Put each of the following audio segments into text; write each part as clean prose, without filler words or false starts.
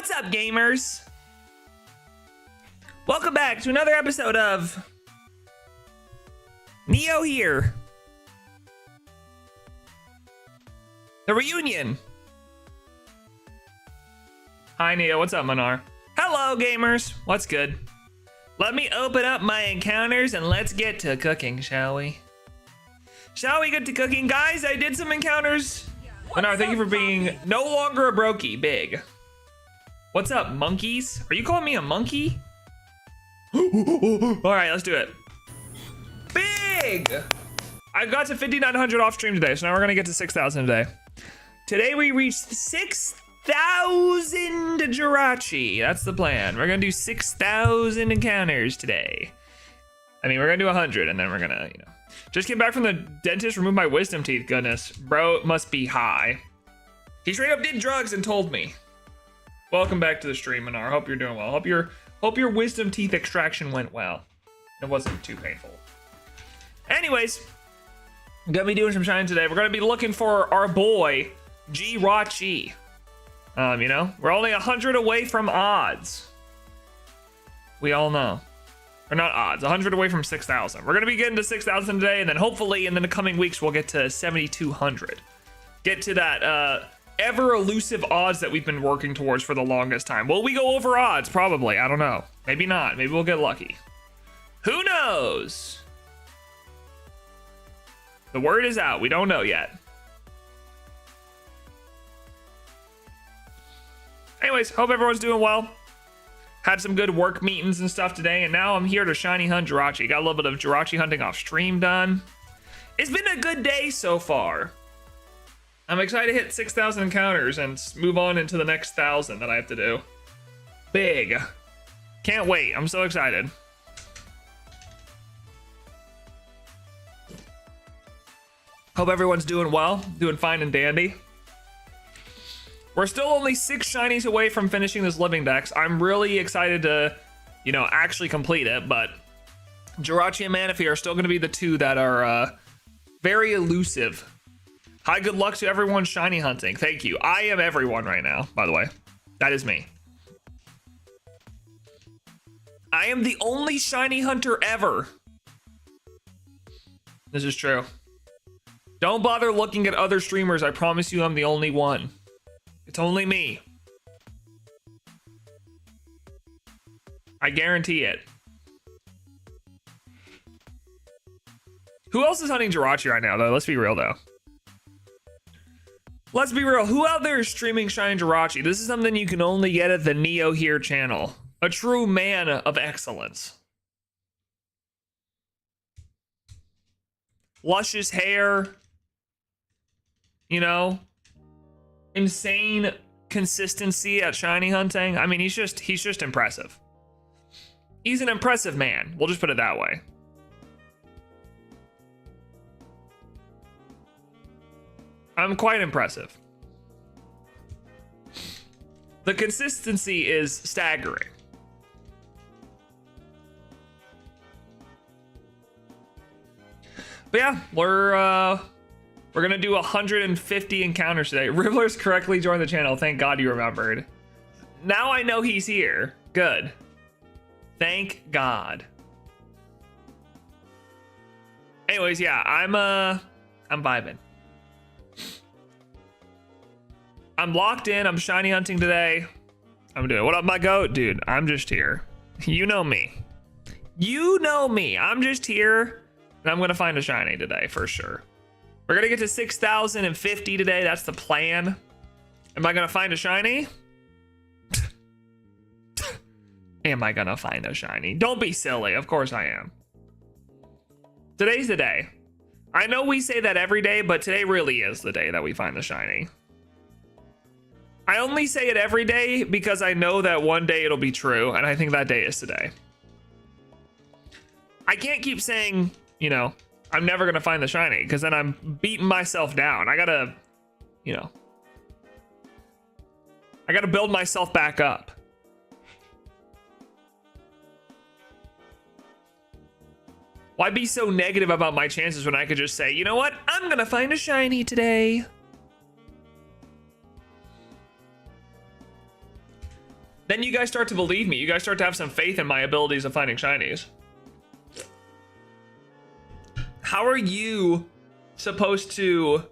What's up, gamers? Welcome back to another episode of NeoHere. The reunion. Hi, Neo. What's up, Manar? Hello, gamers. What's good? Let me open up my encounters and let's get to cooking, shall we? Shall we get to cooking? Guys, I did some encounters. Manar, thank you for being no longer a brokey. Big. What's up, monkeys? Are you calling me a monkey? All right, let's do it. Big! I got to 5,900 off stream today, so now we're gonna get to 6,000 today. Today we reached 6,000 Jirachi. That's the plan. We're gonna do 6,000 encounters today. I mean, we're gonna do 100, and then we're gonna, you know. Just came back from the dentist, removed my wisdom teeth. Goodness, bro must be high. He straight up did drugs and told me. Welcome back to the stream, Manar. Hope you're doing well. Hope your wisdom teeth extraction went well. It wasn't too painful. Anyways, I'm gonna be doing some shine today. We're gonna be looking for our boy, Jirachi. You know, we're only 100 away from odds. We all know. Or not odds, 100 away from 6,000. We're gonna be getting to 6,000 today, and then hopefully in the coming weeks, we'll get to 7,200. Get to that, ever elusive odds that we've been working towards for the longest time. Will we go over odds? Probably. I don't know. Maybe not. Maybe we'll get lucky. Who knows? The word is out. We don't know yet. Anyways, hope everyone's doing well. Had some good work meetings and stuff today, and now I'm here to shiny hunt Jirachi. Got a little bit of Jirachi hunting off stream done. It's been a good day so far. I'm excited to hit 6,000 encounters and move on into the next 1,000 that I have to do. Big. Can't wait. I'm so excited. Hope everyone's doing well, doing fine and dandy. We're still only 6 shinies away from finishing this living dex. I'm really excited to, you know, actually complete it, but Jirachi and Manaphy are still going to be the two that are very elusive. Hi, good luck to everyone shiny hunting. Thank you. I am everyone right now, by the way. That is me. I am the only shiny hunter ever. This is true. Don't bother looking at other streamers. I promise you I'm the only one. It's only me. I guarantee it. Who else is hunting Jirachi right now, though? Let's be real, though. Let's be real. Who out there is streaming shiny Jirachi? This is something you can only get at the NeoHere channel. A true man of excellence. Luscious hair. You know, insane consistency at shiny hunting. I mean, he's just impressive. He's an impressive man. We'll just put it that way. I'm quite impressive. The consistency is staggering. But yeah, we're gonna do 150 encounters today. Riddler's correctly joined the channel. Thank God you remembered. Now I know he's here. Good. Thank God. Anyways, yeah, I'm vibing. I'm locked in. I'm shiny hunting today. I'm doing it. What up, my goat? Dude, I'm just here. You know me. You know me. I'm just here, and I'm gonna find a shiny today for sure. We're gonna get to 6,050 today. That's the plan. Am I gonna find a shiny? Am I gonna find a shiny? Don't be silly. Of course I am. Today's the day. I know we say that every day, but today really is the day that we find the shiny. I only say it every day because I know that one day it'll be true, and I think that day is today. I can't keep saying, you know, I'm never gonna find the shiny, because then I'm beating myself down. I gotta, you know, I gotta build myself back up. Why be so negative about my chances when I could just say, you know what? I'm gonna find a shiny today. then you guys start to believe me. You guys start to have some faith in my abilities of finding shinies. How are you supposed to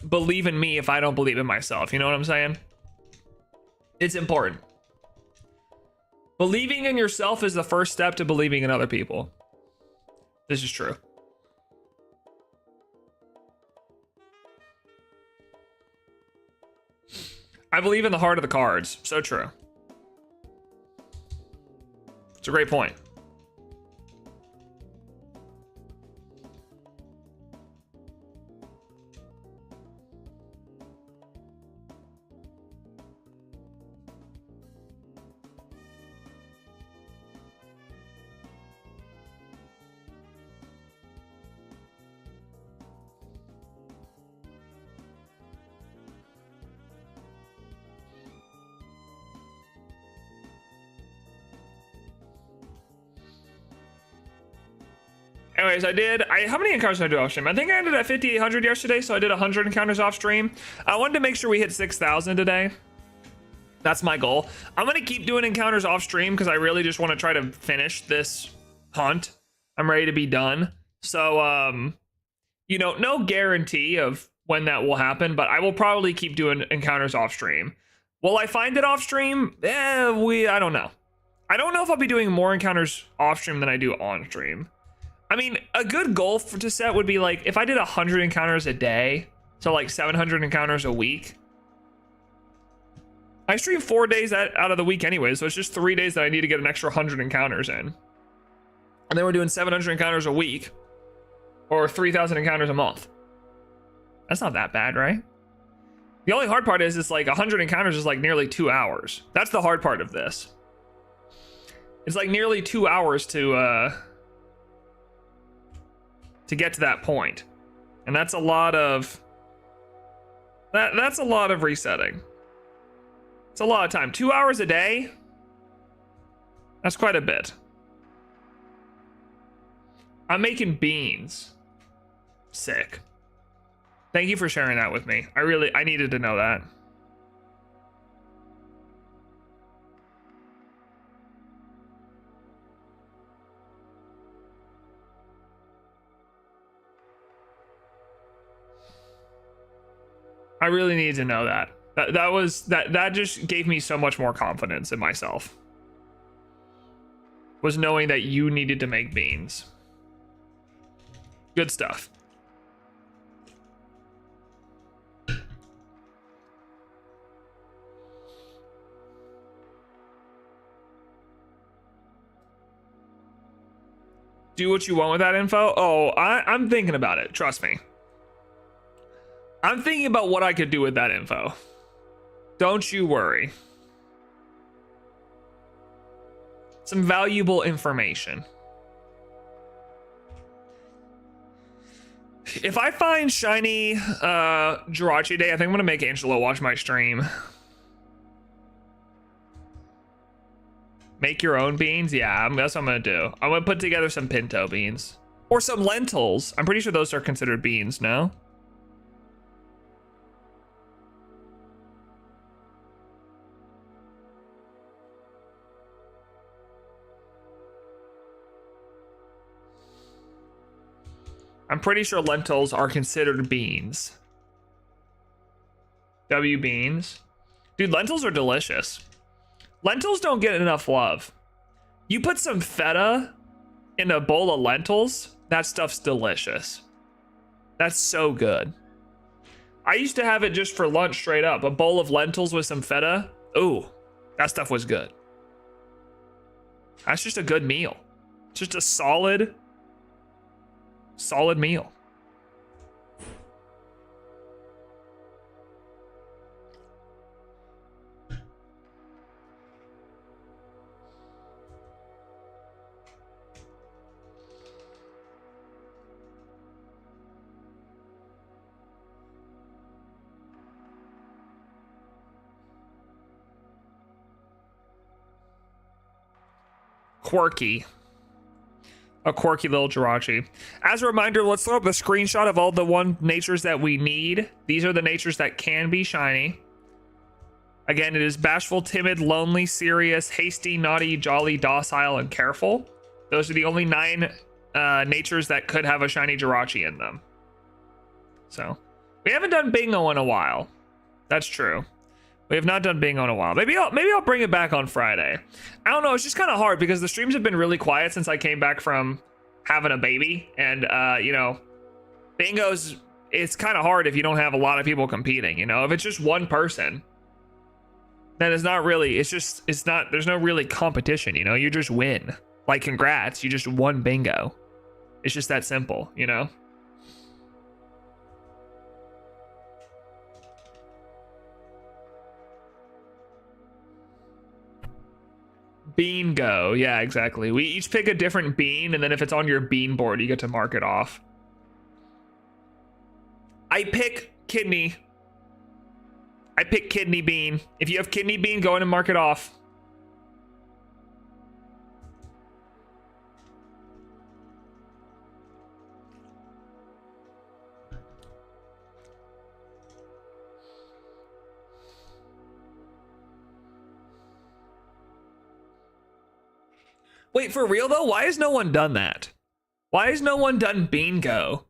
believe in me if I don't believe in myself? You know what I'm saying? It's important. Believing in yourself is the first step to believing in other people. This is true. I believe in the heart of the cards. So true. It's a great point. Anyways, how many encounters did I do off stream? I think I ended at 5,800 yesterday, so I did 100 encounters off stream. I wanted to make sure we hit 6,000 today. That's my goal. I'm going to keep doing encounters off stream because I really just want to try to finish this hunt. I'm ready to be done. So, you know, no guarantee of when that will happen, but I will probably keep doing encounters off stream. Will I find it off stream? I don't know. I don't know if I'll be doing more encounters off stream than I do on stream. I mean, a good goal to set would be like, if I did 100 encounters a day, so like 700 encounters a week. I stream 4 days out of the week anyway, so it's just 3 days that I need to get an extra 100 encounters in. And then we're doing 700 encounters a week, or 3,000 encounters a month. That's not that bad, right? The only hard part is it's like 100 encounters is like nearly 2 hours. That's the hard part of this. It's like nearly 2 hours to get to that point. And that's a lot of that's a lot of resetting. It's a lot of time. 2 hours a day? That's quite a bit. I'm making beans. Sick. Thank you for sharing that with me. I needed to know that. I really need to know that. That just gave me so much more confidence in myself. Was knowing that you needed to make beans. Good stuff. Do what you want with that info? Oh, I'm thinking about it. Trust me. I'm thinking about what I could do with that info. Don't you worry. Some valuable information. If I find shiny Jirachi Day, I think I'm gonna make Angelo watch my stream. Make your own beans? Yeah, that's what I'm gonna do. I'm gonna put together some pinto beans. Or some lentils. I'm pretty sure those are considered beans, no? I'm pretty sure lentils are considered beans. W beans. Dude, lentils are delicious. Lentils don't get enough love. You put some feta in a bowl of lentils, that stuff's delicious. That's so good. I used to have it just for lunch straight up. A bowl of lentils with some feta. Ooh, that stuff was good. That's just a good meal. It's just a solid meal. Quirky. A quirky little Jirachi. As a reminder, let's throw up a screenshot of all the natures that we need. These are the natures that can be shiny. Again, it is bashful, timid, lonely, serious, hasty, naughty, jolly, docile, and careful. Those are the only 9 natures that could have a shiny Jirachi in them. So, we haven't done bingo in a while. That's true. We have not done bingo in a while. Maybe I'll bring it back on Friday. I don't know. It's just kind of hard because the streams have been really quiet since I came back from having a baby, and you know, bingo's, it's kind of hard if you don't have a lot of people competing. You know, if it's just one person, then it's not really. It's not. There's no really competition. You know, you just win. Like, congrats, you just won bingo. It's just that simple. You know. Bingo. Yeah, exactly. We each pick a different bean, and then if it's on your bean board, you get to mark it off. I pick kidney. I pick kidney bean. If you have kidney bean, go in and mark it off. Wait, for real though? Why has no one done that? Why has no one done bingo?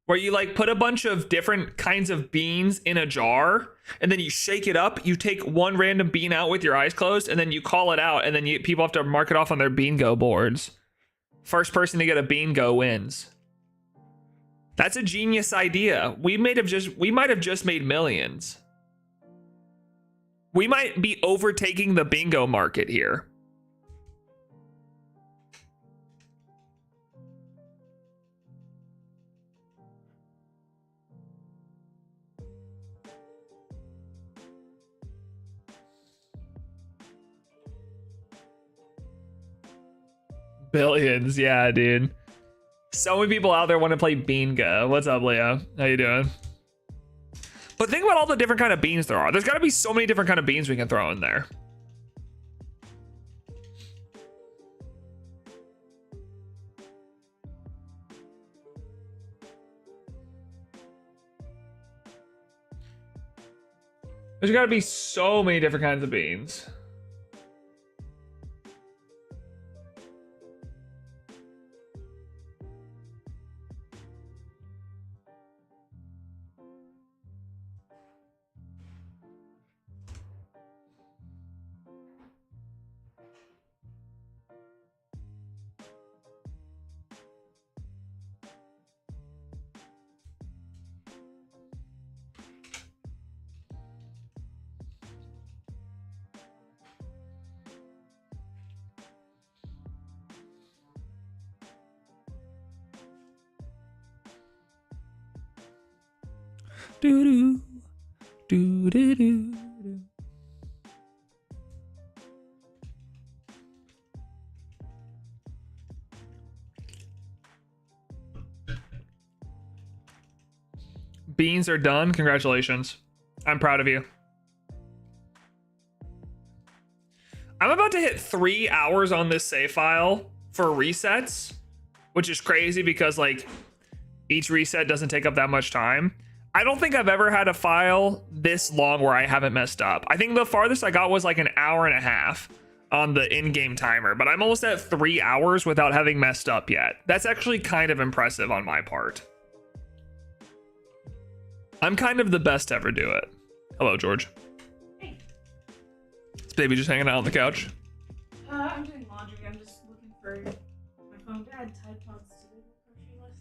Where you like put a bunch of different kinds of beans in a jar, and then you shake it up, you take one random bean out with your eyes closed, and then you call it out, and then people have to mark it off on their bingo boards. First person to get a bingo wins. That's a genius idea. We might have just made millions. We might be overtaking the bingo market here. Billions, yeah, dude. So many people out there want to play bingo. What's up, Leo? How you doing? But think about all the different kind of beans there are. There's got to be so many different kind of beans we can throw in there. There's got to be so many different kinds of beans. Do do do do do. Beans are done. Congratulations. I'm proud of you. I'm about to hit 3 hours on this save file for resets, which is crazy because like each reset doesn't take up that much time. I don't think I've ever had a file this long where I haven't messed up. I think the farthest I got was like an hour and a half on the in-game timer, but I'm almost at 3 hours without having messed up yet. That's actually kind of impressive on my part. I'm kind of the best to ever do it. Hello, George. Hey. Is baby just hanging out on the couch? I'm doing laundry. I'm just looking for my phone. Dad, Tide Pods to the grocery list.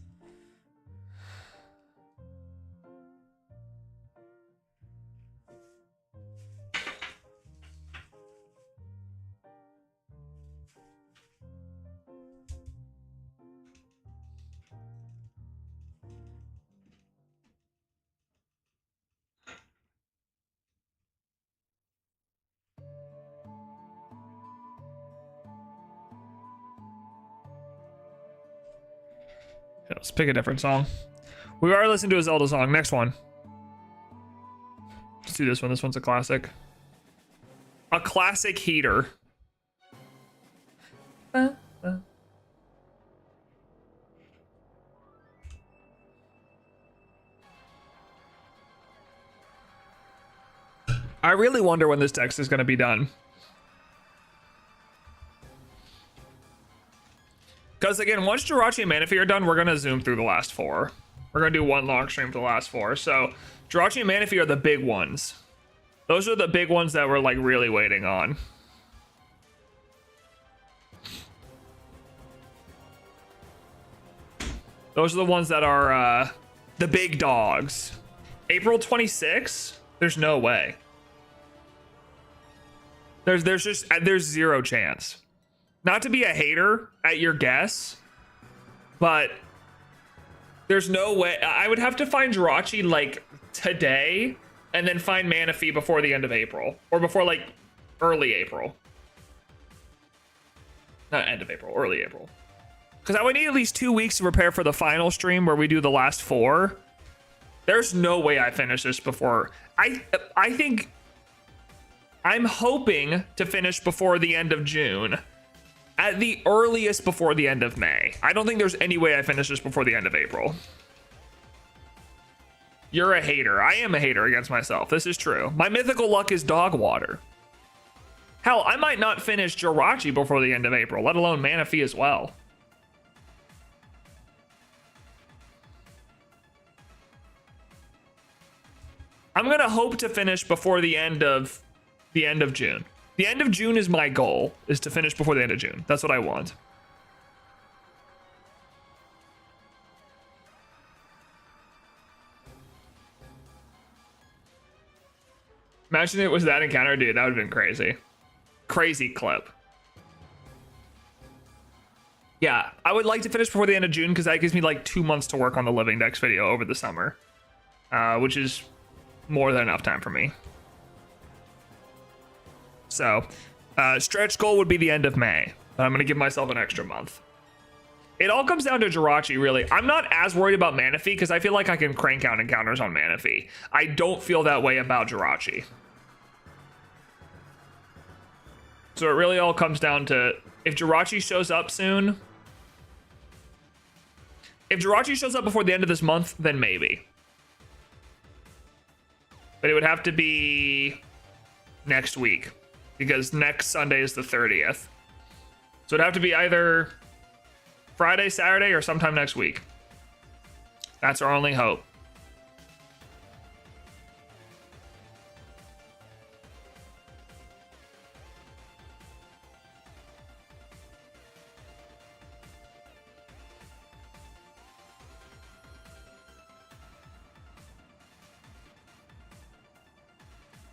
Yeah, let's pick a different song. We already listened to a Zelda song. Next one. Let's do this one. This one's a classic. A classic heater. I really wonder when this text is going to be done. Because again, once Jirachi and Manaphy are done, we're going to zoom through the last 4. We're going to do one long stream for the last 4. So Jirachi and Manaphy are the big ones. Those are the big ones that we're like really waiting on. Those are the ones that are the big dogs. April 26th? There's no way. There's zero chance. Not to be a hater at your guess, but there's no way. I would have to find Jirachi like today and then find Manaphy before the end of April, or before like early April. Not end of April, early April. Because I would need at least 2 weeks to prepare for the final stream where we do the last 4. There's no way I finish this before. I think I'm hoping to finish before the end of June. At the earliest before the end of May. I don't think there's any way I finish this before the end of April. You're a hater. I am a hater against myself. This is true. My mythical luck is dog water. Hell, I might not finish Jirachi before the end of April, let alone Manaphy as well. I'm gonna hope to finish before the end of June. The end of June is my goal, is to finish before the end of June. That's what I want. Imagine it was that encounter, dude. That would have been crazy. Crazy clip. Yeah, I would like to finish before the end of June because that gives me like 2 months to work on the Living Dex video over the summer, which is more than enough time for me. So, stretch goal would be the end of May, but I'm going to give myself an extra month. It all comes down to Jirachi, really. I'm not as worried about Manaphy because I feel like I can crank out encounters on Manaphy. I don't feel that way about Jirachi. So it really all comes down to if Jirachi shows up soon. If Jirachi shows up before the end of this month, then maybe. But it would have to be next week because next Sunday is the 30th. So it'd have to be either Friday, Saturday, or sometime next week. That's our only hope.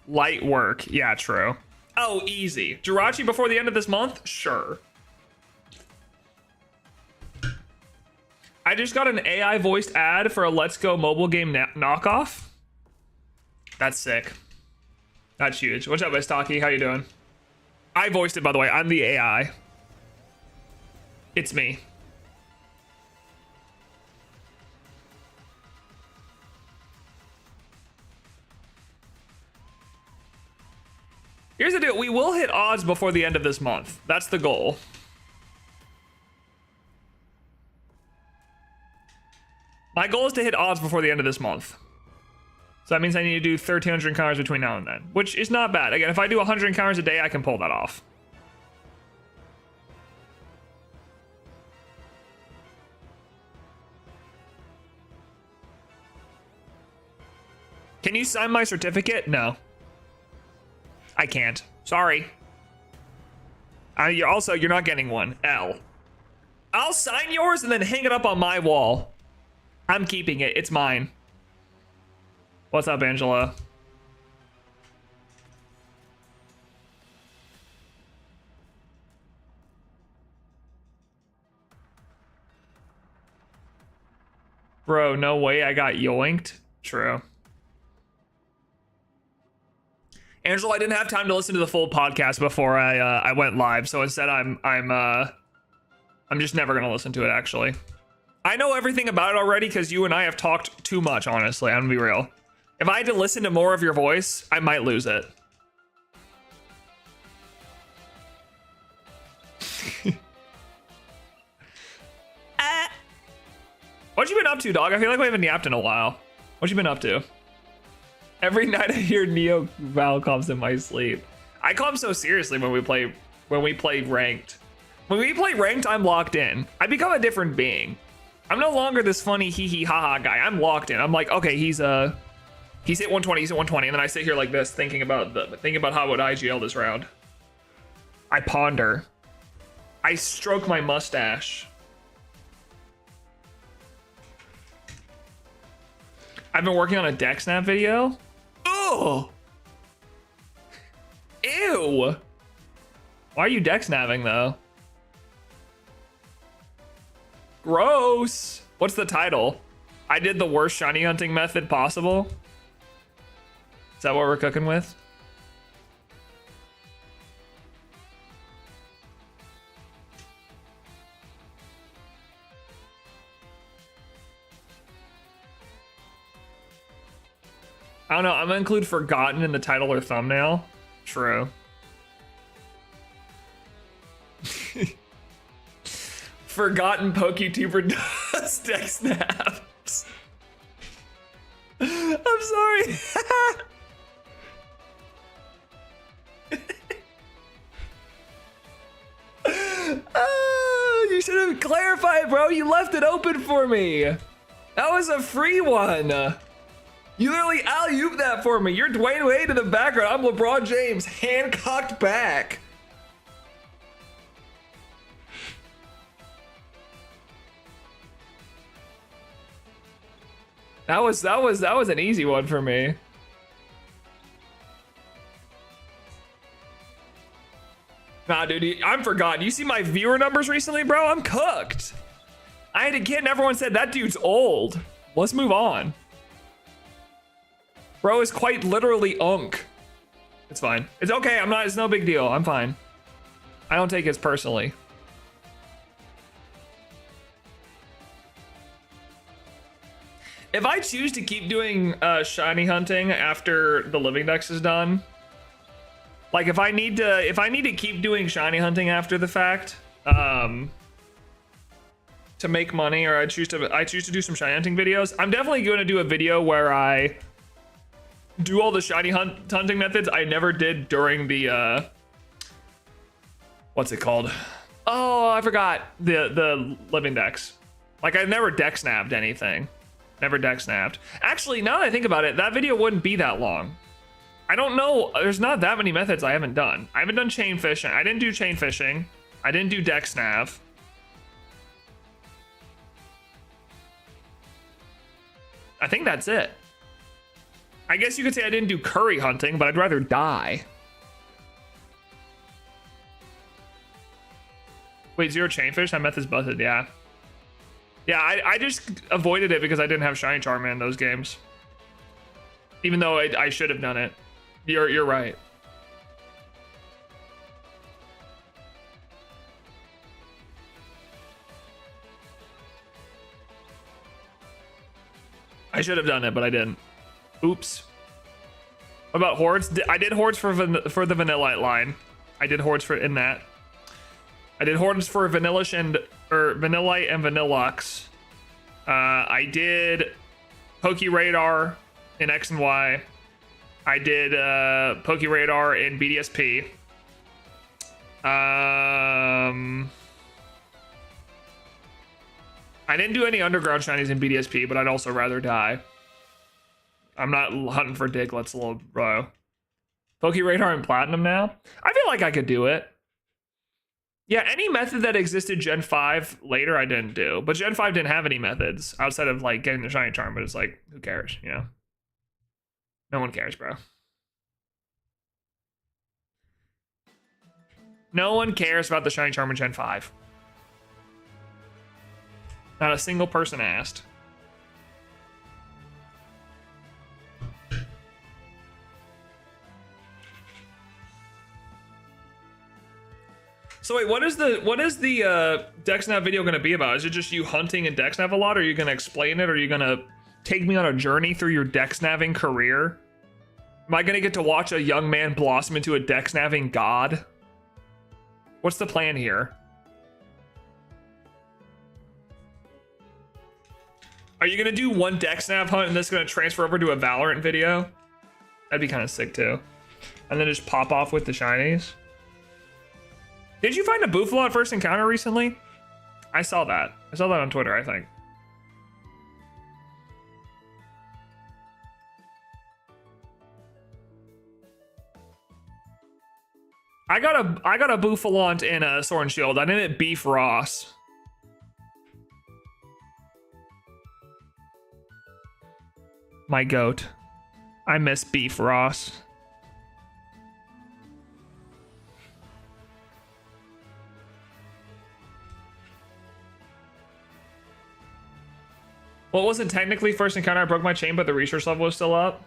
Light work. Yeah, true. Oh, easy. Jirachi before the end of this month? Sure. I just got an AI voiced ad for a Let's Go mobile game knockoff. That's sick. That's huge. What's up, Stocky? How you doing? I voiced it, by the way. I'm the AI. It's me. Here's the deal. We will hit odds before the end of this month. That's the goal. My goal is to hit odds before the end of this month. So that means I need to do 1,300 encounters between now and then, which is not bad. Again, if I do 100 encounters a day, I can pull that off. Can you sign my certificate? No. I can't. Sorry. You're not getting one. L. I'll sign yours and then hang it up on my wall. I'm keeping it. It's mine. What's up, Angela? Bro, no way I got yoinked. True. Angela, I didn't have time to listen to the full podcast before I went live, so instead I'm just never gonna listen to it. Actually, I know everything about it already because you and I have talked too much. Honestly, I'm gonna be real. If I had to listen to more of your voice, I might lose it. What you been up to, dog? I feel like we haven't yapped in a while. What you been up to? Every night I hear Neo Val comms in my sleep. I call him so seriously when we play ranked. When we play ranked, I'm locked in. I become a different being. I'm no longer this funny hee hee ha ha guy. I'm locked in. I'm like, okay, he's hit 120, he's at 120, and then I sit here like this, thinking about how I would IGL this round. I ponder. I stroke my mustache. I've been working on a deck snap video. Oh, ew. Why are you deck snapping though? Gross. What's the title? I did the worst shiny hunting method possible. Is that what we're cooking with? I don't know. I'm gonna include forgotten in the title or thumbnail. True. Forgotten PokeTuber does deck snaps. I'm sorry. Oh, you should have clarified, bro. You left it open for me. That was a free one. You literally alley-ooped that for me. You're Dwayne Wade in the background. I'm LeBron James, hand-cocked back. That was an easy one for me. Nah, dude, I'm forgotten. You see my viewer numbers recently, bro? I'm cooked. I had a kid and everyone said that dude's old. Let's move on. Bro is quite literally unk. It's fine. It's okay. It's no big deal. I'm fine. I don't take it personally. If I choose to keep doing shiny hunting after the living dex is done, like if I need to keep doing shiny hunting after the fact, to make money, or I choose to do some shiny hunting videos, I'm definitely going to do a video where I do all the shiny hunting methods I never did during the what's it called? Oh, I forgot the living dex. Like I never deck snapped anything. Never deck snapped. Actually, now that I think about it, that video wouldn't be that long. I don't know. There's not that many methods I haven't done. I haven't done chain fishing. I didn't do chain fishing. I didn't do deck snap. I think that's it. I guess you could say I didn't do curry hunting, but I'd rather die. Wait, 0 chainfish? That method's busted, yeah. Yeah, I just avoided it because I didn't have Shiny Charm in those games. Even though I should have done it. You're right. I should have done it, but I didn't. Oops. What about hordes? I did hordes for the Vanillite line. I did hordes in that. I did hordes for Vanillish Vanillite and Vanilluxe. I did Pokeradar in X and Y. I did Pokeradar in BDSP. I didn't do any underground shinies in BDSP, but I'd also rather die. I'm not hunting for Digletts, little bro. Pokeradar in Platinum now? I feel like I could do it. Yeah, any method that existed Gen 5 later, I didn't do. But Gen 5 didn't have any methods outside of like getting the Shiny Charm, but it's like, who cares, you know? No one cares, bro. No one cares about the Shiny Charm in Gen 5. Not a single person asked. So wait, what is the deck snap video going to be about? Is it just you hunting and deck snap a lot? Or are you going to explain it? Or are you going to take me on a journey through your deck snapping career? Am I going to get to watch a young man blossom into a deck snapping god? What's the plan here? Are you going to do one deck snap hunt and this is going to transfer over to a Valorant video? That'd be kind of sick too. And then just pop off with the shinies. Did you find a Buffalo at first encounter recently? I saw that. I saw that on Twitter, I think. I got a Buffalant in a Sword and Shield. I named it Beef Ross. My goat. I miss Beef Ross. Well, it wasn't technically first encounter. I broke my chain, but the research level was still up.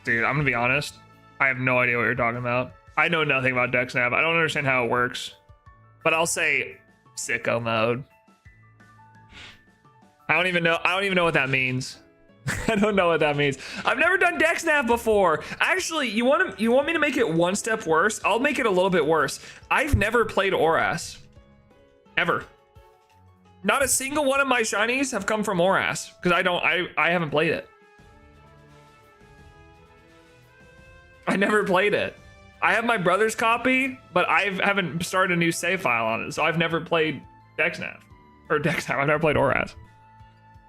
Dude, I'm gonna be honest. I have no idea what you're talking about. I know nothing about DexNav. I don't understand how it works. But I'll say sicko mode. I don't even know what that means. I don't know what that means. I've never done DexNav before. Actually, you want me to make it one step worse? I'll make it a little bit worse. I've never played Oras. Ever. Not a single one of my shinies have come from Oras because I haven't played it. I never played it. I have my brother's copy, but I haven't started a new save file on it, so I've never played DexNav. Or DexNav, I've never played Oras.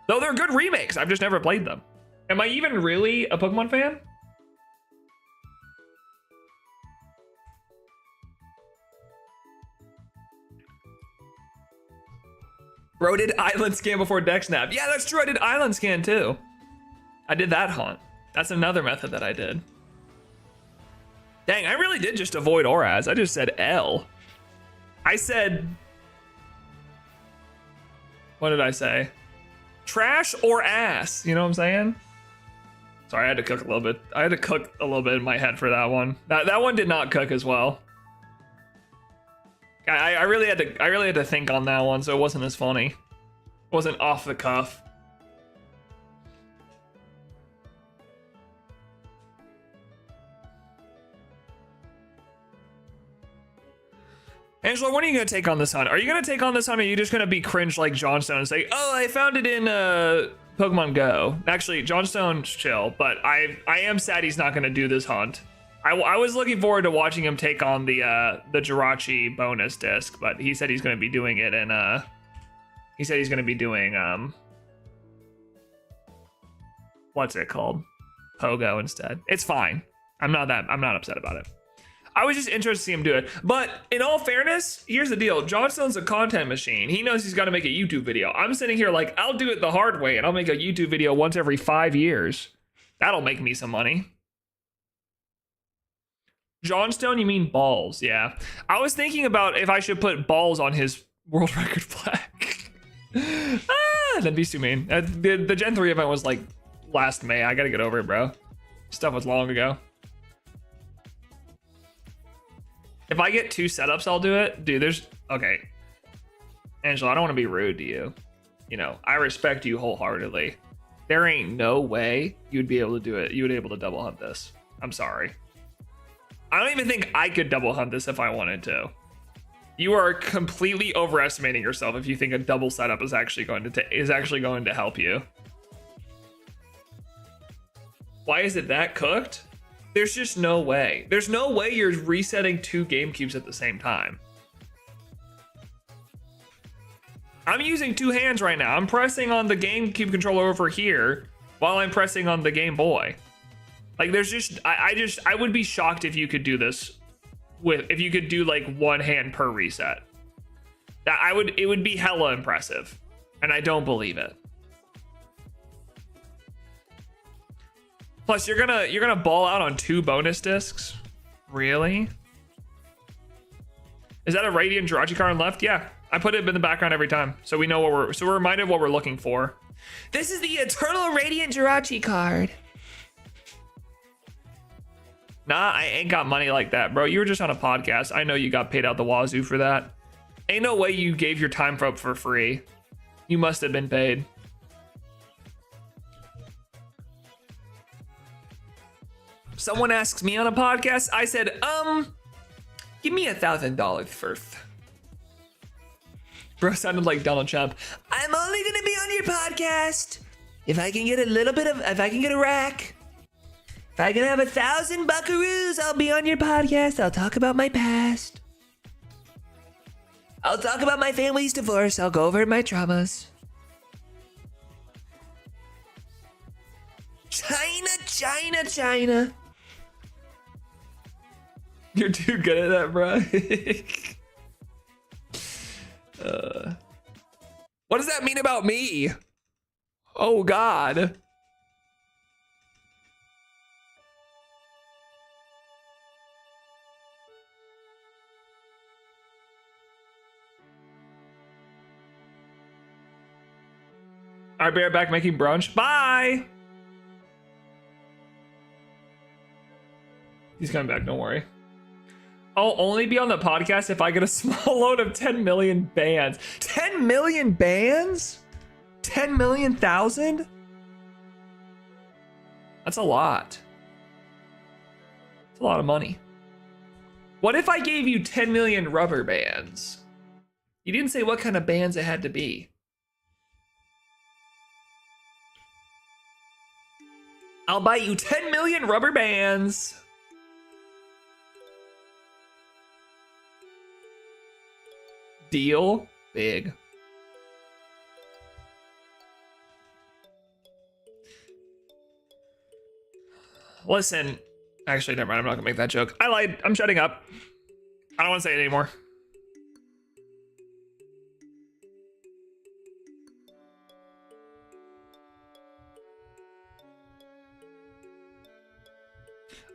Though they're good remakes, I've just never played them. Am I even really a Pokemon fan? Bro did Island Scan before DexNav. Yeah, that's true, I did Island Scan too. I did that hunt. That's another method that I did. Dang, I really did just avoid Oras. I just said L. I said... What did I say? Trash or ass, you know what I'm saying? Sorry, I had to cook a little bit. I had to cook a little bit in my head for that one. That one did not cook as well. I really had to think on that one, so it wasn't as funny. It wasn't off the cuff. Angela, when are you going to take on this hunt? Are you going to take on this hunt, or are you just going to be cringe like Johnstone and say, oh, I found it in Pokemon Go? Actually, Johnstone's chill, but I am sad he's not going to do this hunt. I was looking forward to watching him take on the Jirachi bonus disc, but he said he's going to be doing it in he said he's going to be doing what's it called? Pogo instead. It's fine. I'm not upset about it. I was just interested to see him do it. But in all fairness, here's the deal. Johnstone's a content machine. He knows he's got to make a YouTube video. I'm sitting here like, I'll do it the hard way and I'll make a YouTube video once every 5 years. That'll make me some money. Johnstone, you mean balls? Yeah. I was thinking about if I should put balls on his world record flag. That'd be too mean. The Gen 3 event was like last May. I gotta get over it, bro. Stuff was long ago. If I get 2 setups, I'll do it. Dude, okay. Angela, I don't want to be rude to you. You know, I respect you wholeheartedly. There ain't no way you'd be able to do it. You would be able to double hunt this. I'm sorry. I don't even think I could double hunt this if I wanted to. You are completely overestimating yourself if you think a double setup is actually going to help you. Why is it that cooked? There's just no way. There's no way you're resetting 2 GameCubes at the same time. I'm using 2 hands right now. I'm pressing on the GameCube controller over here while I'm pressing on the Game Boy. Like there's just, I would be shocked if you could do this if you could do like 1 hand per reset. It would be hella impressive. And I don't believe it. Plus, you're gonna ball out on 2 bonus discs? Really? Is that a Radiant Jirachi card left? Yeah, I put it in the background every time, so we know we're reminded of what we're looking for. This is the Eternal Radiant Jirachi card. Nah, I ain't got money like that, bro. You were just on a podcast. I know you got paid out the wazoo for that. Ain't no way you gave your time up for free. You must have been paid. Someone asks me on a podcast, I said, give me $1,000 first. Bro sounded like Donald Trump. I'm only gonna be on your podcast if I can get a little bit of, if I can get a rack. If I can have 1,000 buckaroos, I'll be on your podcast. I'll talk about my past. I'll talk about my family's divorce. I'll go over my traumas. China, China, China. You're too good at that, bro. What does that mean about me? Oh, God. I'll be right back making brunch. Bye. He's coming back, don't worry. I'll only be on the podcast if I get a small load of 10 million bands. 10 million bands? 10 million thousand? That's a lot. That's a lot of money. What if I gave you 10 million rubber bands? You didn't say what kind of bands it had to be. I'll buy you 10 million rubber bands. Deal big. Listen, actually, never mind. I'm not gonna make that joke. I lied. I'm shutting up. I don't want to say it anymore.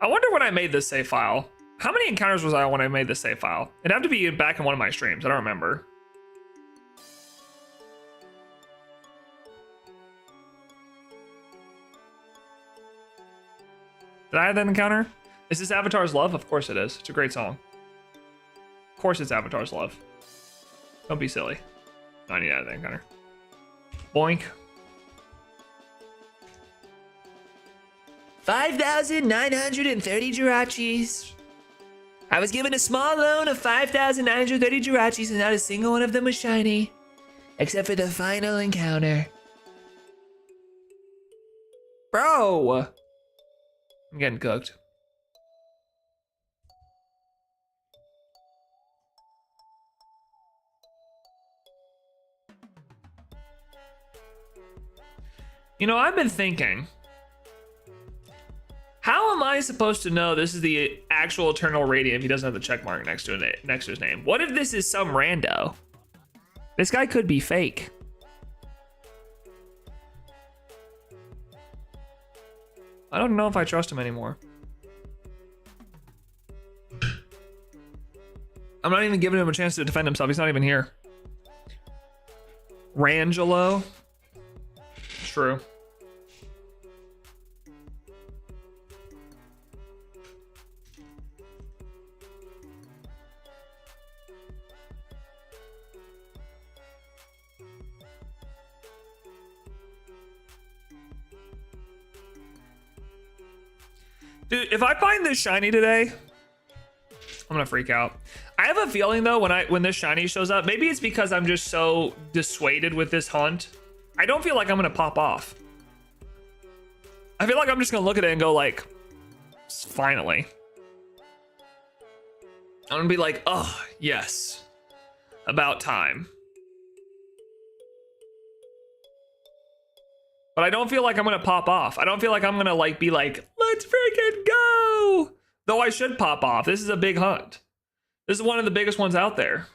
I wonder when I made this save file. How many encounters was I when I made this save file? It'd have to be back in one of my streams. I don't remember. Did I have that encounter? Is this Avatar's Love? Of course it is. It's a great song. Of course it's Avatar's Love. Don't be silly. No, I need to add that encounter. Boink. 5,930 Jirachis. I was given a small loan of 5,930 Jirachis and not a single one of them was shiny. Except for the final encounter. Bro! I'm getting cooked. You know, I've been thinking, how am I supposed to know this is the actual Eternal Radiant if he doesn't have the check mark next to his name? What if this is some rando? This guy could be fake. I don't know if I trust him anymore. I'm not even giving him a chance to defend himself. He's not even here. Rangelo? True. Dude, if I find this shiny today, I'm gonna freak out. I have a feeling though when this shiny shows up, maybe it's because I'm just so dissuaded with this hunt. I don't feel like I'm gonna pop off. I feel like I'm just gonna look at it and go like, finally. I'm gonna be like, oh, yes. About time. But I don't feel like I'm gonna pop off. I don't feel like I'm gonna like be like, let's freaking go. Though I should pop off. This is a big hunt. This is one of the biggest ones out there.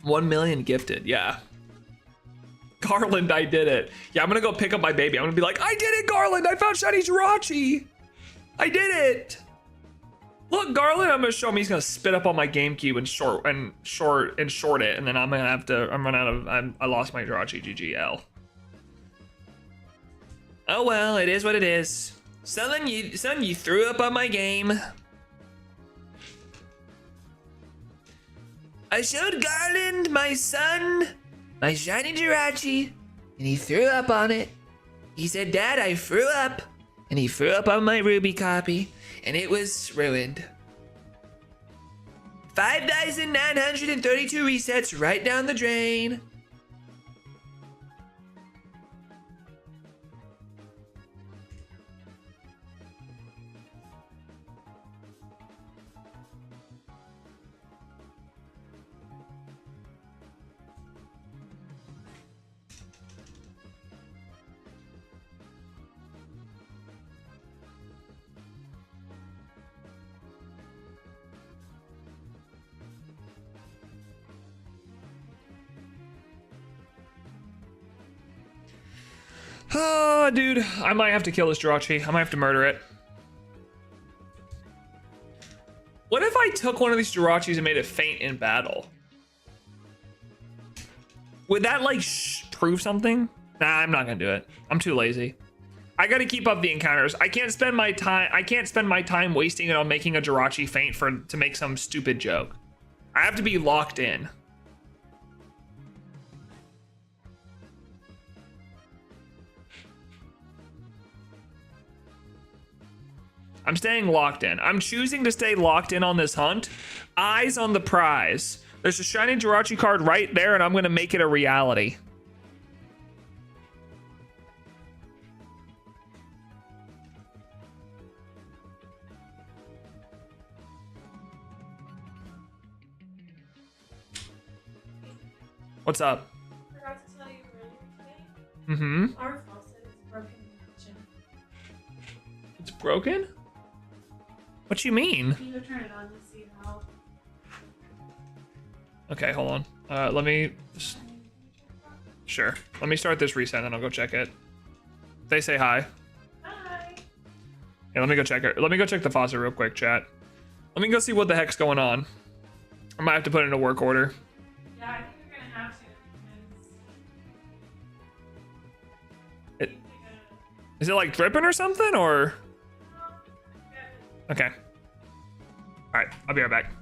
$1 million gifted, yeah. Garland, I did it. Yeah, I'm gonna go pick up my baby. I'm gonna be like, I did it, Garland. I found shiny Jirachi. I did it. Look, Garland, I'm gonna show him. He's gonna spit up on my GameCube and short it, and then I'm gonna have to. I'm run out of. I lost my Jirachi. GGL. Oh well, it is what it is. Son, you threw up on my game. I showed Garland, my son, my shiny Jirachi, and he threw up on it. He said, Dad, I threw up. And he threw up on my Ruby copy, and it was ruined. 5,932 resets right down the drain. Oh, dude, I might have to kill this Jirachi. I might have to murder it. What if I took one of these Jirachis and made it faint in battle? Would that, like, prove something? Nah, I'm not gonna do it. I'm too lazy. I gotta keep up the encounters. I can't spend my time wasting it on making a Jirachi faint to make some stupid joke. I have to be locked in. I'm staying locked in. I'm choosing to stay locked in on this hunt. Eyes on the prize. There's a shiny Jirachi card right there, and I'm gonna make it a reality. What's up? I forgot to tell you earlier today. Mm-hmm. Our faucet is broken in the kitchen. It's broken? What you mean? Can you go turn it on to see how? Okay, hold on. Let me... Sure. Let me start this reset, and I'll go check it. They say hi. Hi. Yeah, let me go check it. Let me go check the faucet real quick, chat. Let me go see what the heck's going on. I might have to put in a work order. Yeah, I think you're gonna have to because. Is it like dripping or something, or? Okay. All right, I'll be right back.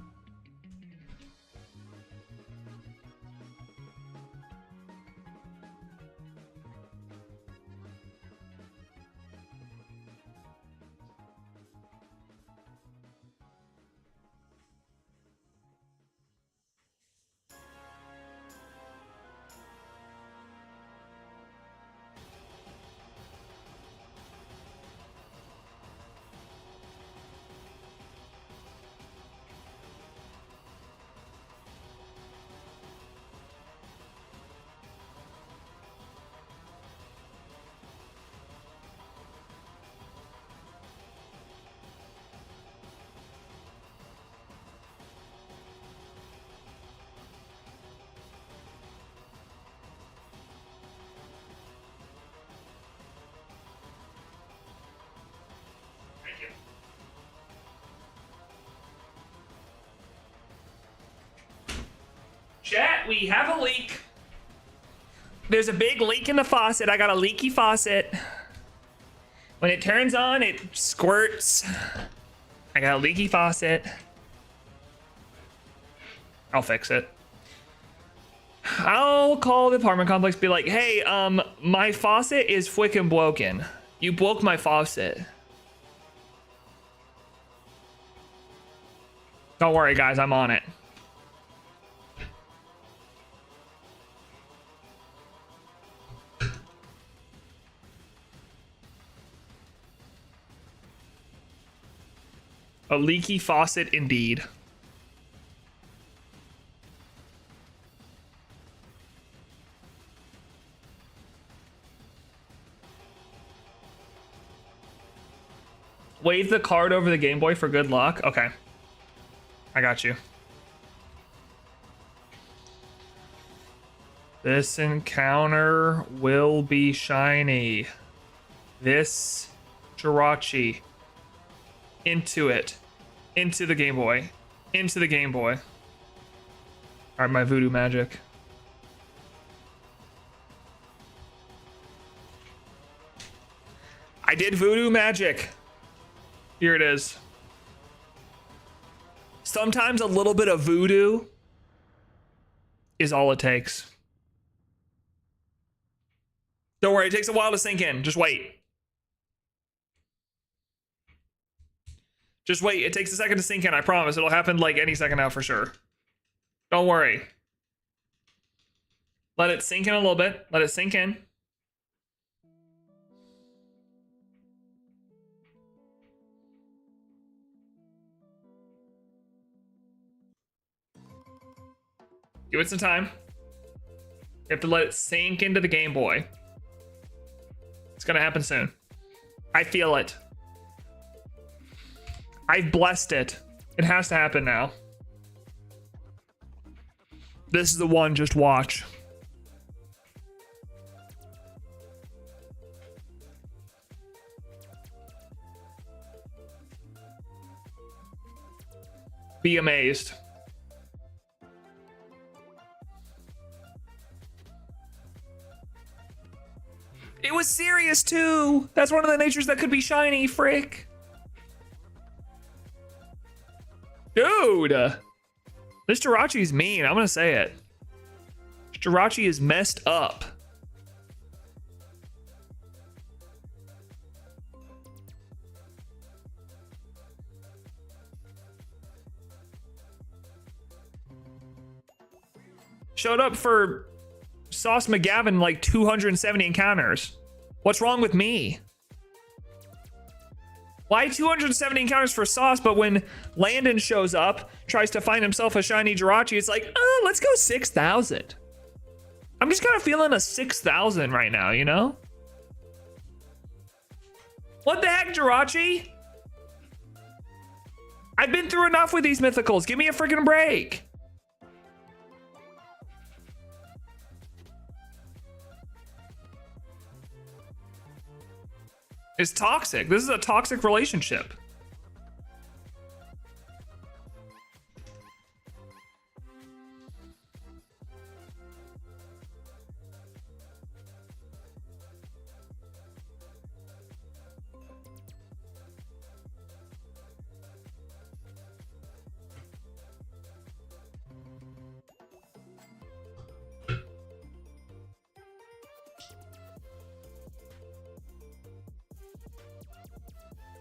Chat, we have a leak. There's a big leak in the faucet. I got a leaky faucet. When it turns on, it squirts. I got a leaky faucet. I'll fix it. I'll call the apartment complex, be like, hey, my faucet is freaking broken. You broke my faucet. Don't worry, guys, I'm on it. A leaky faucet indeed. Wave the card over the Game Boy for good luck. Okay. I got you. This encounter will be shiny. This Jirachi. Into it. Into the Game Boy. Into the Game Boy. Alright, my voodoo magic. I did voodoo magic. Here it is. Sometimes a little bit of voodoo is all it takes. Don't worry, it takes a while to sink in. Just wait. Just wait. It takes a second to sink in. I promise. It'll happen like any second now for sure. Don't worry. Let it sink in a little bit. Let it sink in. Give it some time. You have to let it sink into the Game Boy. It's gonna happen soon. I feel it. I've blessed it. It has to happen now. This is the one, just watch. Be amazed. It was serious too. That's one of the natures that could be shiny, frick. Dude. This Jirachi is mean. I'm gonna say it. Jirachi is messed up. Showed up for Sauce McGavin like 270 encounters. What's wrong with me? Why 270 encounters for Sauce, but when Landon shows up, tries to find himself a shiny Jirachi, it's like, oh, let's go 6,000. I'm just kind of feeling a 6,000 right now, you know? What the heck, Jirachi? I've been through enough with these mythicals. Give me a freaking break. It's toxic. This is a toxic relationship.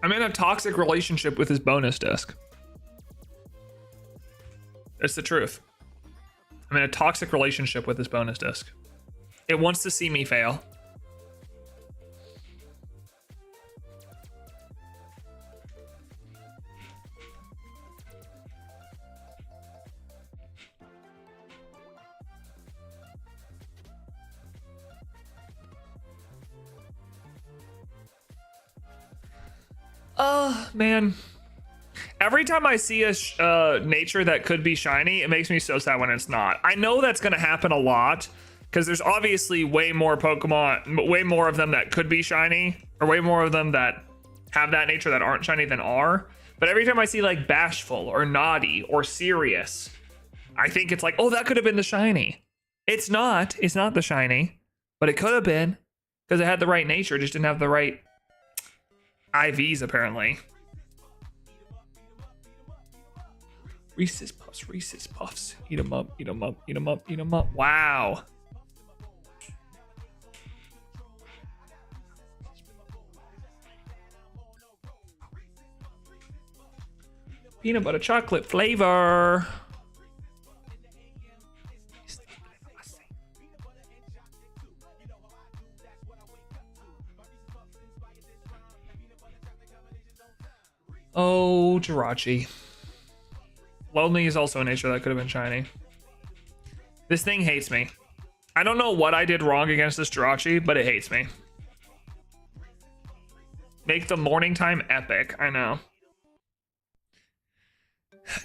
I'm in a toxic relationship with his bonus disc. It's the truth. I'm in a toxic relationship with his bonus disc. It wants to see me fail. Man. Every time I see a nature that could be shiny, it makes me so sad when it's not. I know that's going to happen a lot because there's obviously way more Pokemon, way more of them that could be shiny, or way more of them that have that nature that aren't shiny than are. But every time I see like Bashful or Naughty or Serious, I think it's like, oh, that could have been the shiny. It's not. It's not the shiny, but it could have been because it had the right nature, just didn't have the right IVs apparently. Reese's Puffs, Reese's Puffs. Eat 'em up, eat 'em up, eat 'em up, eat 'em up. Wow. Peanut butter chocolate flavor. Oh, Jirachi. Lonely is also a nature that could have been shiny. This thing hates me. I don't know what I did wrong against this Jirachi, but it hates me. Make the morning time epic. I know.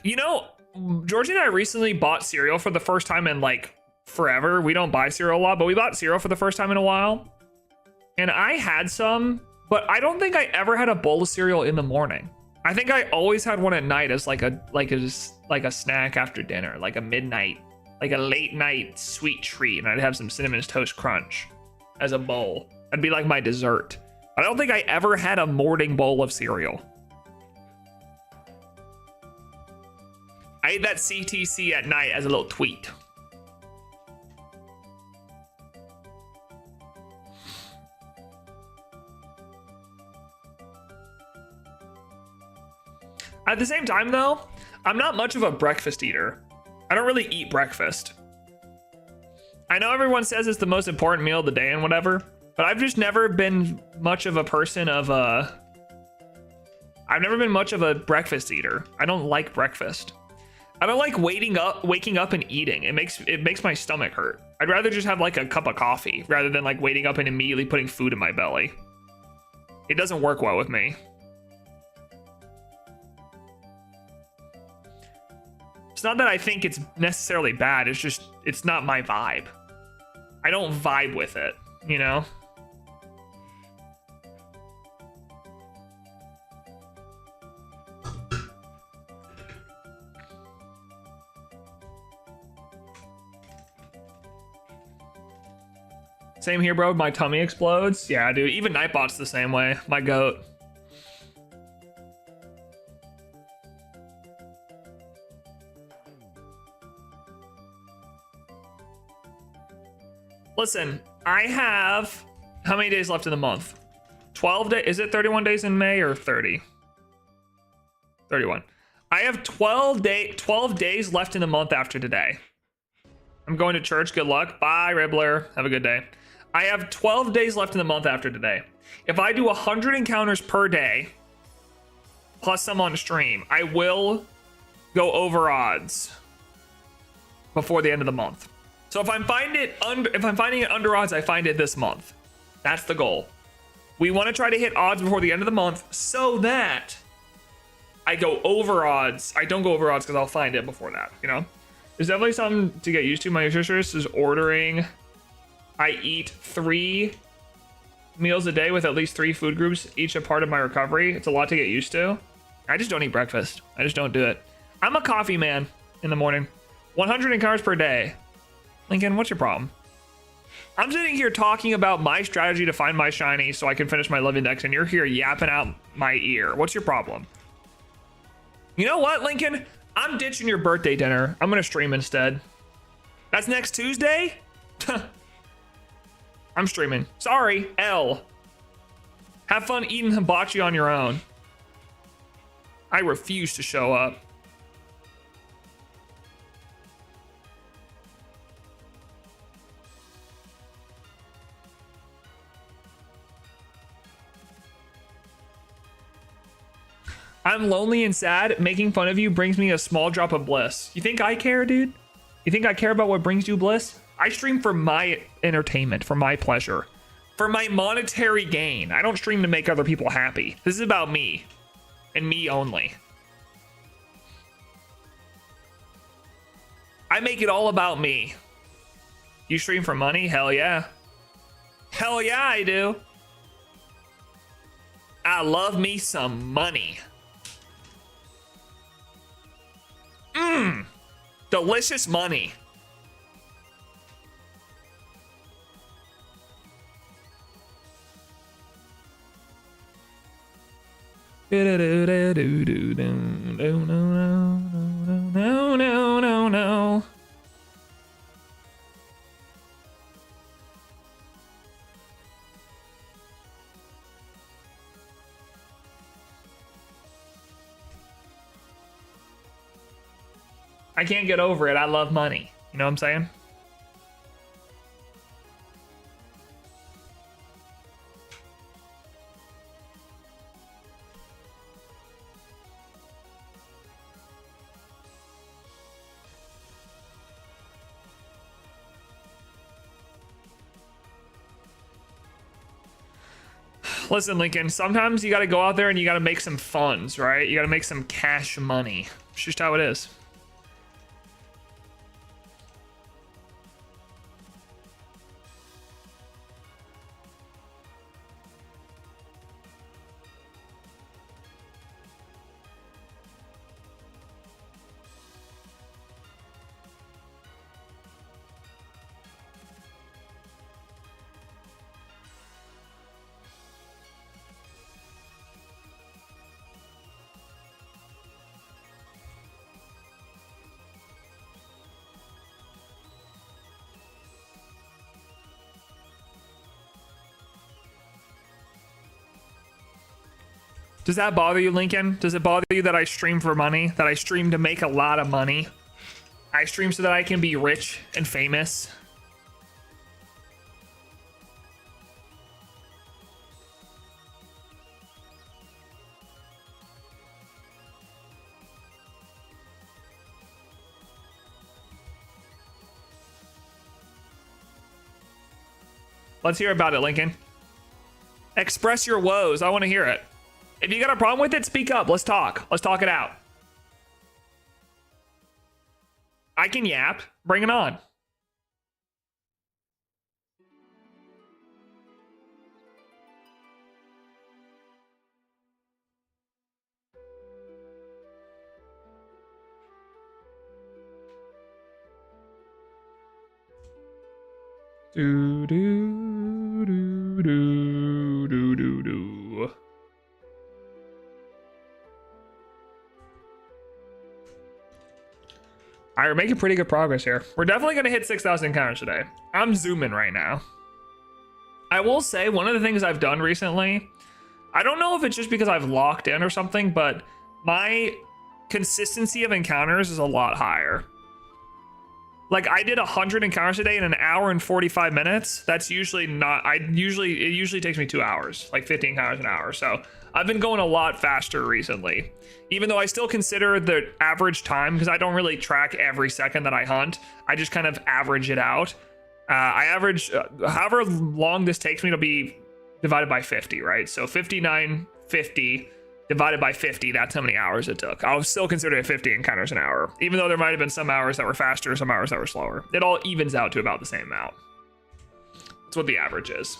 You know, Georgie and I recently bought cereal for the first time in like forever. We don't buy cereal a lot, but we bought cereal for the first time in a while. And I had some, but I don't think I ever had a bowl of cereal in the morning. I think I always had one at night as like a snack after dinner, like a midnight, like a late night sweet treat, and I'd have some Cinnamon Toast Crunch as a bowl. That'd be like my dessert. I don't think I ever had a morning bowl of cereal. I ate that CTC at night as a little tweet. At the same time, though, I'm not much of a breakfast eater. I don't really eat breakfast. I know everyone says it's the most important meal of the day and whatever, but I've just never been much of a person of a... I've never been much of a breakfast eater. I don't like breakfast. I don't like waking up and eating. It makes my stomach hurt. I'd rather just have like a cup of coffee rather than like waiting up and immediately putting food in my belly. It doesn't work well with me. It's not that I think it's necessarily bad. It's just, it's not my vibe. I don't vibe with it, you know? Same here, bro. My tummy explodes. Yeah, dude. Even Nightbot's the same way. My goat. Listen, I have how many days left in the month? 12 days. Is it 31 days in May or 30? 31. I have 12 days left in the month after today. I'm going to church. Good luck. Bye, Ribbler. Have a good day. I have 12 days left in the month after today. If I do 100 encounters per day, plus some on stream, I will go over odds before the end of the month. So if I'm finding it under odds, I find it this month. That's the goal. We want to try to hit odds before the end of the month so that I go over odds. I don't go over odds because I'll find it before that, you know? There's definitely something to get used to. My nutritionist is ordering I eat 3 meals a day with at least 3 food groups, each a part of my recovery. It's a lot to get used to. I just don't eat breakfast. I just don't do it. I'm a coffee man in the morning. 100 encounters per day. Lincoln, what's your problem? I'm sitting here talking about my strategy to find my shiny so I can finish my Live Index, and you're here yapping out my ear. What's your problem? You know what, Lincoln? I'm ditching your birthday dinner. I'm gonna stream instead. That's next Tuesday? I'm streaming. Sorry, L. Have fun eating hibachi on your own. I refuse to show up. I'm lonely and sad. Making fun of you brings me a small drop of bliss. You think I care, dude? You think I care about what brings you bliss? I stream for my entertainment, for my pleasure, for my monetary gain. I don't stream to make other people happy. This is about me and me only. I make it all about me. You stream for money? Hell yeah. Hell yeah, I do. I love me some money. Delicious money. No. I can't get over it. I love money. You know what I'm saying? Listen, Lincoln, sometimes you got to go out there and you got to make some funds, right? You got to make some cash money. It's just how it is. Does that bother you, Lincoln? Does it bother you that I stream for money? That I stream to make a lot of money? I stream so that I can be rich and famous? Let's hear about it, Lincoln. Express your woes. I want to hear it. If you got a problem with it, speak up. Let's talk. Let's talk it out. I can yap. Bring it on. Do do do do do do do. All right, we're making pretty good progress here. We're definitely gonna hit 6,000 encounters today. I'm zooming right now. I will say one of the things I've done recently, I don't know if it's just because I've locked in or something, but my consistency of encounters is a lot higher. Like I did 100 encounters a day in an hour and 45 minutes. That's usually not, it usually takes me 2 hours, like 15 encounters an hour. So I've been going a lot faster recently, even though I still consider the average time, because I don't really track every second that I hunt. I just kind of average it out. I average, however long this takes me to be divided by 50, right? So 59.50 divided by 50, that's how many hours it took. I'll still consider it 50 encounters an hour, even though there might have been some hours that were faster, some hours that were slower. It all evens out to about the same amount. That's what the average is.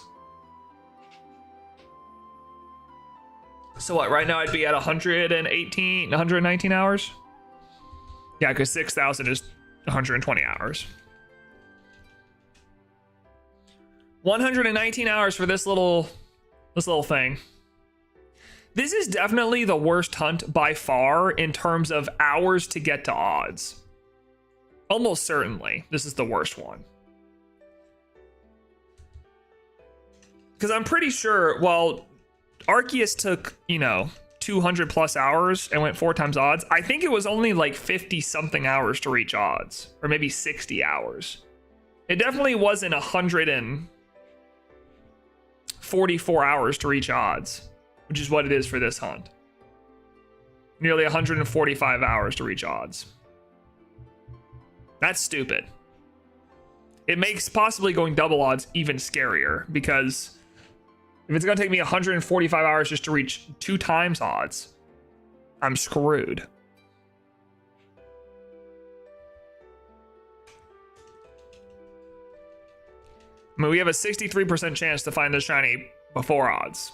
So what, right now I'd be at 119 hours? Yeah, because 6,000 is 120 hours. 119 hours for this little thing. This is definitely the worst hunt by far in terms of hours to get to odds. Almost certainly, this is the worst one. Because I'm pretty sure, well, Arceus took, 200 plus hours and went 4 times odds. I think it was only like 50 something hours to reach odds, or maybe 60 hours. It definitely wasn't 144 hours to reach odds, which is what it is for this hunt. Nearly 145 hours to reach odds. That's stupid. It makes possibly going double odds even scarier, because if it's gonna take me 145 hours just to reach 2 times odds, I'm screwed. I mean, we have a 63% chance to find this shiny before odds.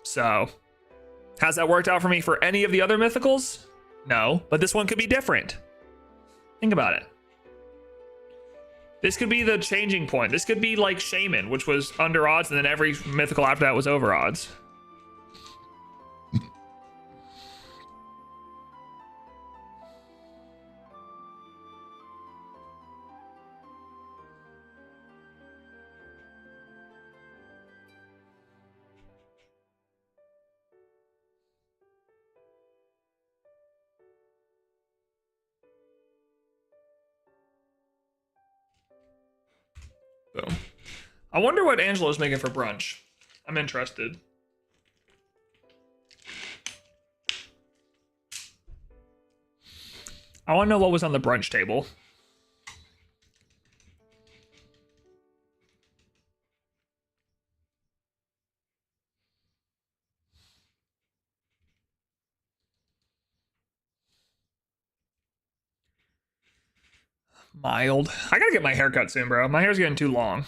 So, has that worked out for me for any of the other mythicals? No, but this one could be different. Think about it. This could be the changing point. This could be like Shaman, which was under odds, and then every mythical after that was over odds. Boom. I wonder what Angela's making for brunch. I'm interested. I want to know what was on the brunch table. Mild. I gotta get my hair cut soon, bro. My hair's getting too long.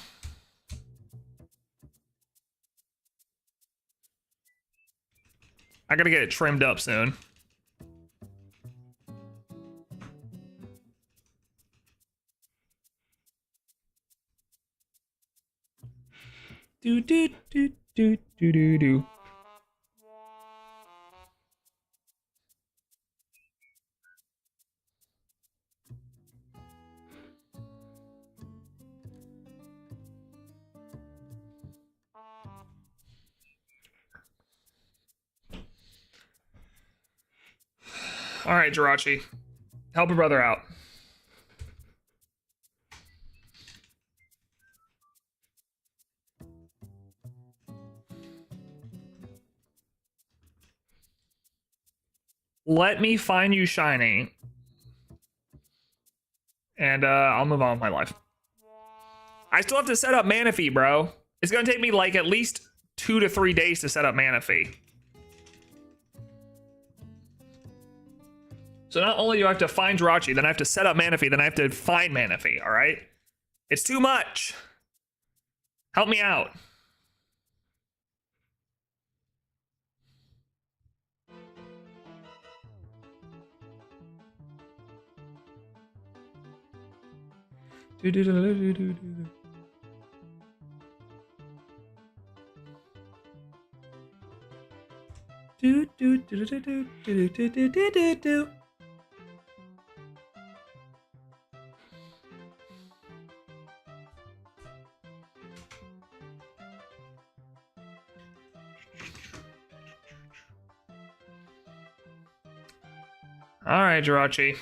I gotta get it trimmed up soon. Do do do do do do do. All right, Jirachi. Help a brother out. Let me find you shiny. And I'll move on with my life. I still have to set up Manaphy, bro. It's gonna take me like at least 2 to 3 days to set up Manaphy. So not only do I have to find Jirachi, then I have to set up Manaphy, then I have to find Manaphy, all right? It's too much. Help me out. All right, Jirachi.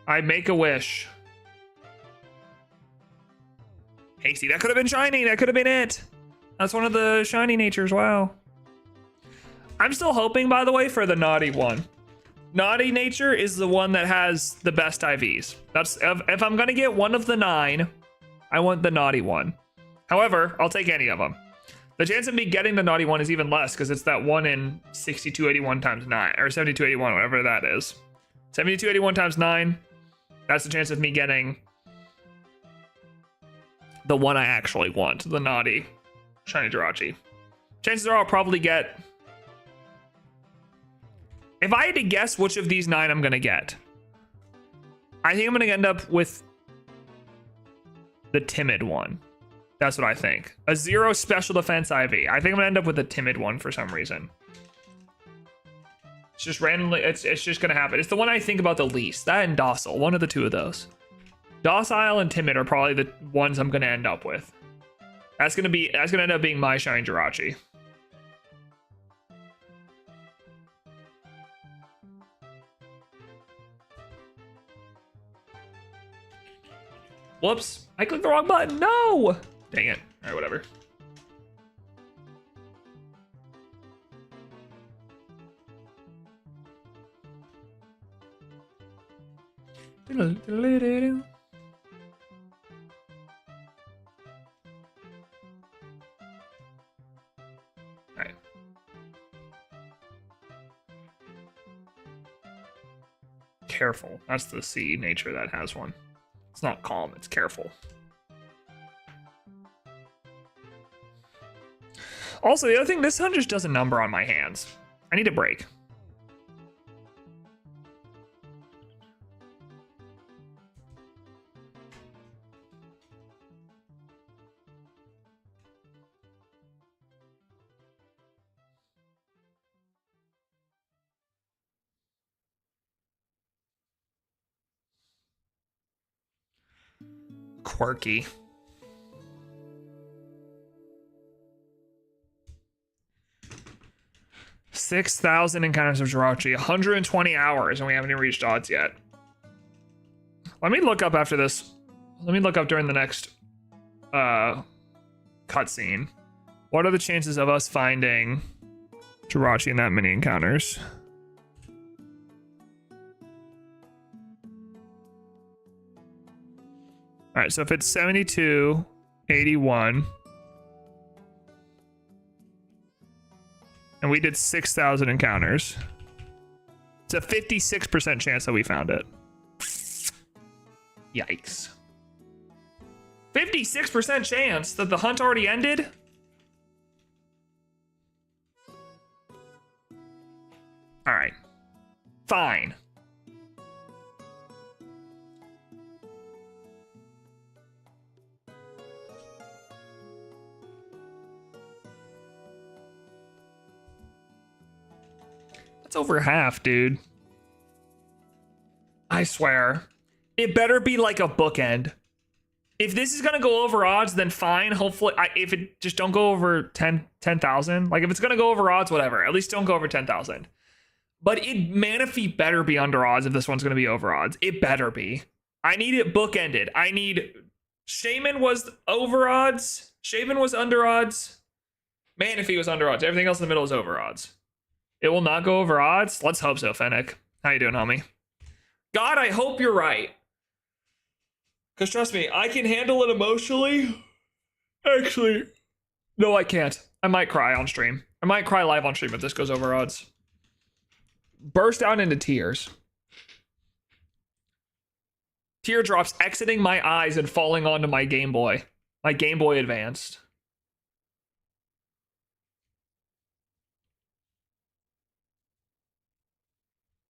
I make a wish. Hasty, that could have been shiny. That could have been it. That's one of the shiny natures. Wow. I'm still hoping, by the way, for the naughty one. Naughty nature is the one that has the best IVs. That's if I'm gonna get one of the 9, I want the naughty one. However, I'll take any of them. The chance of me getting the naughty one is even less because it's that 1 in 6281 times 9, or 7281, whatever that is. 7281 times 9. That's the chance of me getting the one I actually want, the naughty shiny Jirachi. Chances are I'll probably get... If I had to guess which of these 9 I'm going to get, I think I'm going to end up with the timid one. That's what I think. A 0 special defense IV. I think I'm going to end up with a timid one for some reason. It's just randomly, it's just going to happen. It's the one I think about the least. That and Docile, one of the 2 of those. Docile and Timid are probably the ones I'm going to end up with. That's going to end up being my shiny Jirachi. Whoops, I clicked the wrong button. No! Dang it. All right, whatever. Alright. Careful. That's the C nature that has one. It's not calm, it's careful. Also, the other thing, this one just does a number on my hands. I need a break. Quirky. $6,000 encounters of Jirachi, 120 hours, and we haven't even reached odds yet. Let me look up after this. Let me look up during the next cutscene. What are the chances of us finding Jirachi in that many encounters? All right, so if it's 72, 81, and we did 6,000 encounters, it's a 56% chance that we found it. Yikes. 56% chance that the hunt already ended? All right, fine. That's over half, dude. I swear. It better be like a bookend. If this is gonna go over odds, then fine. Hopefully, if it just don't go over 10,000. Like if it's gonna go over odds, whatever. At least don't go over 10,000. But Manaphy better be under odds if this one's going to be over odds. It better be. I need it bookended. I need... Shaman was over odds. Shaman was under odds. Manaphy was under odds. Everything else in the middle is over odds. It will not go over odds? Let's hope so, Fennec. How you doing, homie? God, I hope you're right. Because trust me, I can handle it emotionally. Actually, no, I can't. I might cry on stream. I might cry live on stream if this goes over odds. Burst out into tears. Teardrops exiting my eyes and falling onto my Game Boy. My Game Boy Advanced.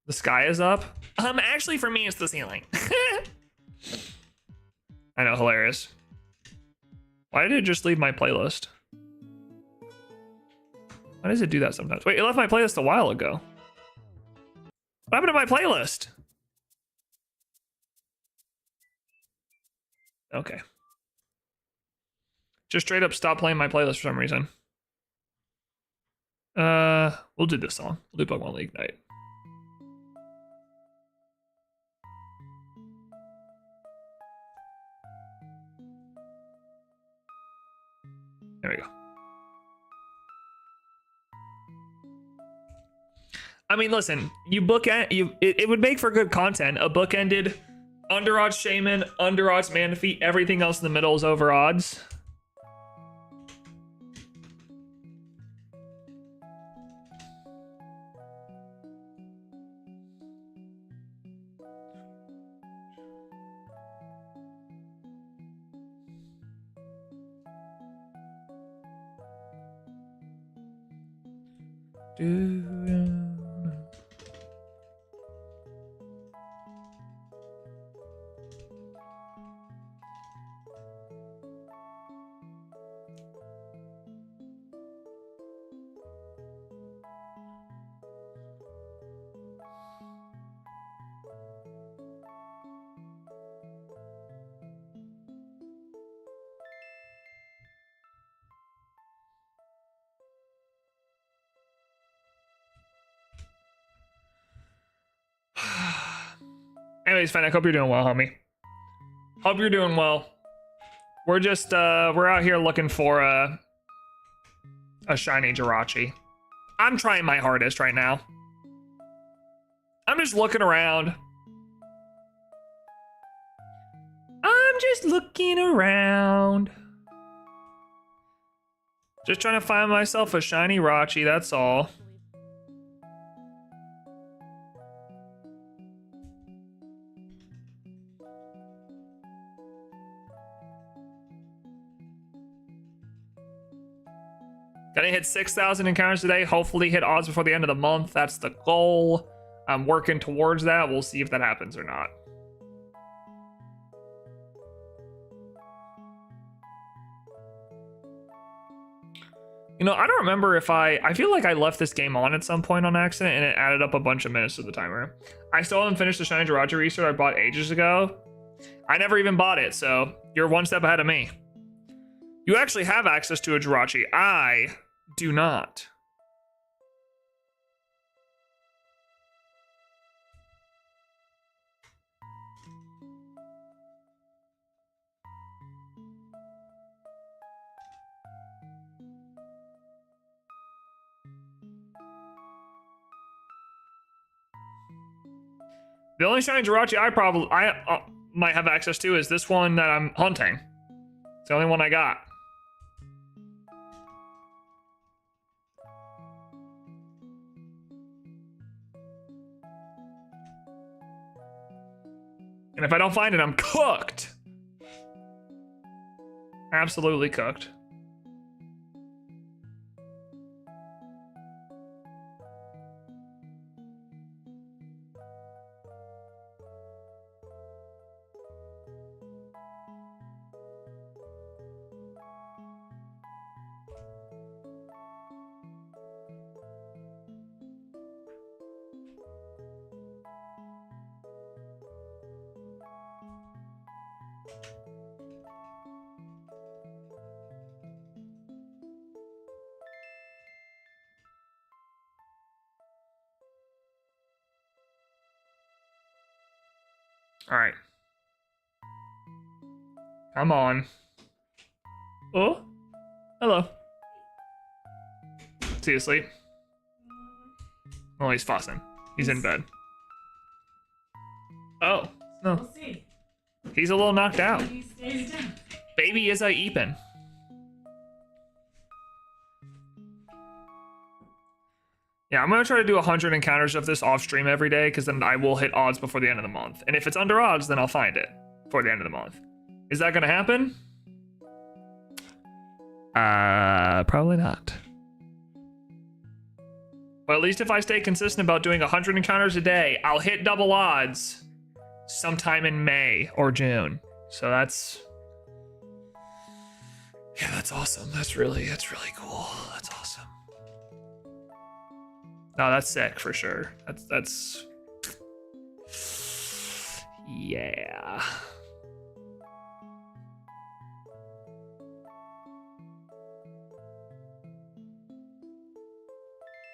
The sky is up. Actually, for me, it's the ceiling. I know, hilarious. Why did it just leave my playlist? Why does it do that sometimes? Wait, it left my playlist a while ago. What happened to my playlist? Okay. Just straight up stop playing my playlist for some reason. We'll do this song. We'll do Pokemon League Night. There we go. I mean, listen, it would make for good content. A bookended under odds Shaman, under odds Manaphy, everything else in the middle is over odds. Anyways, Fennec, hope you're doing well, homie. Hope you're doing well. We're just, we're out here looking for a shiny Jirachi. I'm trying my hardest right now. I'm just looking around. I'm just looking around. Just trying to find myself a shiny Rachi, that's all. Gonna hit 6,000 encounters today. Hopefully hit odds before the end of the month. That's the goal. I'm working towards that. We'll see if that happens or not. You know, I don't remember if I feel like I left this game on at some point on accident and it added up a bunch of minutes to the timer. I still haven't finished the Shiny Jirachi restart I bought ages ago. I never even bought it, so you're one step ahead of me. You actually have access to a Jirachi. I do not. The only shiny Jirachi I might have access to is this one that I'm hunting. It's the only one I got. And if I don't find it, I'm cooked. Absolutely cooked. All right. Come on. Oh, hello. Is he asleep? Well, he's fussing. He's in bed. Oh, no. We'll see. He's a little knocked out. He stays down. Baby is a eepin'. Yeah, I'm gonna try to do 100 encounters of this off stream every day, because then I will hit odds before the end of the month. And if it's under odds, then I'll find it before the end of the month. Is that gonna happen? Probably not. But at least if I stay consistent about doing 100 encounters a day, I'll hit double odds sometime in May or June. So that's... yeah, that's awesome. That's really cool. That's awesome. No, that's sick for sure. That's... yeah.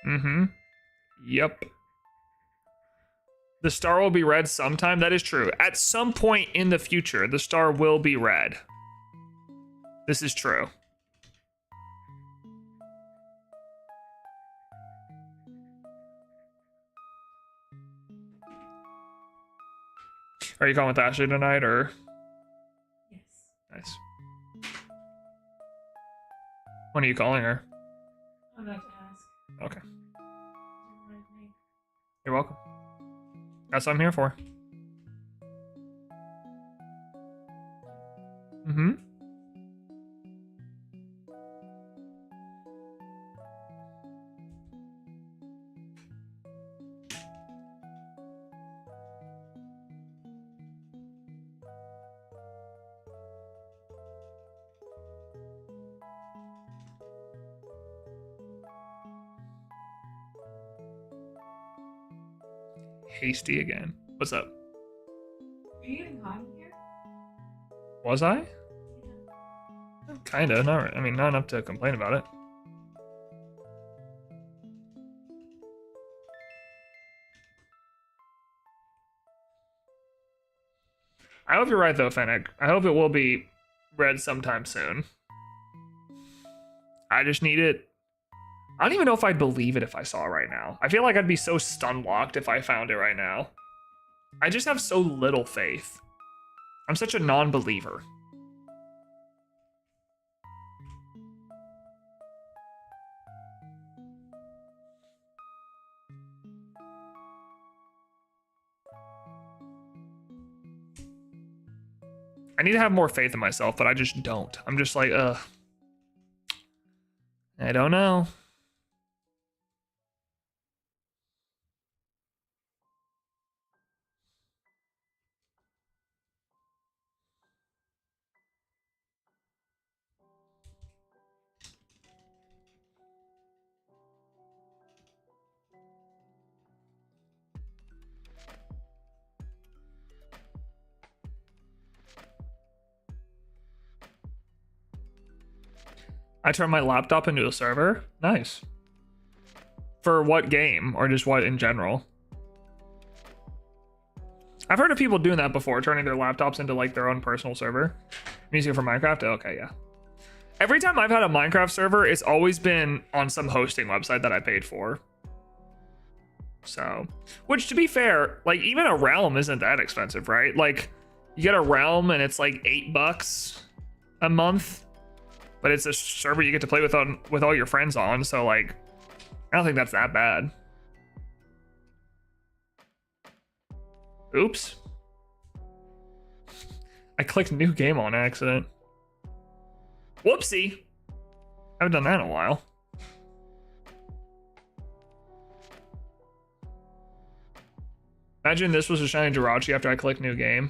Mm-hmm. Yep. The star will be red sometime. That is true. At some point in the future, the star will be red. This is true. Are you calling with Ashley tonight, or? Yes. Nice. When are you calling her? I'm about to ask. Okay. You remind me. You're welcome. That's what I'm here for. Mm-hmm. Hasty again. What's up? Are you getting hot in here? Was I? Yeah. Kinda. Not. I mean, not enough to complain about it. I hope you're right, though, Fennec. I hope it will be red sometime soon. I just need it. I don't even know if I'd believe it if I saw it right now. I feel like I'd be so stun-locked if I found it right now. I just have so little faith. I'm such a non-believer. I need to have more faith in myself, but I just don't. I'm just like, I don't know. I turned my laptop into a server. Nice. For what game, or just what in general? I've heard of people doing that before, turning their laptops into like their own personal server. Music for Minecraft? Okay, yeah. Every time I've had a Minecraft server, it's always been on some hosting website that I paid for. So, which to be fair, like even a realm isn't that expensive, right? Like you get a realm and it's like $8 a month. But it's a server you get to play with all your friends on, so like, I don't think that's that bad. Oops. I clicked new game on accident. Whoopsie. I haven't done that in a while. Imagine this was a shiny Jirachi after I clicked new game.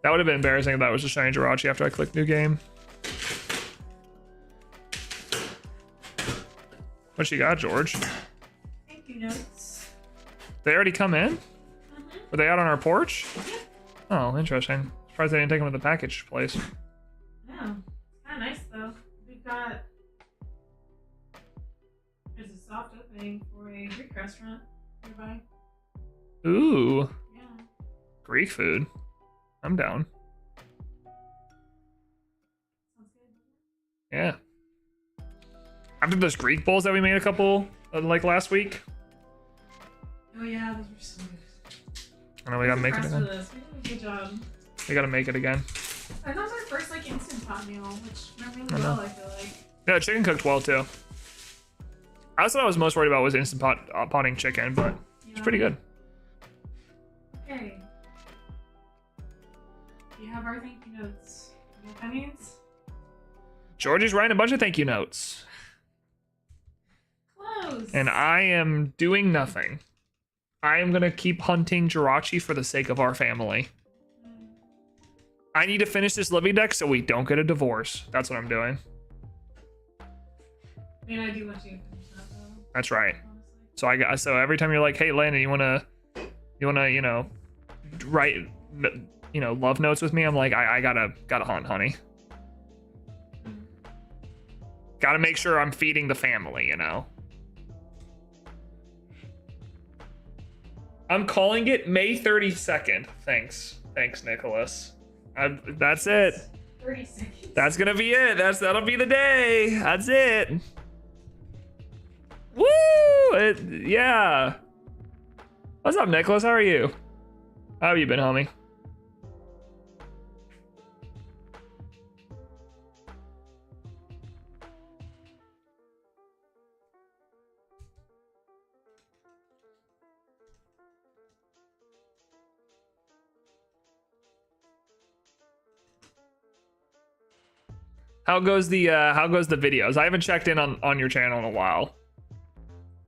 That would have been embarrassing if that was a shiny Jirachi after I clicked new game. What you got, George? Thank you notes. They already come in? Mm-hmm. Were they out on our porch? Yeah. Oh, interesting. Surprised they didn't take them to the package place. Yeah. Kind of nice though. Big got there's a soft opening for a Greek restaurant nearby. Ooh, Yeah. Greek food. I'm down. Sounds good. Yeah. After those Greek bowls that we made a couple like last week. Oh yeah, those were so good. I know we gotta make it Impressed again. with this. We did a good job. We gotta make it again. And that was our first like instant pot meal, which went really I know. well, I feel like. Yeah, chicken cooked well too. That's what I was most worried about was instant potting chicken, but it's pretty good. Okay. Do you have our thank you notes? You know what that means? Georgie's writing a bunch of thank you notes. Close. And I am doing nothing. I am gonna keep hunting Jirachi for the sake of our family. I need to finish this living deck so we don't get a divorce. That's what I'm doing. I mean, I do want you to finish that though. That's right. Honestly. So every time you're like, hey Landon, you wanna, write, love notes with me? I'm like, I gotta hunt, honey. Gotta make sure I'm feeding the family, I'm calling it May 32nd. Thanks, Nicholas. That's it. 30 seconds. That's gonna be it. That'll be the day. That's it. Woo! Yeah. What's up, Nicholas? How are you? How have you been, homie? How goes the videos? I haven't checked in on your channel in a while.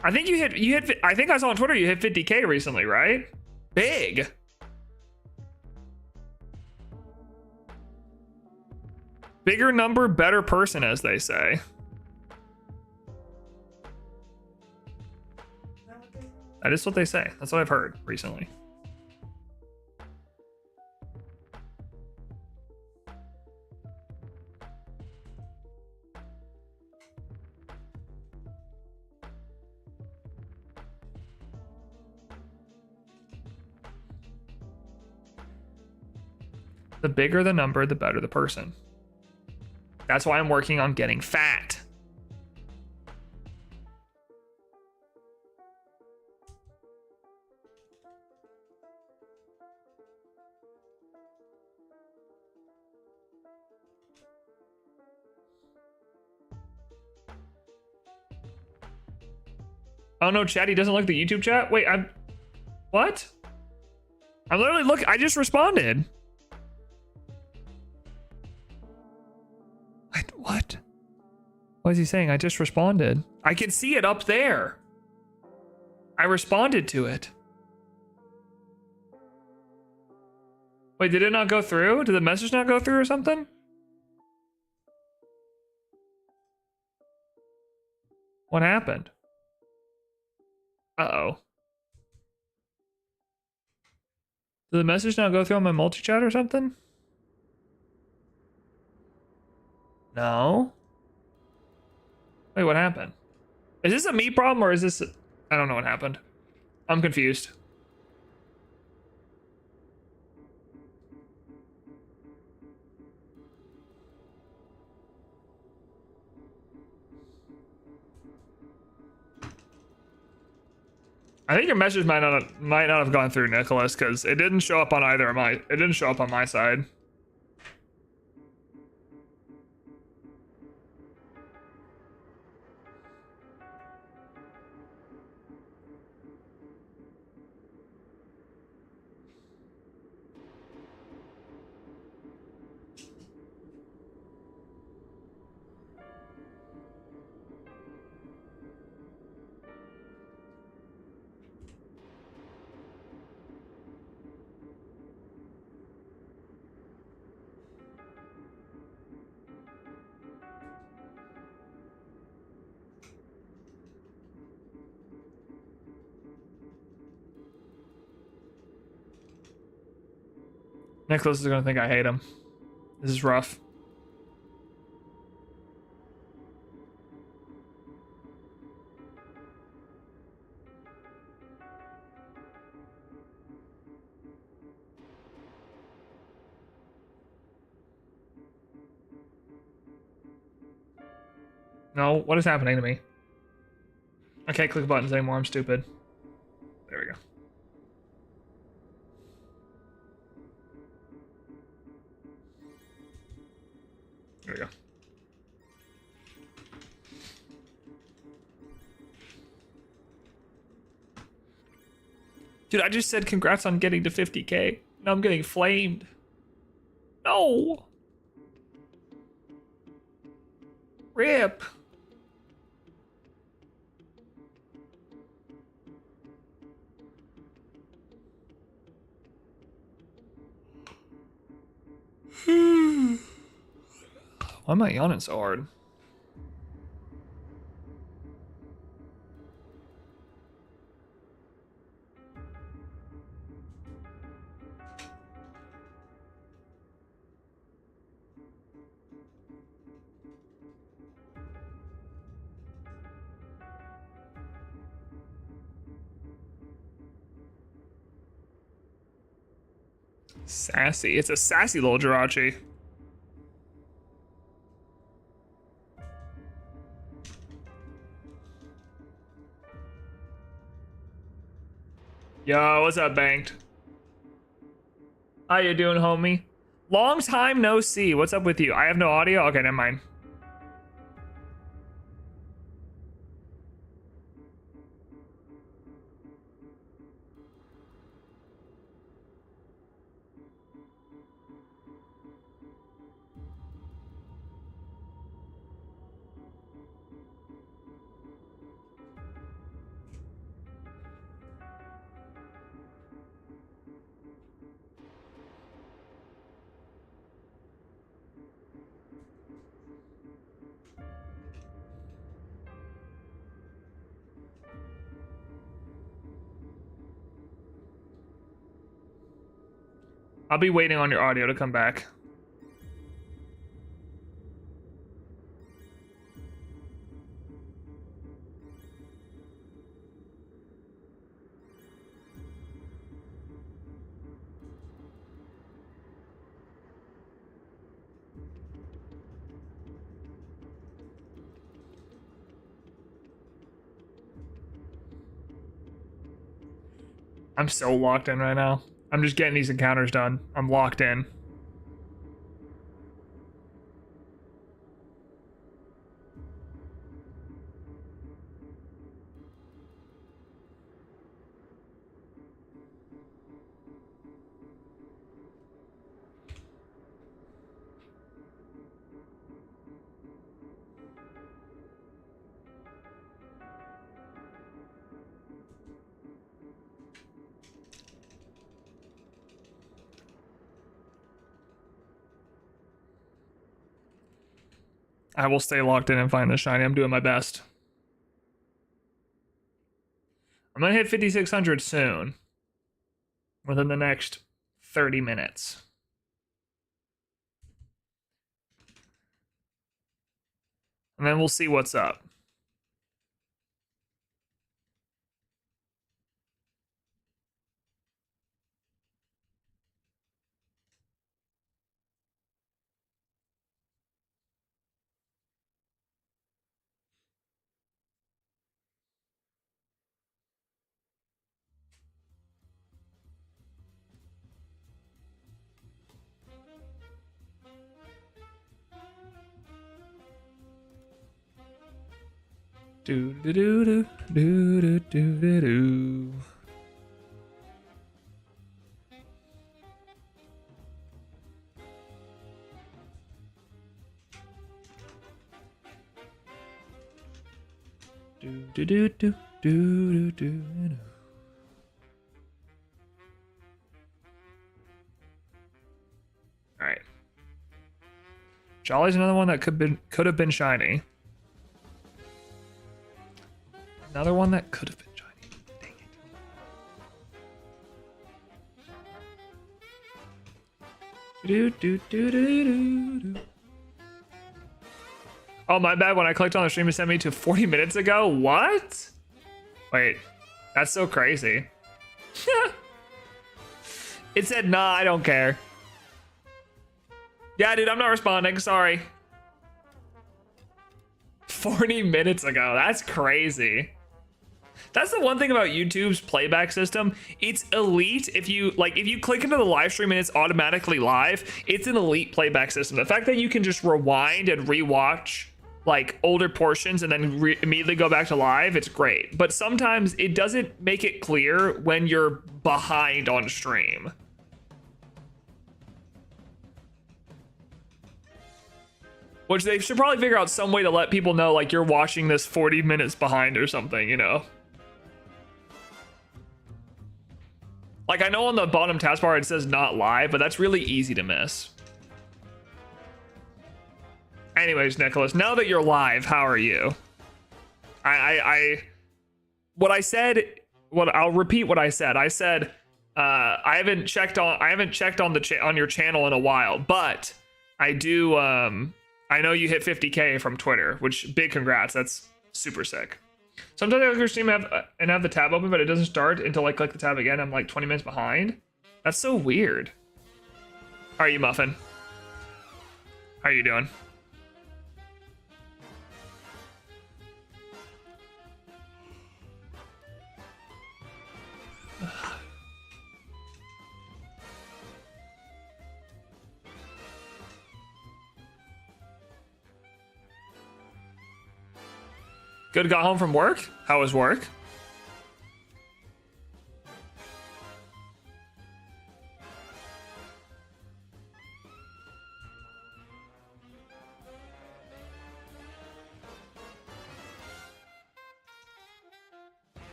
I think you hit I think I saw on Twitter you hit 50K recently, right? Big. Bigger number, better person, as they say. That is what they say. That's what I've heard recently. The bigger the number, the better the person. That's why I'm working on getting fat. Oh no, chat, he doesn't look at the YouTube chat? Wait, what? I'm literally I just responded. What? What is he saying? I just responded. I can see it up there. I responded to it. Wait, did it not go through? Did the message not go through or something? What happened? Uh-oh. Did the message not go through on my multi-chat or something? No. Wait, what happened? Is this a me problem or is this... I don't know what happened. I'm confused. I think your message might not have gone through, Nicholas, because it didn't show up on either of my... It didn't show up on my side. Nicholas is gonna think I hate him. This is rough. No, what is happening to me? I can't click buttons anymore. I'm stupid. There we go. There we go. Dude, I just said congrats on getting to 50K. Now I'm getting flamed. No. Rip. Why am I yawning so hard? Sassy. It's a sassy little Jirachi. Yo, what's up, Banked? How you doing, homie? Long time no see. What's up with you? I have no audio? Okay, never mind. I'll be waiting on your audio to come back. I'm so locked in right now. I'm just getting these encounters done. I'm locked in. I will stay locked in and find the shiny. I'm doing my best. I'm gonna hit 5,600 soon. Within the next 30 minutes. And then we'll see what's up. Do do do do do do do do do. Do do do do do do do. All right. Jolly's another one that could have been shiny. Another one that could have been shiny. Dang it. Do do do do do do. Oh, my bad. When I clicked on the stream, it sent me to 40 minutes ago. What? Wait, that's so crazy. It said, nah, I don't care. Yeah, dude, I'm not responding. Sorry. 40 minutes ago. That's crazy. That's the one thing about YouTube's playback system. It's elite. If you click into the live stream and it's automatically live, it's an elite playback system. The fact that you can just rewind and rewatch like older portions and then immediately go back to live, it's great. But sometimes it doesn't make it clear when you're behind on stream. Which they should probably figure out some way to let people know like you're watching this 40 minutes behind or something, you know? Like, I know on the bottom taskbar it says not live, but that's really easy to miss. Anyways, Nicholas, now that you're live, how are you? I'll repeat what I said. I said, I haven't checked on your channel in a while, but I do, I know you hit 50K from Twitter, which big congrats. That's super sick. Sometimes I look at your stream and have the tab open, but it doesn't start until I click the tab again. I'm like 20 minutes behind. That's so weird. How are you, Muffin? How are you doing? Good, got home from work? How was work?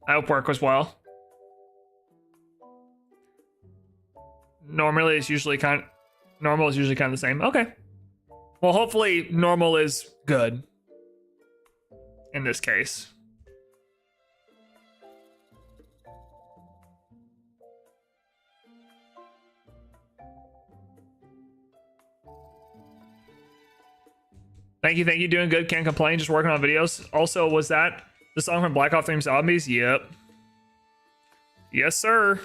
I hope work was well. Normal is usually kind of the same. Okay. Well, hopefully normal is good in this case. Thank you. Doing good. Can't complain. Just working on videos. Also, was that the song from Black Ops 3 Zombies? Yep. Yes, sir.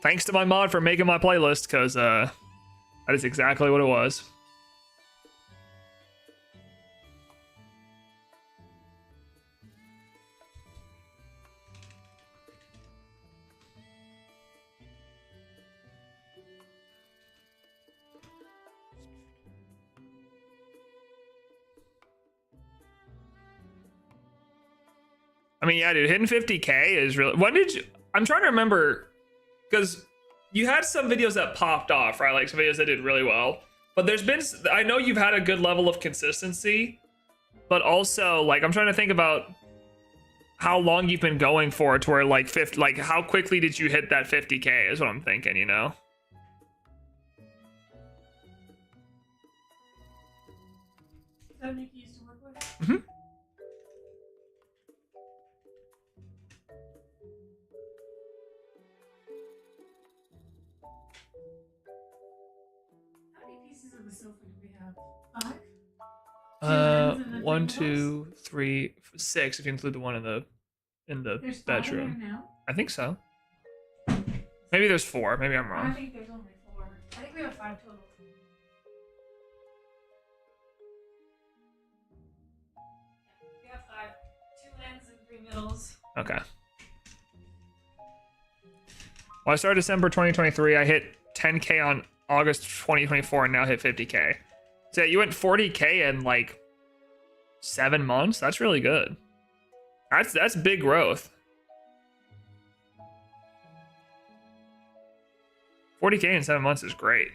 Thanks to my mod for making my playlist, because that is exactly what it was. I mean, yeah, dude, hitting 50K is really... When did you... I'm trying to remember... Because you had some videos that popped off, right? Like some videos that did really well. But there's been... I know you've had a good level of consistency. But also, like, I'm trying to think about how long you've been going for to where, like, like, how quickly did you hit that 50K is what I'm thinking, you know? Is that Nick you used to work with? Mm-hmm. How many pieces of the sofa do we have? 5? 1, 2, 3, 6 if you include the one in the There's 5 bedroom. in there now? I think so. Maybe there's 4. Maybe I'm I wrong. think there's only 4. I think we have 5 total. We have 5. 2 ends and 3 middles. Okay. Well, I started December 2023. I hit 10K on August 2024 and now hit 50K. So yeah, you went 40K in like 7 months. That's really good. That's big growth. 40K in 7 months is great.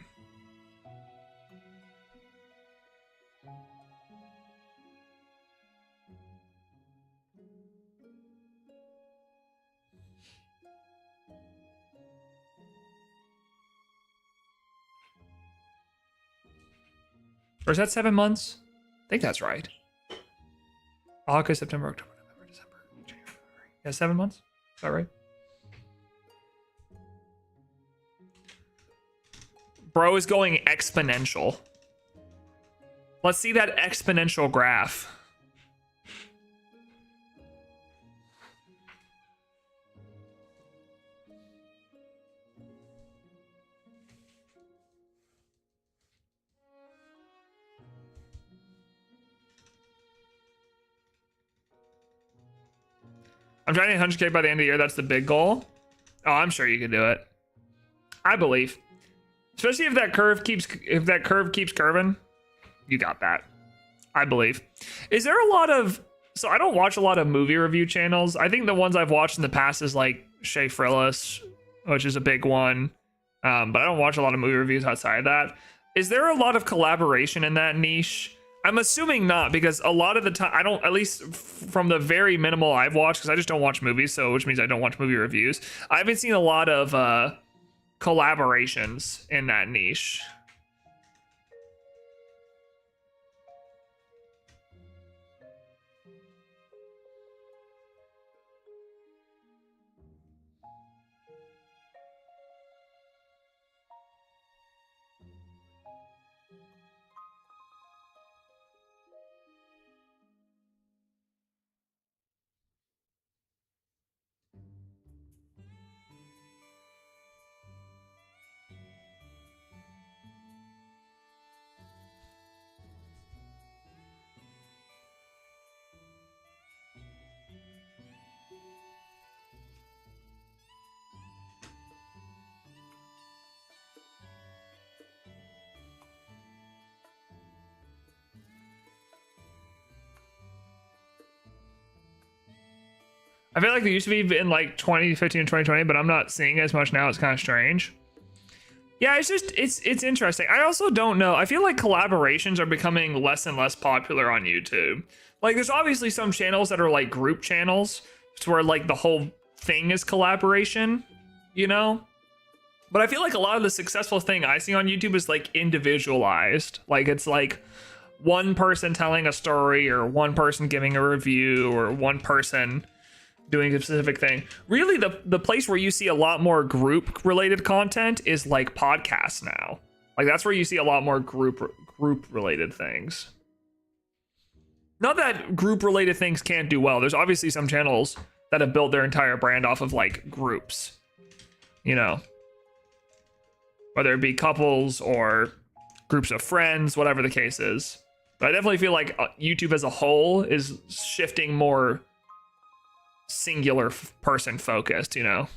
Or is that 7 months? I think that's right. August, September, October, November, December, January, February. Yeah, 7 months? Is that right? Bro is going exponential. Let's see that exponential graph. I'm trying to hit 100K by the end of the year. That's the big goal. Oh, I'm sure you can do it. I believe. Especially if that curve keeps curving. You got that. I believe. Is there a lot of... So I don't watch a lot of movie review channels. I think the ones I've watched in the past is like Shay Frillis, which is a big one. But I don't watch a lot of movie reviews outside of that. Is there a lot of collaboration in that niche? I'm assuming not, because a lot of the time, I don't, at least from the very minimal I've watched, because I just don't watch movies, so which means I don't watch movie reviews. I haven't seen a lot of collaborations in that niche. I feel like they used to be in like 2015 and 2020, but I'm not seeing as much now. It's kind of strange. Yeah, it's just, it's interesting. I also don't know. I feel like collaborations are becoming less and less popular on YouTube. Like, there's obviously some channels that are like group channels, where like the whole thing is collaboration, you know? But I feel like a lot of the successful thing I see on YouTube is like individualized. Like, it's like one person telling a story, or one person giving a review, or one person doing a specific thing. Really, the place where you see a lot more group related content is like podcasts now. Like, that's where you see a lot more group related things. Not that group related things can't do well. There's obviously some channels that have built their entire brand off of like groups, you know, whether it be couples or groups of friends, whatever the case is. But I definitely feel like YouTube as a whole is shifting more singular person focused, you know.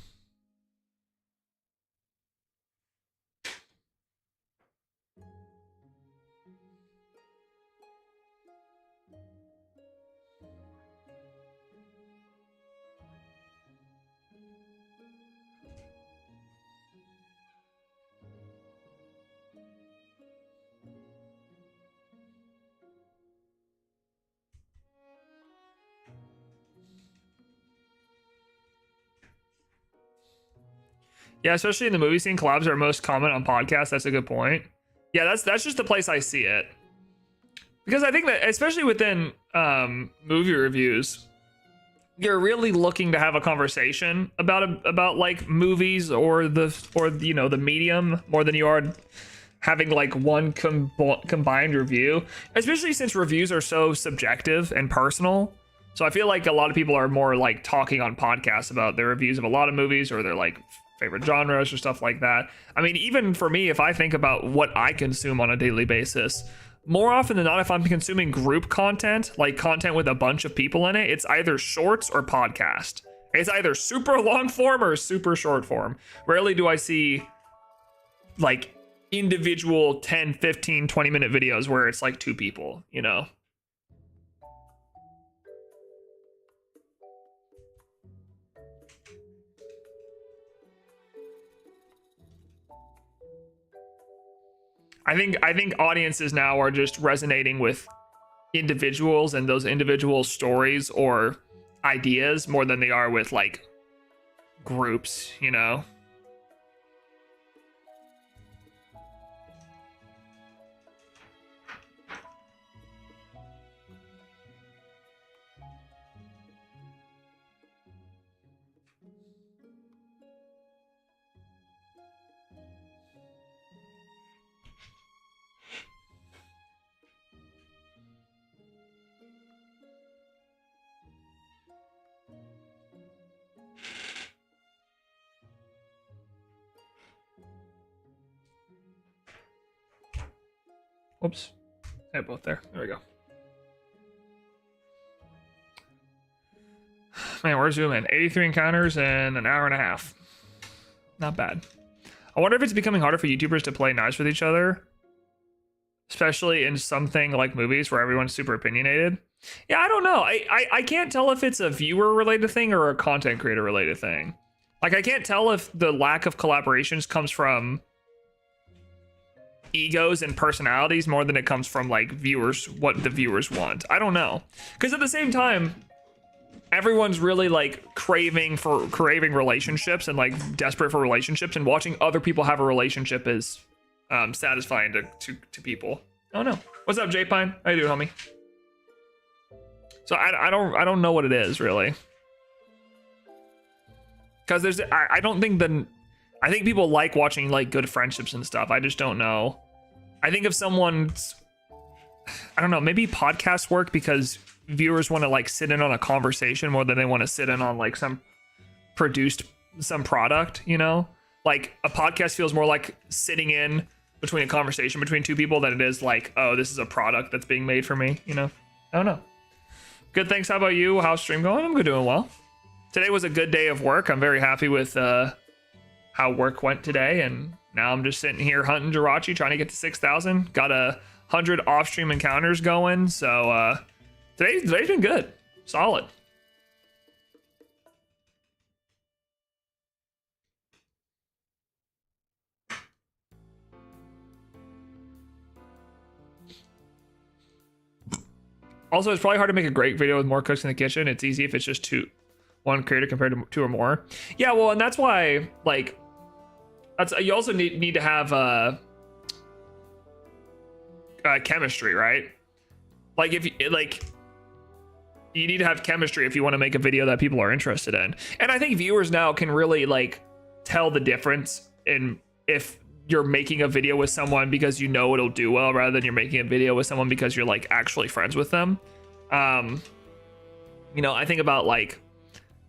Yeah, especially in the movie scene, collabs are most common on podcasts. That's a good point. Yeah, that's just the place I see it. Because I think that, especially within movie reviews, you're really looking to have a conversation about like movies or you know, the medium, more than you are having like one combined review. Especially since reviews are so subjective and personal. So I feel like a lot of people are more like talking on podcasts about their reviews of a lot of movies, or their like favorite genres or stuff like that. I mean, even for me, if I think about what I consume on a daily basis, more often than not, if I'm consuming group content, like content with a bunch of people in it, it's either shorts or podcast. It's either super long form or super short form. Rarely do I see like individual 10, 15, 20-minute videos where it's like two people, you know? I think audiences now are just resonating with individuals and those individual stories or ideas more than they are with like groups, you know? Whoops. I have both there. There we go. Man, we're zooming. 83 encounters in an hour and a half. Not bad. I wonder if it's becoming harder for YouTubers to play nice with each other, especially in something like movies where everyone's super opinionated. Yeah, I don't know. I can't tell if it's a viewer related thing or a content creator related thing. Like, I can't tell if the lack of collaborations comes from egos and personalities more than it comes from like viewers, what the viewers want. I don't know. Because at the same time, everyone's really like craving relationships and like desperate for relationships, and watching other people have a relationship is satisfying to people. Oh no. What's up, J Pine? How you doing, homie? So I don't know what it is really. Because there's I think people like watching like good friendships and stuff. I just don't know. I think if someone's, I don't know, maybe podcasts work because viewers want to like sit in on a conversation more than they want to sit in on like some product, you know? Like a podcast feels more like sitting in between a conversation between two people than it is like, oh, this is a product that's being made for me, you know? I don't know. Good, thanks. How about you? How's stream going? I'm doing well. Today was a good day of work. I'm very happy with how work went today, and now I'm just sitting here hunting Jirachi, trying to get to 6,000. Got 100 off-stream encounters going, so today's been good. Solid. Also, it's probably hard to make a great video with more cooks in the kitchen. It's easy if it's just one creator compared to two or more. Yeah, well, and that's why, like, you also need to have chemistry, right? Like, if you need to have chemistry if you want to make a video that people are interested in. And I think viewers now can really like tell the difference in if you're making a video with someone because you know it'll do well, rather than you're making a video with someone because you're like actually friends with them. You know, I think about like,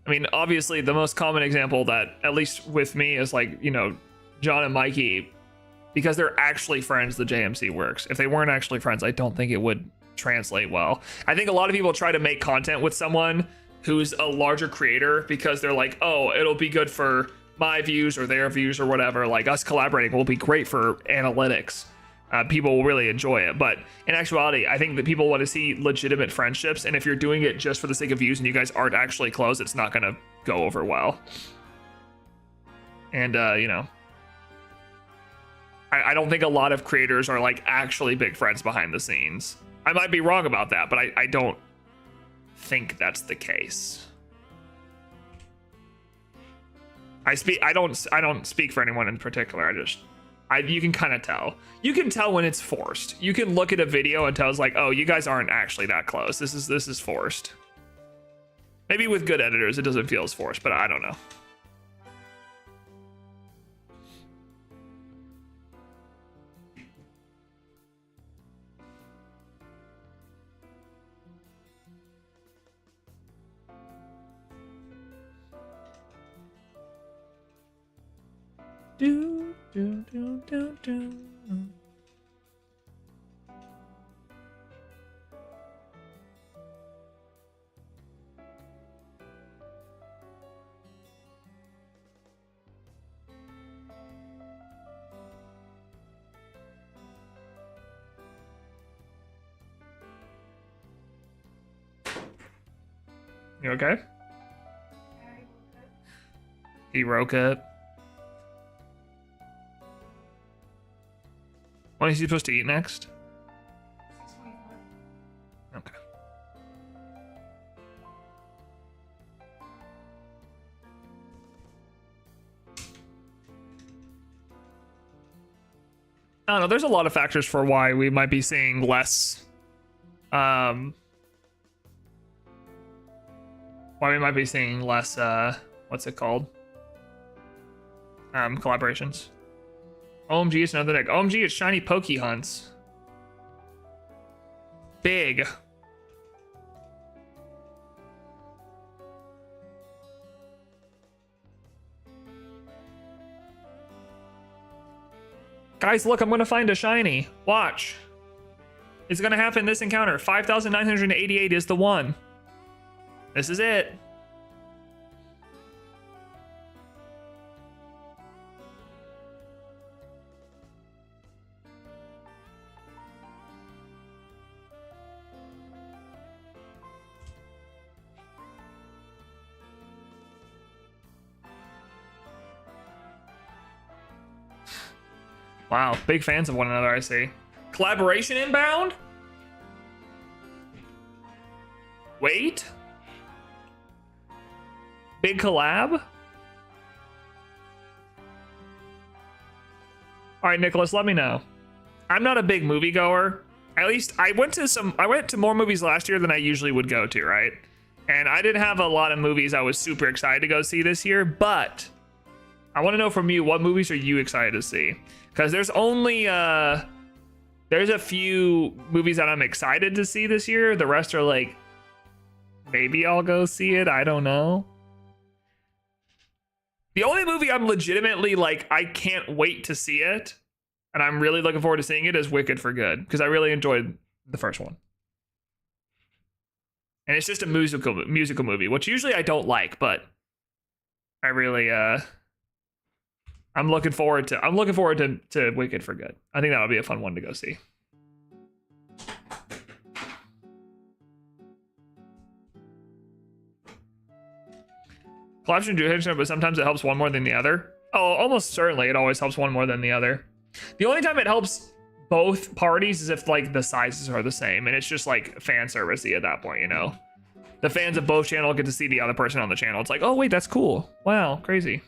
I mean, obviously the most common example that, at least with me, is like, you know, John and Mikey, because they're actually friends, the JMC works. If they weren't actually friends, I don't think it would translate well. I think a lot of people try to make content with someone who's a larger creator because they're like, oh, it'll be good for my views or their views or whatever. Like, us collaborating will be great for analytics. People will really enjoy it. But in actuality, I think that people want to see legitimate friendships, and if you're doing it just for the sake of views and you guys aren't actually close, it's not gonna go over well. And you know, I don't think a lot of creators are like actually big friends behind the scenes. I might be wrong about that, but I don't think that's the case. I don't speak for anyone in particular. You can kind of tell. You can tell when it's forced. You can look at a video and tell it's like, oh, you guys aren't actually that close. This is forced. Maybe with good editors it doesn't feel as forced, but I don't know. Do, do, do, do, do. You okay? He woke up. When is he supposed to eat next? 6:25. Okay. I don't know. There's a lot of factors for why we might be seeing less. Why we might be seeing less. What's it called? Collaborations. OMG, it's another deck. OMG, it's shiny Pokey Hunts. Big. Guys, look, I'm gonna find a shiny. Watch. is gonna happen this encounter. 5,988 is the one. This is it. Wow, big fans of one another, I see. Collaboration inbound? Wait. Big collab? All right, Nicholas, let me know. I'm not a big moviegoer. At least I went to more movies last year than I usually would go to, right? And I didn't have a lot of movies I was super excited to go see this year, but I want to know from you, what movies are you excited to see? Because there's only there's a few movies that I'm excited to see this year. The rest are like, maybe I'll go see it. I don't know. The only movie I'm legitimately like, I can't wait to see it, and I'm really looking forward to seeing it, is Wicked for Good, because I really enjoyed the first one. And it's just a musical movie, which usually I don't like, but I really I'm looking forward to Wicked for Good. I think that'll be a fun one to go see. Collaboration do, but sometimes it helps one more than the other. Oh, almost certainly it always helps one more than the other. The only time it helps both parties is if like the sizes are the same, and it's just like fan servicey at that point, you know. The fans of both channels get to see the other person on the channel. It's like, oh wait, that's cool. Wow, crazy.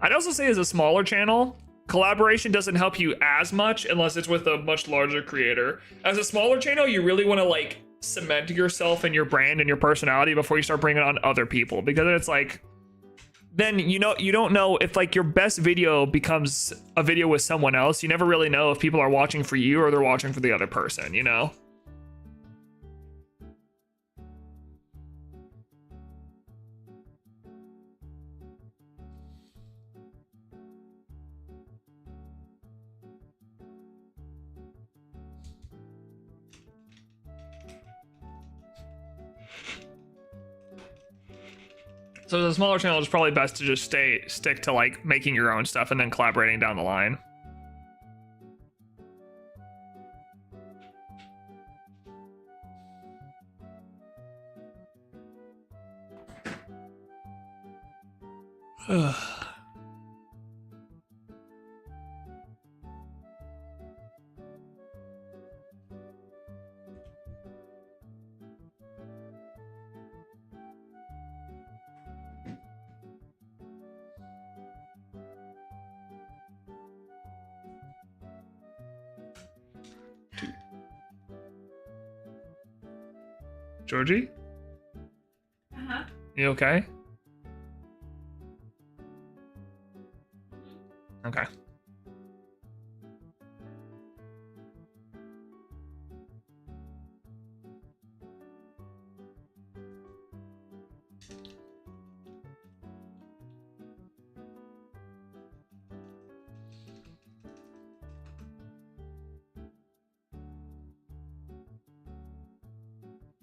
I'd also say as a smaller channel, collaboration doesn't help you as much unless it's with a much larger creator. As a smaller channel, you really want to like cement yourself and your brand and your personality before you start bringing on other people, because it's like, then you don't know if like your best video becomes a video with someone else. You never really know if people are watching for you or they're watching for the other person, you know? So the smaller channel is probably best to just stick to like making your own stuff and then collaborating down the line. Georgie? Uh-huh. You okay? Okay.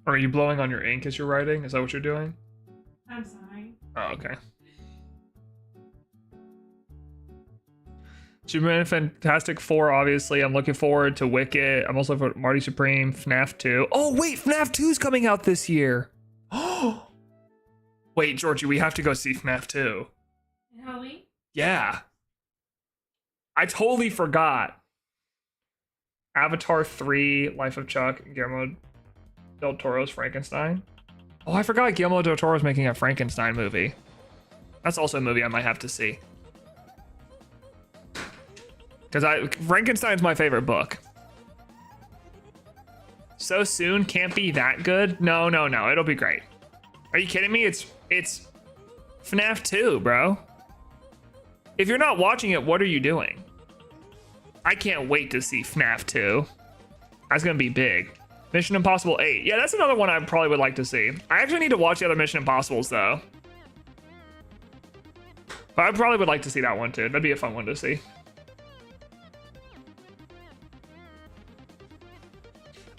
Are you blowing on your ink as you're writing? Is that what you're doing? I'm sorry. Oh, okay. Superman Fantastic Four, obviously. I'm looking forward to Wicked. I'm also looking for Marty Supreme, FNAF 2. Oh, wait, FNAF 2 is coming out this year. Oh, wait, Georgie, we have to go see FNAF 2. Halloween? Yeah. I totally forgot. Avatar 3, Life of Chuck, Guillermo del Toro's Frankenstein. Oh, I forgot Guillermo del Toro's making a Frankenstein movie. That's also a movie I might have to see. Because Frankenstein's my favorite book. So soon, can't be that good. No, it'll be great. Are you kidding me? It's FNAF 2, bro. If you're not watching it, what are you doing? I can't wait to see FNAF 2. That's gonna be big. Mission Impossible 8. Yeah, that's another one I probably would like to see. I actually need to watch the other Mission Impossibles though. But I probably would like to see that one too. That'd be a fun one to see.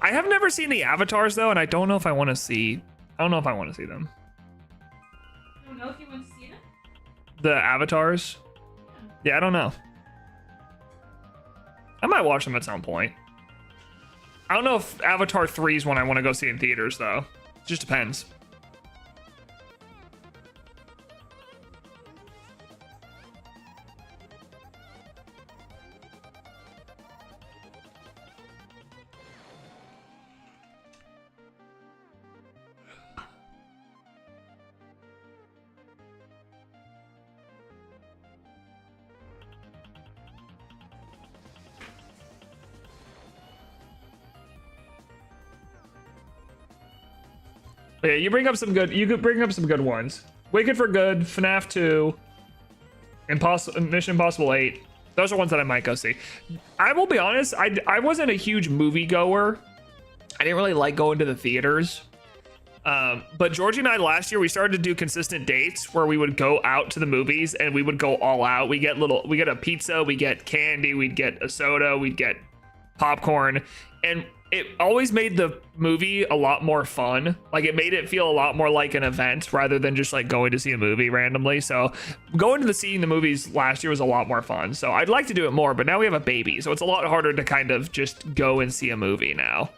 I have never seen the avatars though, and I don't know if I want to see. I don't know if I want to see them. I don't know if you want to see it. The avatars. Yeah, I don't know. I might watch them at some point. I don't know if Avatar 3 is one I want to go see in theaters though. It just depends. But yeah, you bring up some good. You could bring up some good ones. Wicked for Good, FNAF 2, Mission Impossible 8. Those are ones that I might go see. I will be honest. I wasn't a huge movie goer. I didn't really like going to the theaters. But Georgie and I last year we started to do consistent dates where we would go out to the movies and we would go all out. We get a pizza, we get candy, we'd get a soda, we'd get popcorn, and it always made the movie a lot more fun. Like it made it feel a lot more like an event rather than just like going to see a movie randomly. So going to seeing the movies last year was a lot more fun. So I'd like to do it more, but now we have a baby, so it's a lot harder to kind of just go and see a movie now.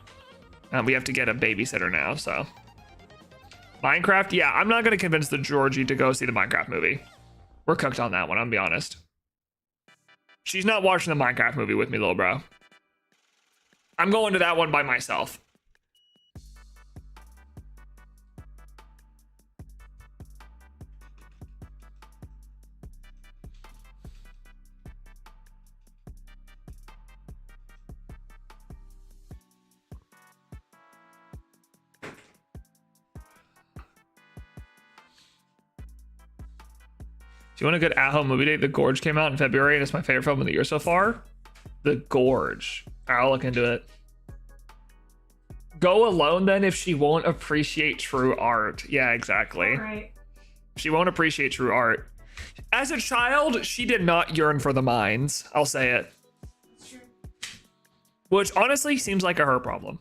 We have to get a babysitter now, so. Minecraft, yeah, I'm not gonna convince the Georgie to go see the Minecraft movie. We're cooked on that one, I'm gonna be honest. She's not watching the Minecraft movie with me, little bro. I'm going to that one by myself. Do you want a good at-home movie date? The Gorge came out in February and it's my favorite film of the year so far. The Gorge. I'll look into it. Go alone then if she won't appreciate true art. Yeah, exactly. All right. She won't appreciate true art. As a child, she did not yearn for the mines. I'll say it. That's true. Which honestly seems like a her problem.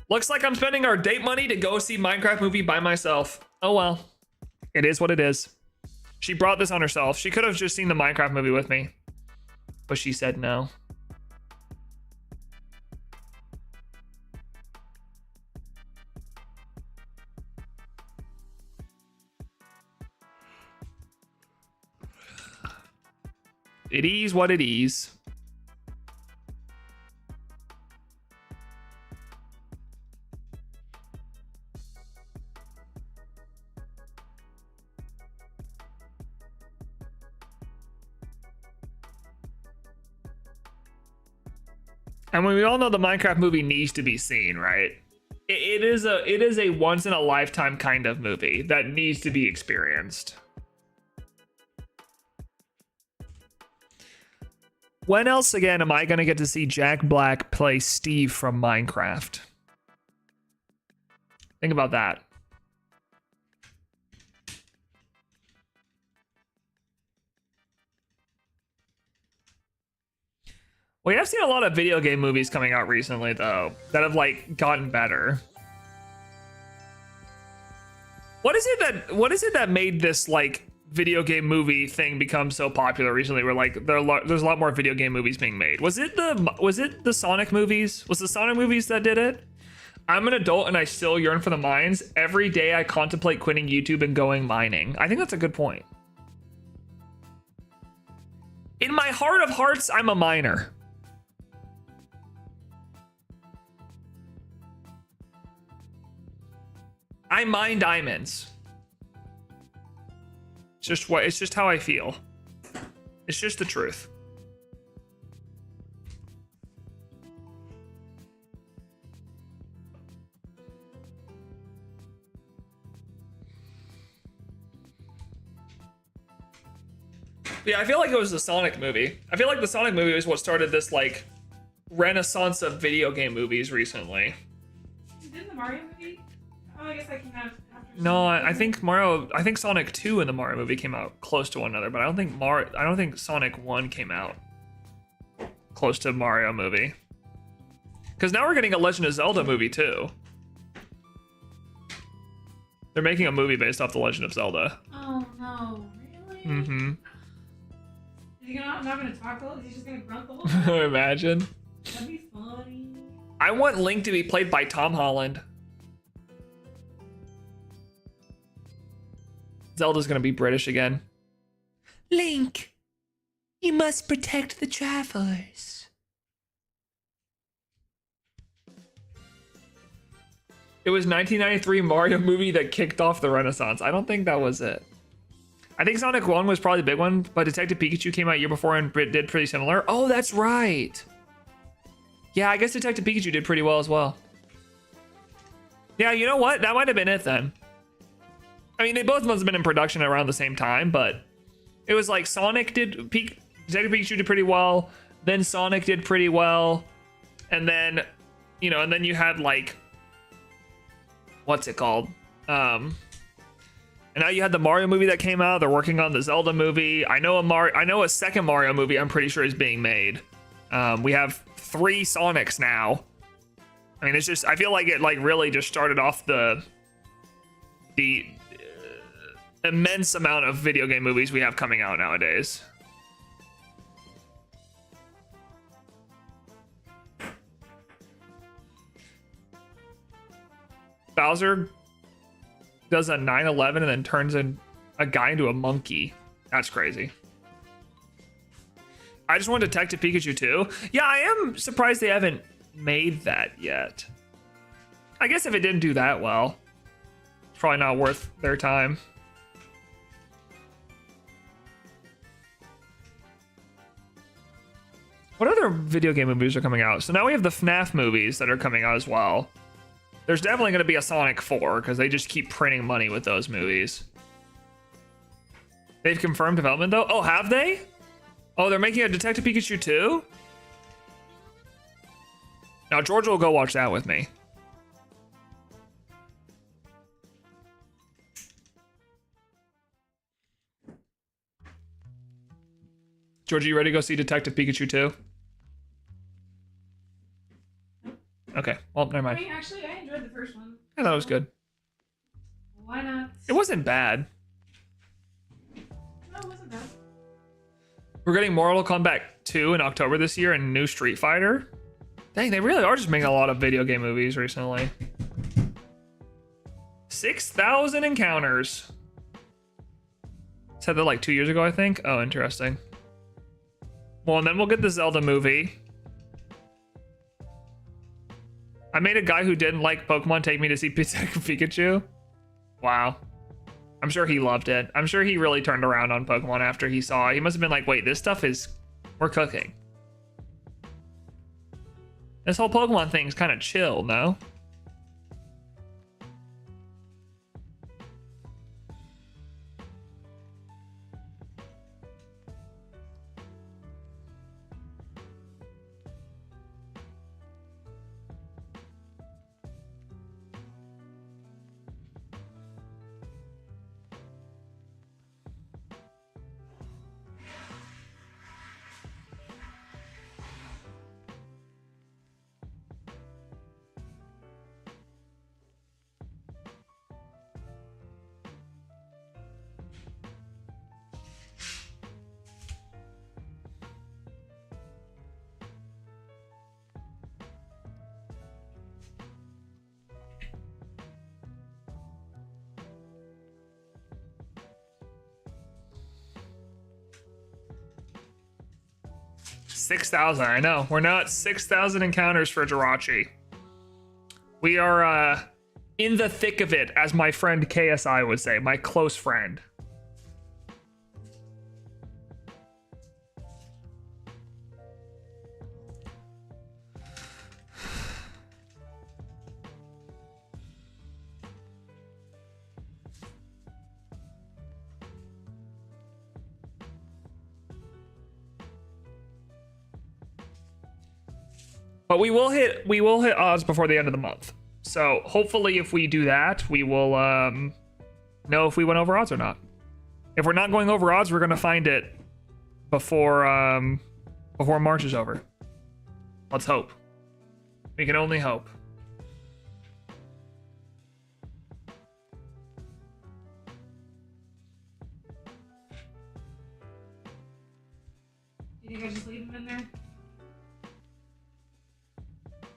Looks like I'm spending our date money to go see Minecraft movie by myself. Oh well. It is what it is. She brought this on herself. She could have just seen the Minecraft movie with me. But she said no. It is what it is. And we all know the Minecraft movie needs to be seen, right? It is a once in a lifetime kind of movie that needs to be experienced. When else again am I gonna get to see Jack Black play Steve from Minecraft? Think about that. We have seen a lot of video game movies coming out recently, though, that have like gotten better. What is it that made this like video game movie thing become so popular recently? Where like there's a lot more video game movies being made. Was it the Sonic movies? Was the Sonic movies that did it? I'm an adult and I still yearn for the mines. Every day I contemplate quitting YouTube and going mining. I think that's a good point. In my heart of hearts, I'm a miner. I mine diamonds. It's just how I feel. It's just the truth. Yeah, I feel like it was the Sonic movie. I feel like the Sonic movie was what started this like renaissance of video game movies recently. Didn't the Mario movie? Oh, I guess that came out after. No, I think Sonic 2 and the Mario movie came out close to one another, but I don't think Sonic 1 came out close to Mario movie. Because now we're getting a Legend of Zelda movie too. They're making a movie based off the Legend of Zelda. Oh no, really? Mm-hmm. Is he not gonna talk the whole? Is he just gonna grunt the whole time? Imagine. That'd be funny. I want Link to be played by Tom Holland. Zelda's gonna be British again. Link, you must protect the travelers. It was 1993 Mario movie that kicked off the Renaissance. I don't think that was it. I think Sonic 1 was probably the big one, but Detective Pikachu came out a year before and did pretty similar. Oh, that's right. Yeah, I guess Detective Pikachu did pretty well as well. Yeah, you know what? That might have been it then. I mean, they both must have been in production around the same time, but it was like Detective Pikachu did pretty well, then Sonic did pretty well, and then, you know, and then you had like, what's it called? And now you had the Mario movie that came out. They're working on the Zelda movie. I know a second Mario movie I'm pretty sure is being made. We have 3 Sonics now. I mean, it's just, I feel like it like really just started off the immense amount of video game movies we have coming out nowadays. Bowser does a 9/11 and then turns a guy into a monkey. That's crazy. I just want Detective Pikachu too. Yeah, I am surprised they haven't made that yet. I guess if it didn't do that well, it's probably not worth their time. What other video game movies are coming out? So now we have the FNAF movies that are coming out as well. There's definitely going to be a Sonic 4 because they just keep printing money with those movies. They've confirmed development though? Oh, have they? Oh, they're making a Detective Pikachu too? Now George will go watch that with me. George, you ready to go see Detective Pikachu too? Okay, well, never mind. I mean, actually, I enjoyed the first one. I thought it was good. Why not? It wasn't bad. No, it wasn't bad. We're getting Mortal Kombat 2 in October this year and new Street Fighter. Dang, they really are just making a lot of video game movies recently. 6,000 encounters. Said that like 2 years ago, I think. Oh, interesting. Well, and then we'll get the Zelda movie. I made a guy who didn't like Pokemon take me to see Pikachu. Wow. I'm sure he loved it. I'm sure he really turned around on Pokemon after he saw it. He must have been like, wait, this stuff is... we're cooking. This whole Pokemon thing's kind of chill, no? $6,000, I know. We're not 6,000 encounters for Jirachi. We are in the thick of it, as my friend KSI would say, my close friend. But we will hit odds before the end of the month. So hopefully if we do that, we will know if we went over odds or not. If we're not going over odds, we're gonna find it before March is over. Let's hope. We can only hope. You think I just leave him in there?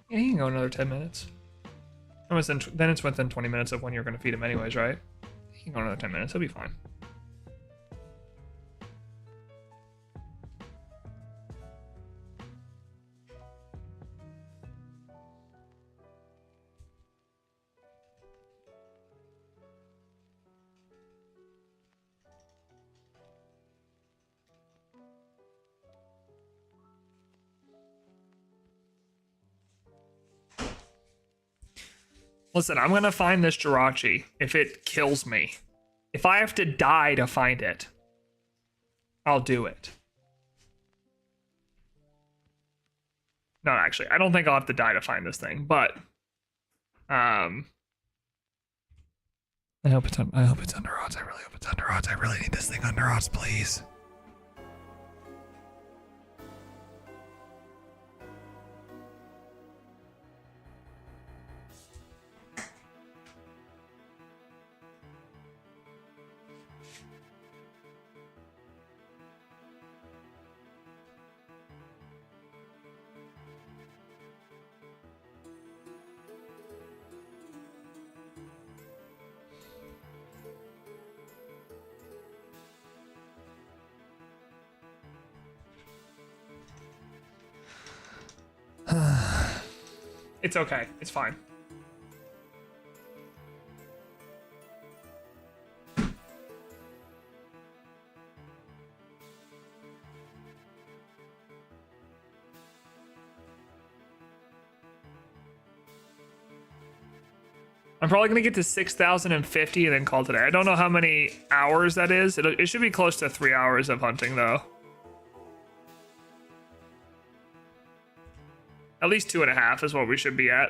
Yeah, he can go another 10 minutes. Then it's within 20 minutes of when you're going to feed him anyways, right? He can go another 10 minutes. He'll be fine. Listen, I'm gonna find this Jirachi if it kills me. If I have to die to find it, I'll do it. No, actually, I don't think I'll have to die to find this thing, but I hope it's under odds. I really hope it's under odds. I really need this thing under odds, please. It's okay. It's fine. I'm probably going to get to 6,050 and then call today. I don't know how many hours that is. It should be close to 3 hours of hunting, though. At least 2.5 is what we should be at.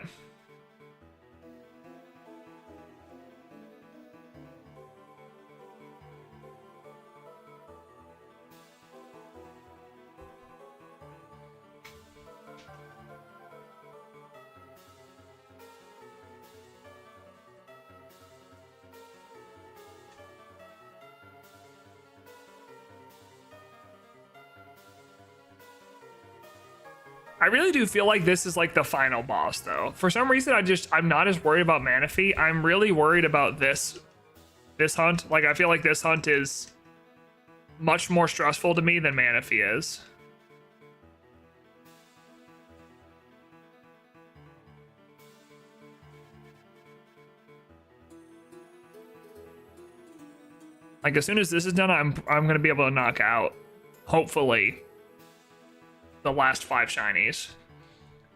I really do feel like this is like the final boss, though. For some reason, I'm not as worried about Manaphy. I'm really worried about this hunt. Like, I feel like this hunt is much more stressful to me than Manaphy is. Like, as soon as this is done, I'm gonna be able to knock out, hopefully, the last 5 shinies.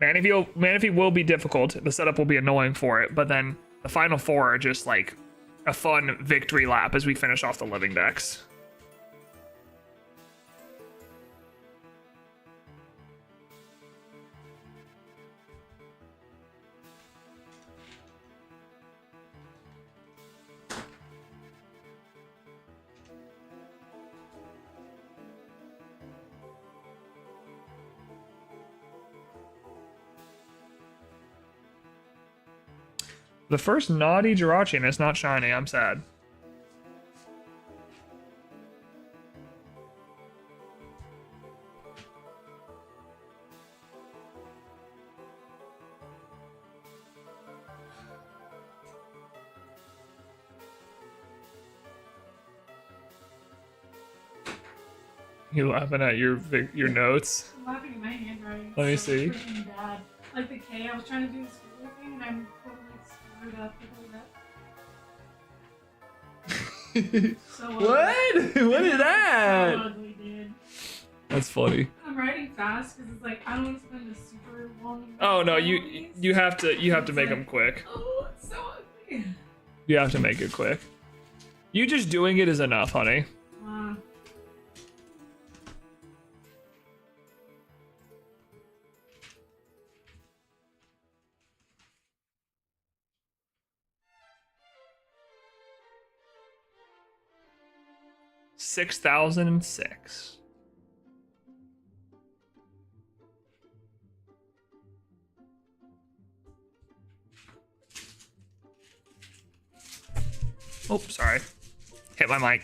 Manaphy will be difficult. The setup will be annoying for it, but then the final 4 are just like a fun victory lap as we finish off the living decks. The first naughty Jirachi, and it's not shiny. I'm sad. You laughing at your notes? I'm laughing at my handwriting. Let me It's so see. freaking bad. Like the K, I was trying to do this thing, and I'm totally screwed up with that. So ugly. What? What is that? So ugly, dude. That's funny. I'm writing fast because it's like I don't want to spend a super long. Oh no, time on you these. have to It's make like, them quick. Oh, it's so ugly. You have to make it quick. You just doing it is enough, honey. 6,006. Oh, sorry. Hit my mic.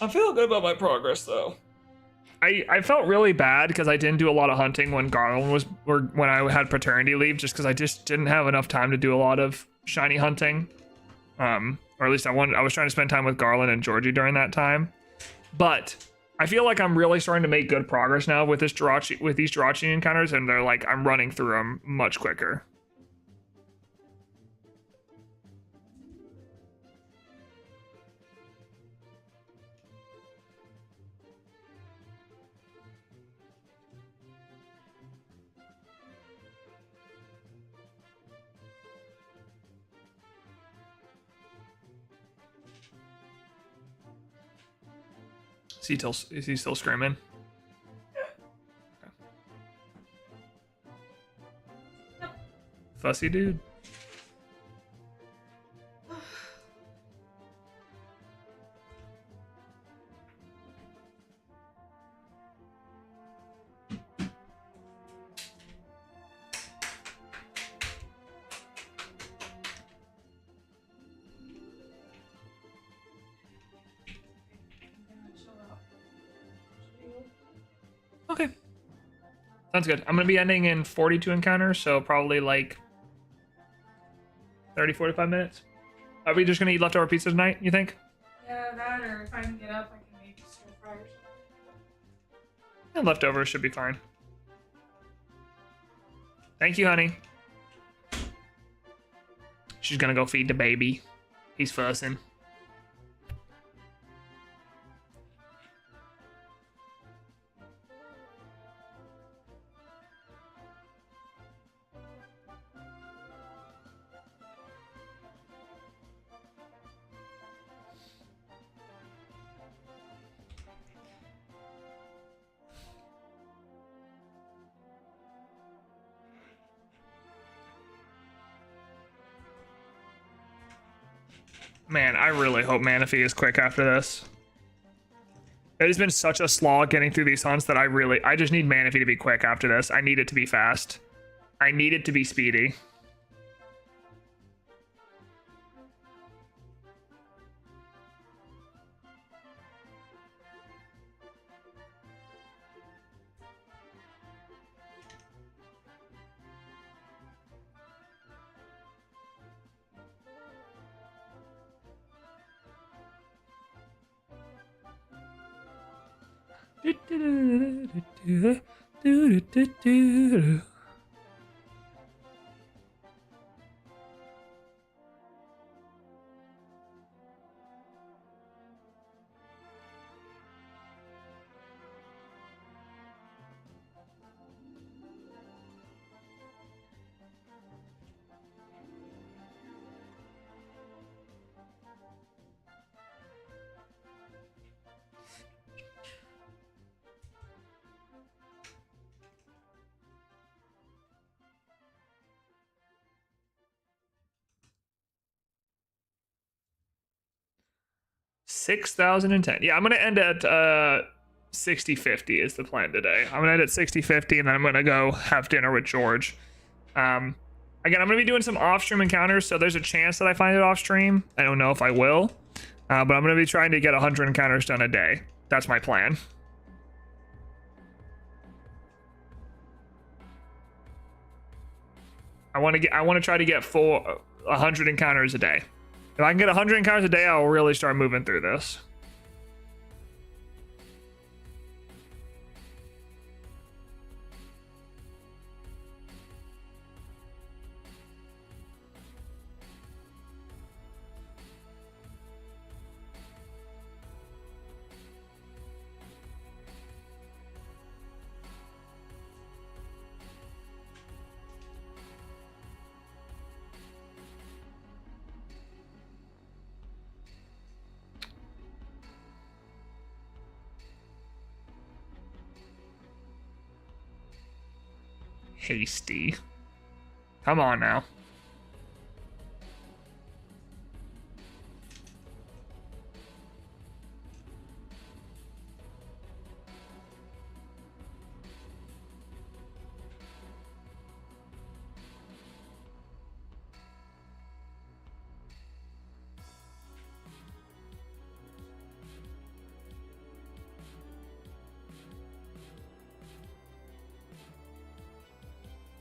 I'm feeling good about my progress, though. I felt really bad because I didn't do a lot of hunting when Garland was, or when I had paternity leave, just because I just didn't have enough time to do a lot of shiny hunting. Or at least I was trying to spend time with Garland and Georgie during that time. But I feel like I'm really starting to make good progress now with these Jirachi encounters, and they're like, I'm running through them much quicker. Is he still screaming? Yep. Fussy dude. Okay. Sounds good. I'm going to be ending in 42 encounters, so probably like 30, 45 minutes. Are we just going to eat leftover pizza tonight, you think? Yeah, that, or if I can get up, I can make stir fry or something. And leftovers should be fine. Thank you, honey. She's going to go feed the baby. He's fussing. Man, I really hope Manaphy is quick after this. It has been such a slog getting through these hunts that I just need Manaphy to be quick after this. I need it to be fast. I need it to be speedy. $6,010. Yeah, I'm gonna end at 60-50 is the plan today. I'm gonna end at 60-50, and then I'm gonna go have dinner with George. Again, I'm gonna be doing some off-stream encounters, so there's a chance that I find it off-stream. I don't know if I will, but I'm gonna be trying to get 100 encounters done a day. That's my plan. I want to try to get 100 encounters a day. If I can get 100 encounters a day, I'll really start moving through this. Hasty. Come on now.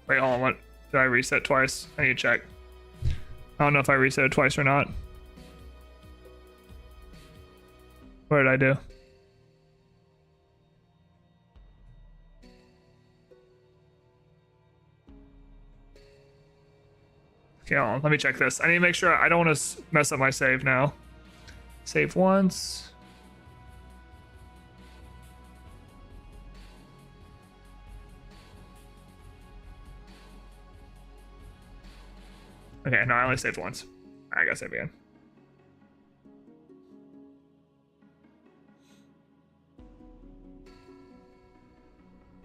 Wait, hold on, what? Did I reset twice? I need to check. I don't know if I reset it twice or not. What did I do? Okay, hold on, let me check this. I need to make sure I don't want to mess up my save now. Save once. Okay, no, I only saved once. I gotta save again.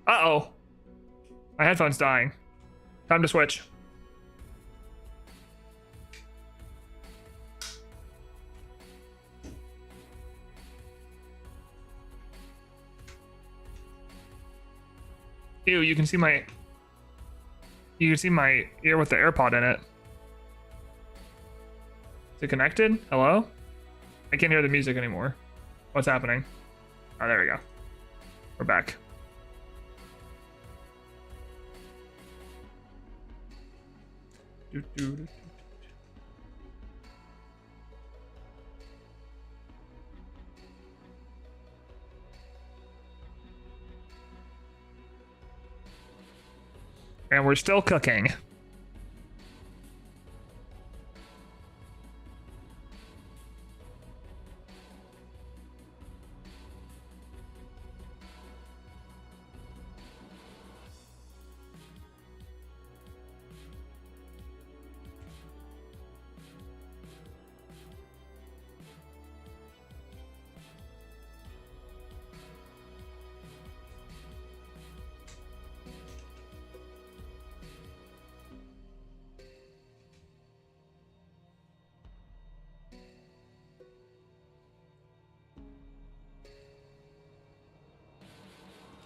Uh-oh. My headphone's dying. Time to switch. Ew, you can see my ear with the AirPod in it. Is it connected? Hello? I can't hear the music anymore. What's happening? Oh, there we go. We're back. And we're still cooking.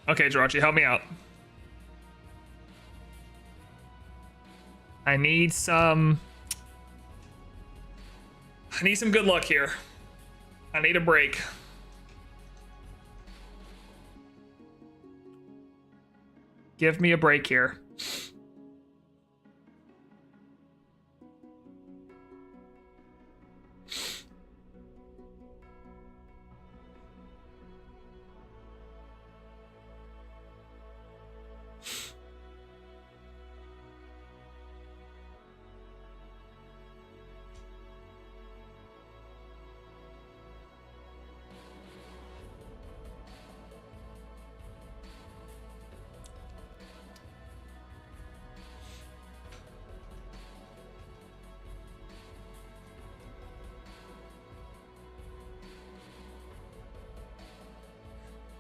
Okay, Jirachi, help me out. I need some good luck here. I need a break. Give me a break here.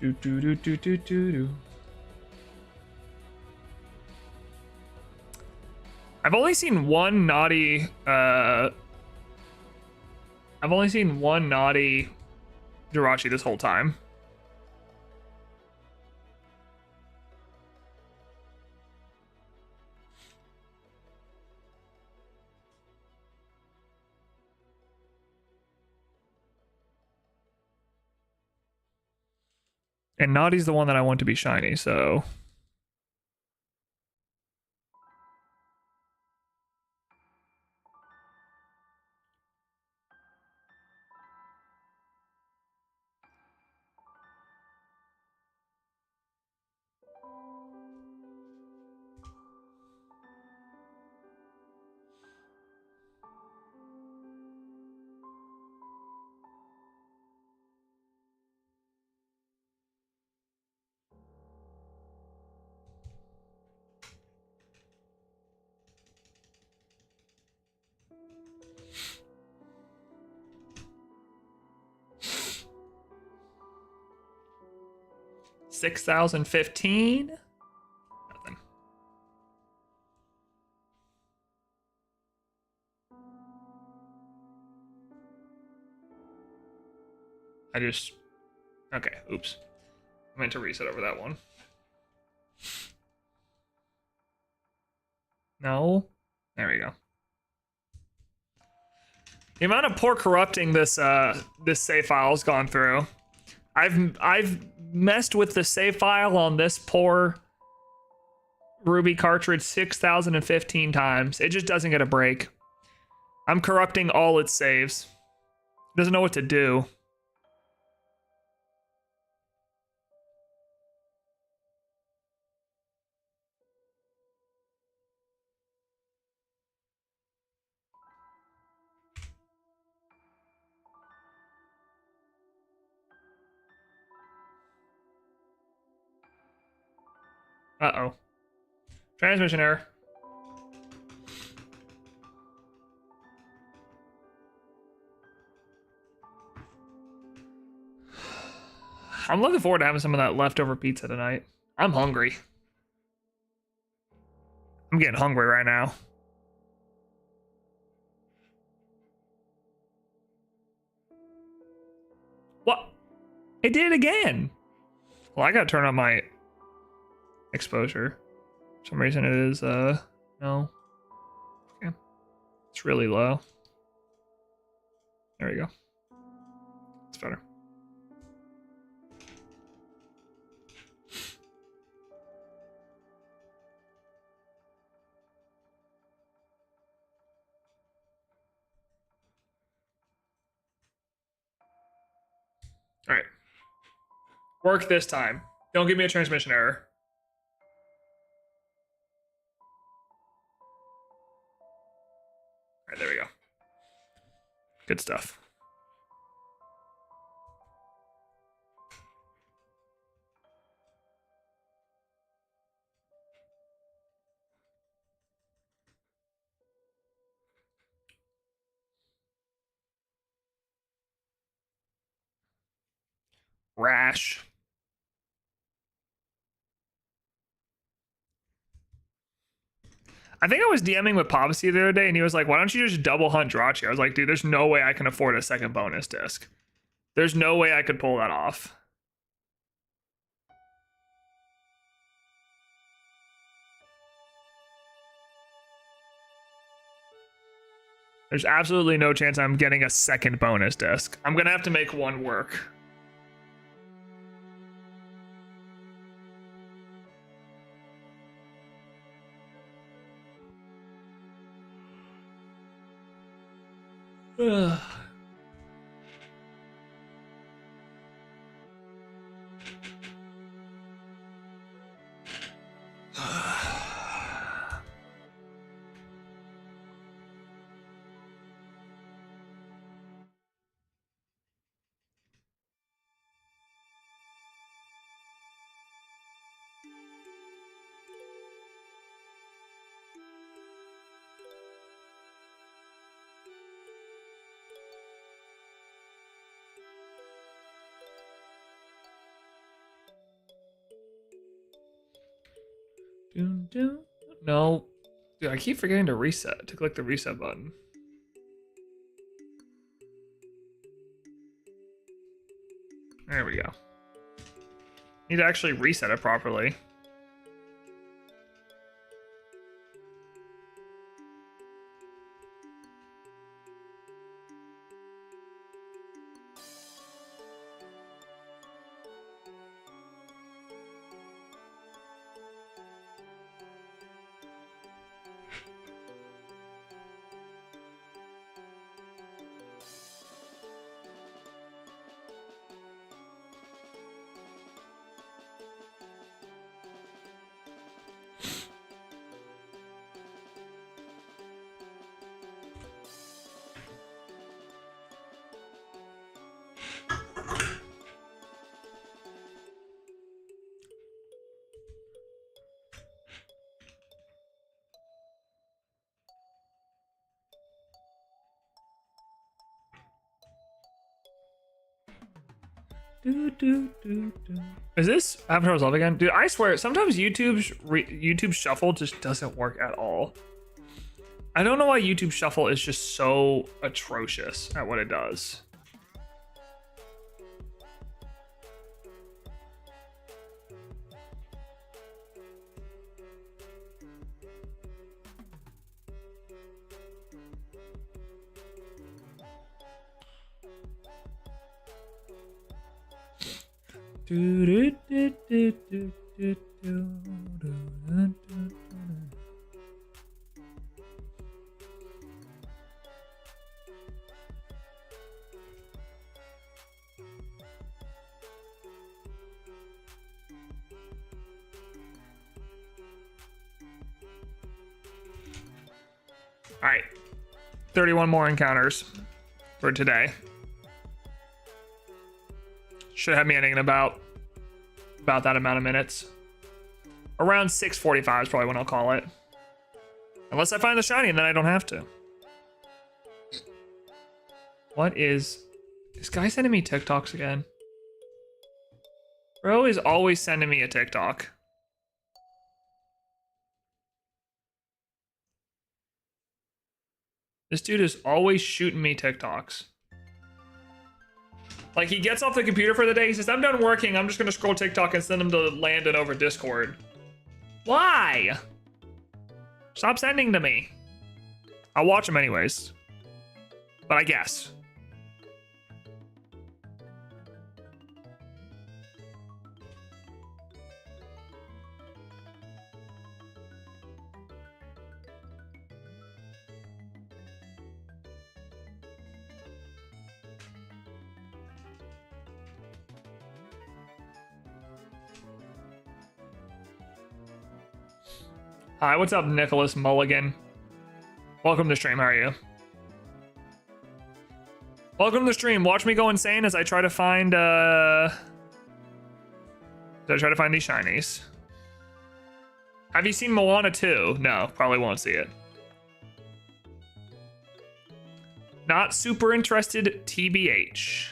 Do do do do do do do. I've only seen one naughty Jirachi this whole time. And Naughty's the one that I want to be shiny, so... $6,015? Nothing. I just... Okay, oops. I meant to reset over that one. No. There we go. The amount of poor corrupting this this save file's gone through. I've messed with the save file on this poor Ruby cartridge 6,015 times. It just doesn't get a break. I'm corrupting all its saves. It doesn't know what to do. Uh-oh. Transmission error. I'm looking forward to having some of that leftover pizza tonight. I'm hungry. I'm getting hungry right now. What? It did it again. Well, I gotta turn on my exposure. For some reason it is, no. Okay. It's really low. There we go. It's better. All right. Work this time. Don't give me a transmission error. All right, there we go. Good stuff. Rash. I think I was DMing with Policy the other day, and he was like, why don't you just double hunt Jirachi? I was like, dude, there's no way I can afford a second bonus disc. There's no way I could pull that off. There's absolutely no chance I'm getting a second bonus disc. I'm gonna have to make one work. Ugh. No. Dude, I keep forgetting to reset, to click the reset button. There we go. Need to actually reset it properly. Is this Avatar's Love again? Dude, I swear, sometimes YouTube Shuffle just doesn't work at all. I don't know why YouTube Shuffle is just so atrocious at what it does. All right, 31 more encounters for today. Should have me ending in about that amount of minutes. Around 6:45 is probably when I'll call it. Unless I find the shiny and then I don't have to. What is this guy sending me TikToks again? Bro is always sending me a TikTok. This dude is always shooting me TikToks. Like, he gets off the computer for the day, he says, I'm done working, I'm just gonna scroll TikTok and send him to Landon over Discord. Why? Stop sending to me. I'll watch them anyways. But I guess. Hi, what's up, Nicholas Mulligan? Welcome to the stream, how are you? Welcome to the stream. Watch me go insane as I try to find, these shinies. Have you seen Moana 2? No, probably won't see it. Not super interested, TBH.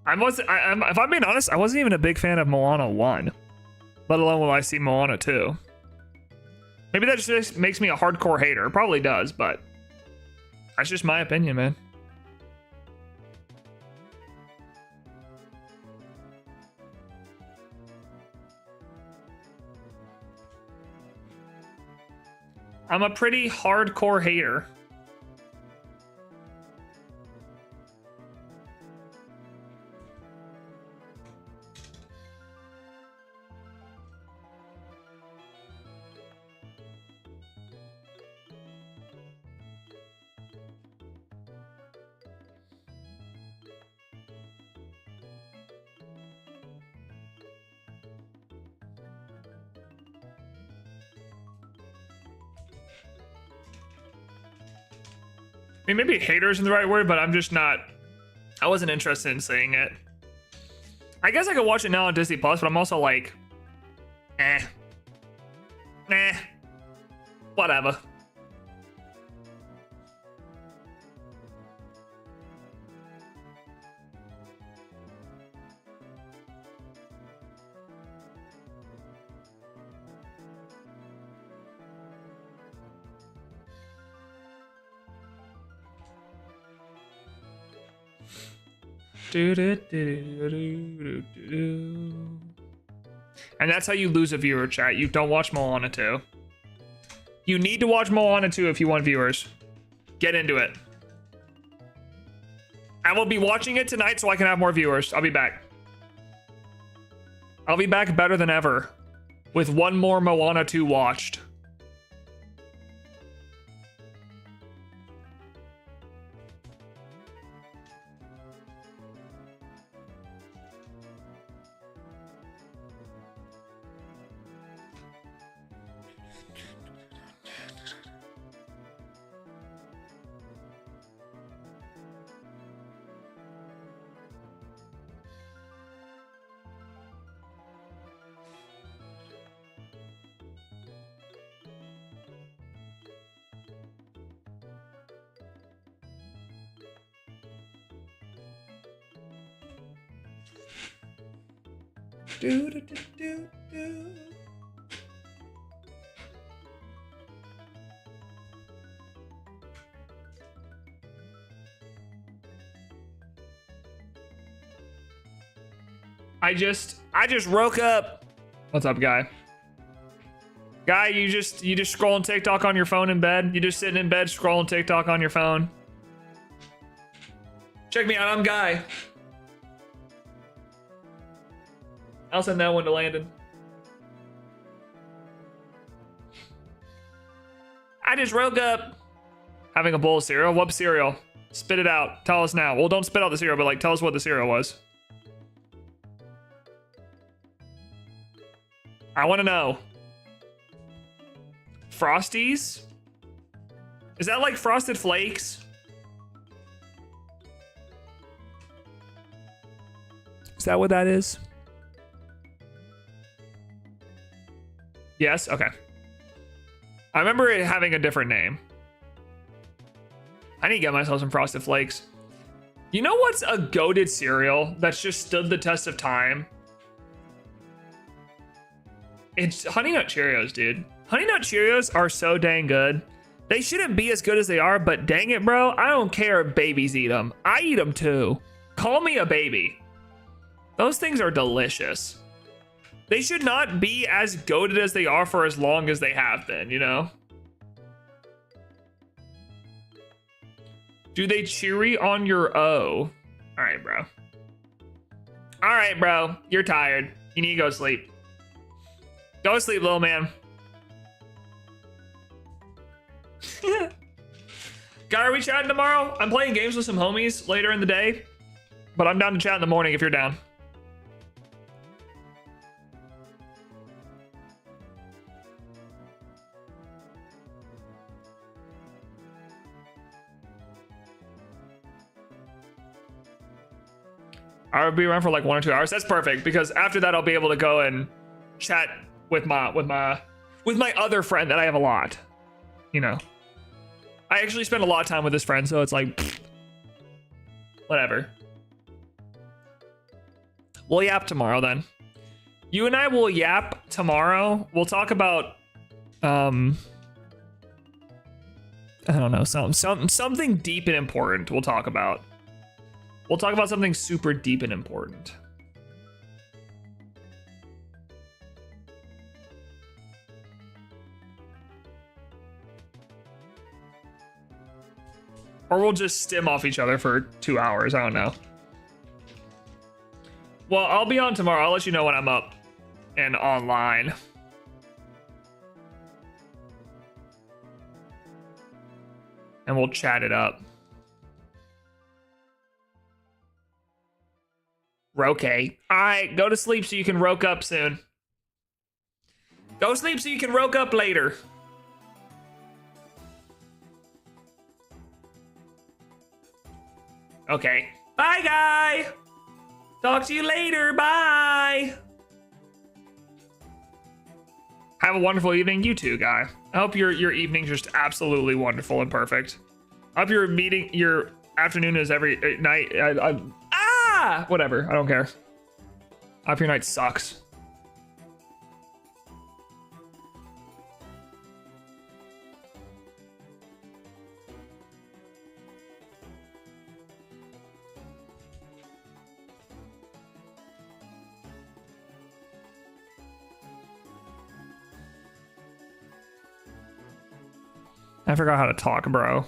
If I'm being honest, I wasn't even a big fan of Moana 1. Let alone will I see Moana 2. Maybe that just makes me a hardcore hater. It probably does, but that's just my opinion, man. I'm a pretty hardcore hater. I mean, maybe hater isn't the right word, but I'm just not... I wasn't interested in seeing it. I guess I could watch it now on Disney Plus, but I'm also like... Whatever. And that's how you lose a viewer, chat. You don't watch Moana 2. You need to watch Moana 2 if you want viewers. Get into it. I will be watching it tonight so I can have more viewers. I'll be back. I'll be back better than ever with one more Moana 2 watched. I just woke up. What's up, guy? Guy, you just scrolling TikTok on your phone in bed? You just sitting in bed scrolling TikTok on your phone? Check me out, I'm Guy. I'll send that one to Landon. I just woke up having a bowl of cereal. What cereal? Spit it out. Tell us now. Well, don't spit out the cereal, but like tell us what the cereal was. I want to know. Frosties? Is that like Frosted Flakes? Is that what that is? Yes? Okay. I remember it having a different name. I need to get myself some Frosted Flakes. You know what's a goated cereal that's just stood the test of time? It's Honey Nut Cheerios, dude. Honey Nut Cheerios are so dang good. They shouldn't be as good as they are, but dang it, bro. I don't care if babies eat them. I eat them too. Call me a baby. Those things are delicious. They should not be as goated as they are for as long as they have been, you know? Do they cheery on your O? All right, bro. All right, bro. You're tired. You need to go sleep. Go sleep, little man. Guy, are we chatting tomorrow? I'm playing games with some homies later in the day, but I'm down to chat in the morning if you're down. I'll be around for like 1 or 2 hours. That's perfect because after that I'll be able to go and chat with my other friend that I have a lot. You know, I actually spend a lot of time with this friend, so it's like whatever. We'll yap tomorrow then. You and I will yap tomorrow. We'll talk about I don't know, something deep and important. We'll talk about something super deep and important. Or we'll just stim off each other for 2 hours. I don't know. Well, I'll be on tomorrow. I'll let you know when I'm up and online. And we'll chat it up. Roke. All right, go to sleep so you can roke up soon. Go sleep so you can roke up later. Okay. Bye, guy. Talk to you later. Bye. Have a wonderful evening. You too, guy. I hope your evening's just absolutely wonderful and perfect. I hope your afternoon is every night. Whatever. I don't care. I hope your night sucks. I forgot how to talk, bro.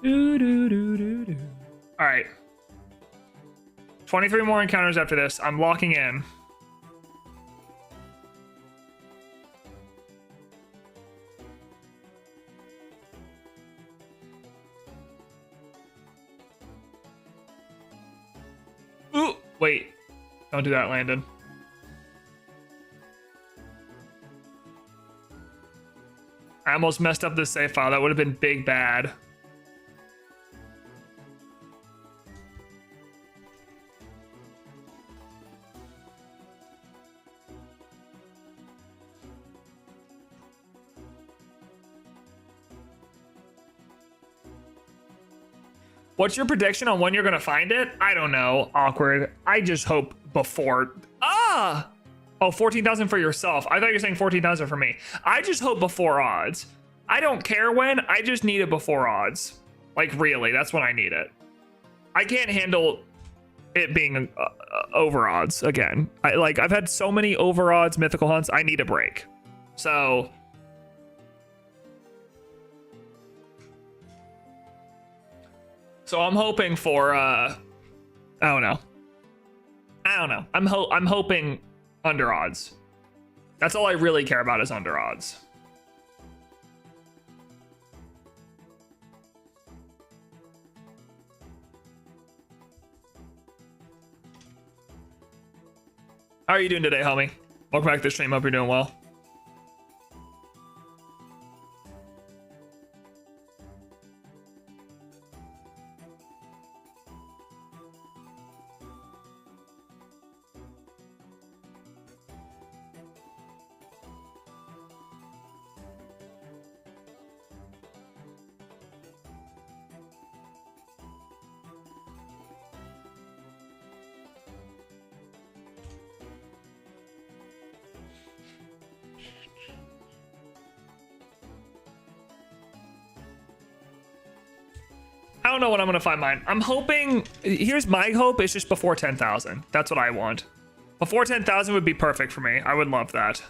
All right. 23 more encounters after this. I'm locking in. Ooh, wait. Don't do that, Landon. I almost messed up this save file. That would have been big bad. What's your prediction on when you're gonna find it? I don't know. Awkward. I just hope before. Ah! Oh, 14,000 for yourself. I thought you were saying 14,000 for me. I just hope before odds. I don't care when. I just need it before odds. Like, really, that's when I need it. I can't handle it being over odds again. I've had so many over odds mythical hunts. I need a break. So I'm hoping for I don't know. I'm hoping under odds. That's all I really care about is under odds. How are you doing today, homie? Welcome back to the stream. Hope you're doing well. I don't know when I'm gonna find mine. I'm hoping, here's my hope, it's just before 10,000. That's what I want. Before 10,000 would be perfect for me. I would love that.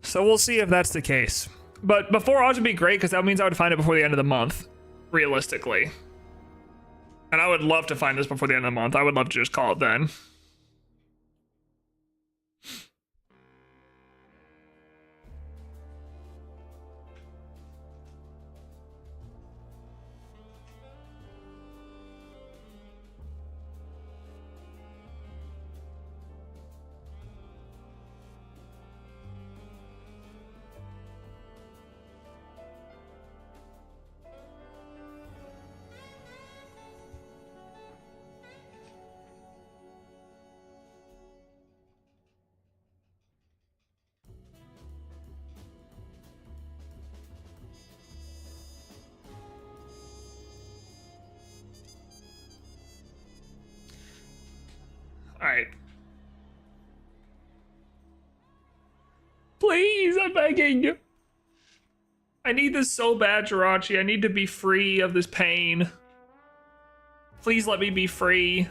So we'll see if that's the case. But before odds would be great because that means I would find it before the end of the month, realistically. And I would love to find this before the end of the month. I would love to just call it then. All right. Please, I'm begging. I need this so bad, Jirachi. I need to be free of this pain. Please let me be free.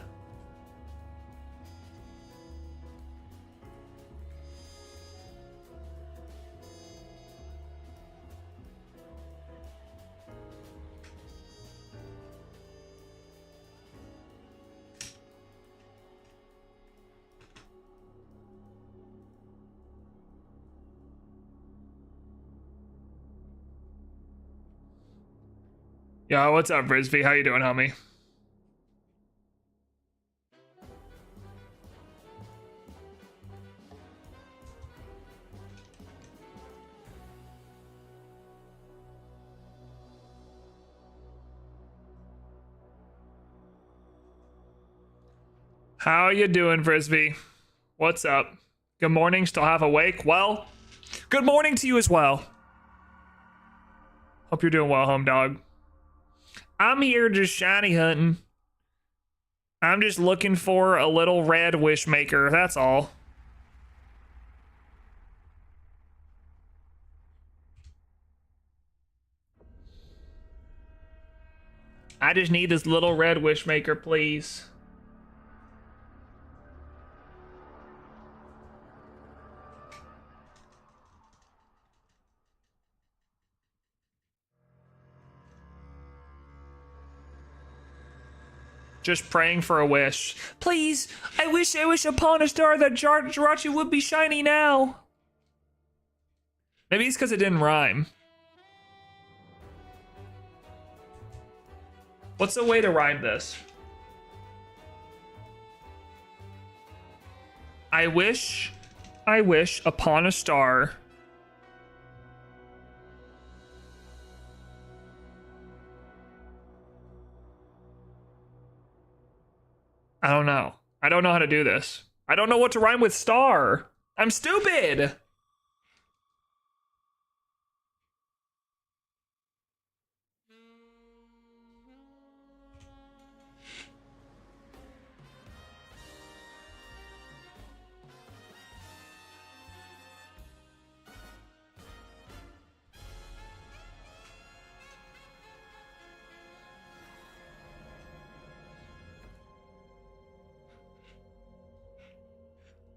Yo, what's up, Frisbee? How you doing, homie? How you doing, Frisbee? What's up? Good morning, still half awake? Well, good morning to you as well. Hope you're doing well, home dog. I'm here just shiny hunting. I'm just looking for a little red wishmaker, that's all. I just need this little red wishmaker, please. Just praying for a wish. Please, I wish upon a star that Jirachi would be shiny now. Maybe it's because it didn't rhyme. What's a way to rhyme this? I wish upon a star. I don't know. I don't know how to do this. I don't know what to rhyme with star. I'm stupid.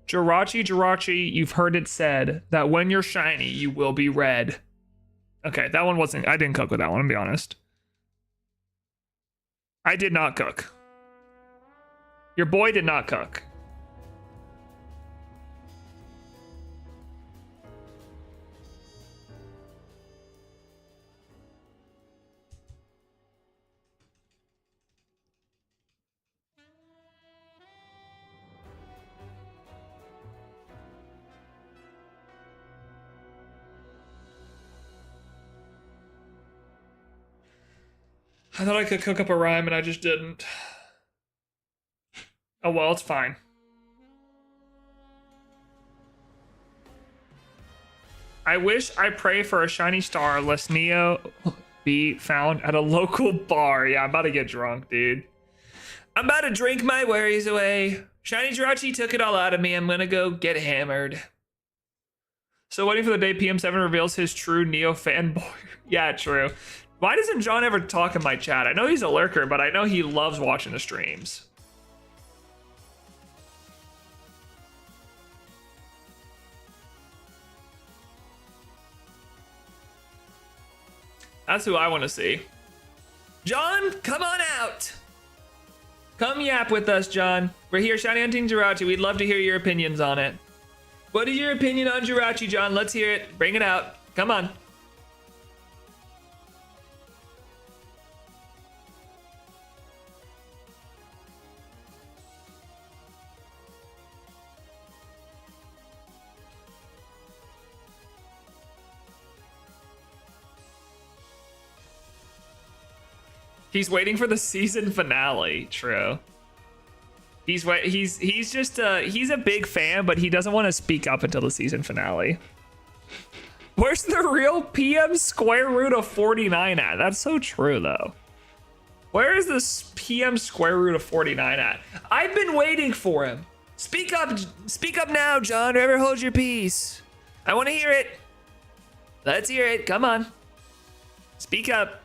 Jirachi, you've heard it said that when you're shiny, you will be red. Okay, that one wasn't, I didn't cook with that one, to be honest. I did not cook. Your boy did not cook. I thought I could cook up a rhyme and I just didn't. Oh well, it's fine. I wish I pray for a shiny star lest Neo be found at a local bar. Yeah, I'm about to get drunk, dude. I'm about to drink my worries away. Shiny Jirachi took it all out of me. I'm gonna go get hammered. So waiting for the day PM7 reveals his true Neo fanboy. Yeah, true. Why doesn't John ever talk in my chat? I know he's a lurker, but I know he loves watching the streams. That's who I want to see. John, come on out. Come yap with us, John. We're here shiny hunting Jirachi. We'd love to hear your opinions on it. What is your opinion on Jirachi, John? Let's hear it. Bring it out. Come on. He's waiting for the season finale. True. He's just he's a big fan, but he doesn't want to speak up until the season finale. Where's the real PM square root of 49 at? That's so true though. Where is this PM square root of 49 at? I've been waiting for him. Speak up now, John, or ever hold your peace. I want to hear it. Let's hear it. Come on. Speak up.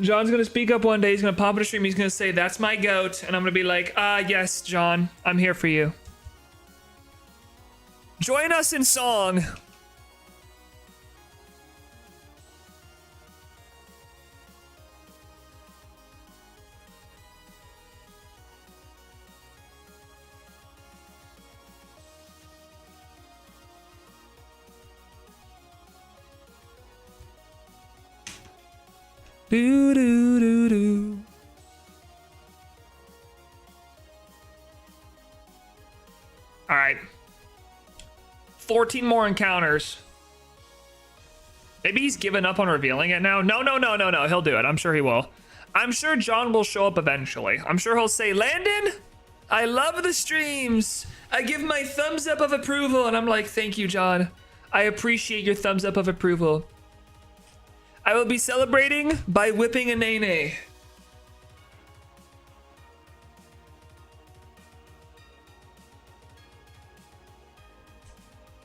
John's gonna speak up one day. He's gonna pop in a stream. He's gonna say, "That's my goat," and I'm gonna be like, yes, John, I'm here for you. Join us in song. Do do do do. All right. 14 more encounters. Maybe he's given up on revealing it now. No. He'll do it. I'm sure he will. I'm sure John will show up eventually. I'm sure he'll say, Landon, I love the streams. I give my thumbs up of approval, and I'm like, thank you, John. I appreciate your thumbs up of approval. I will be celebrating by whipping a nene.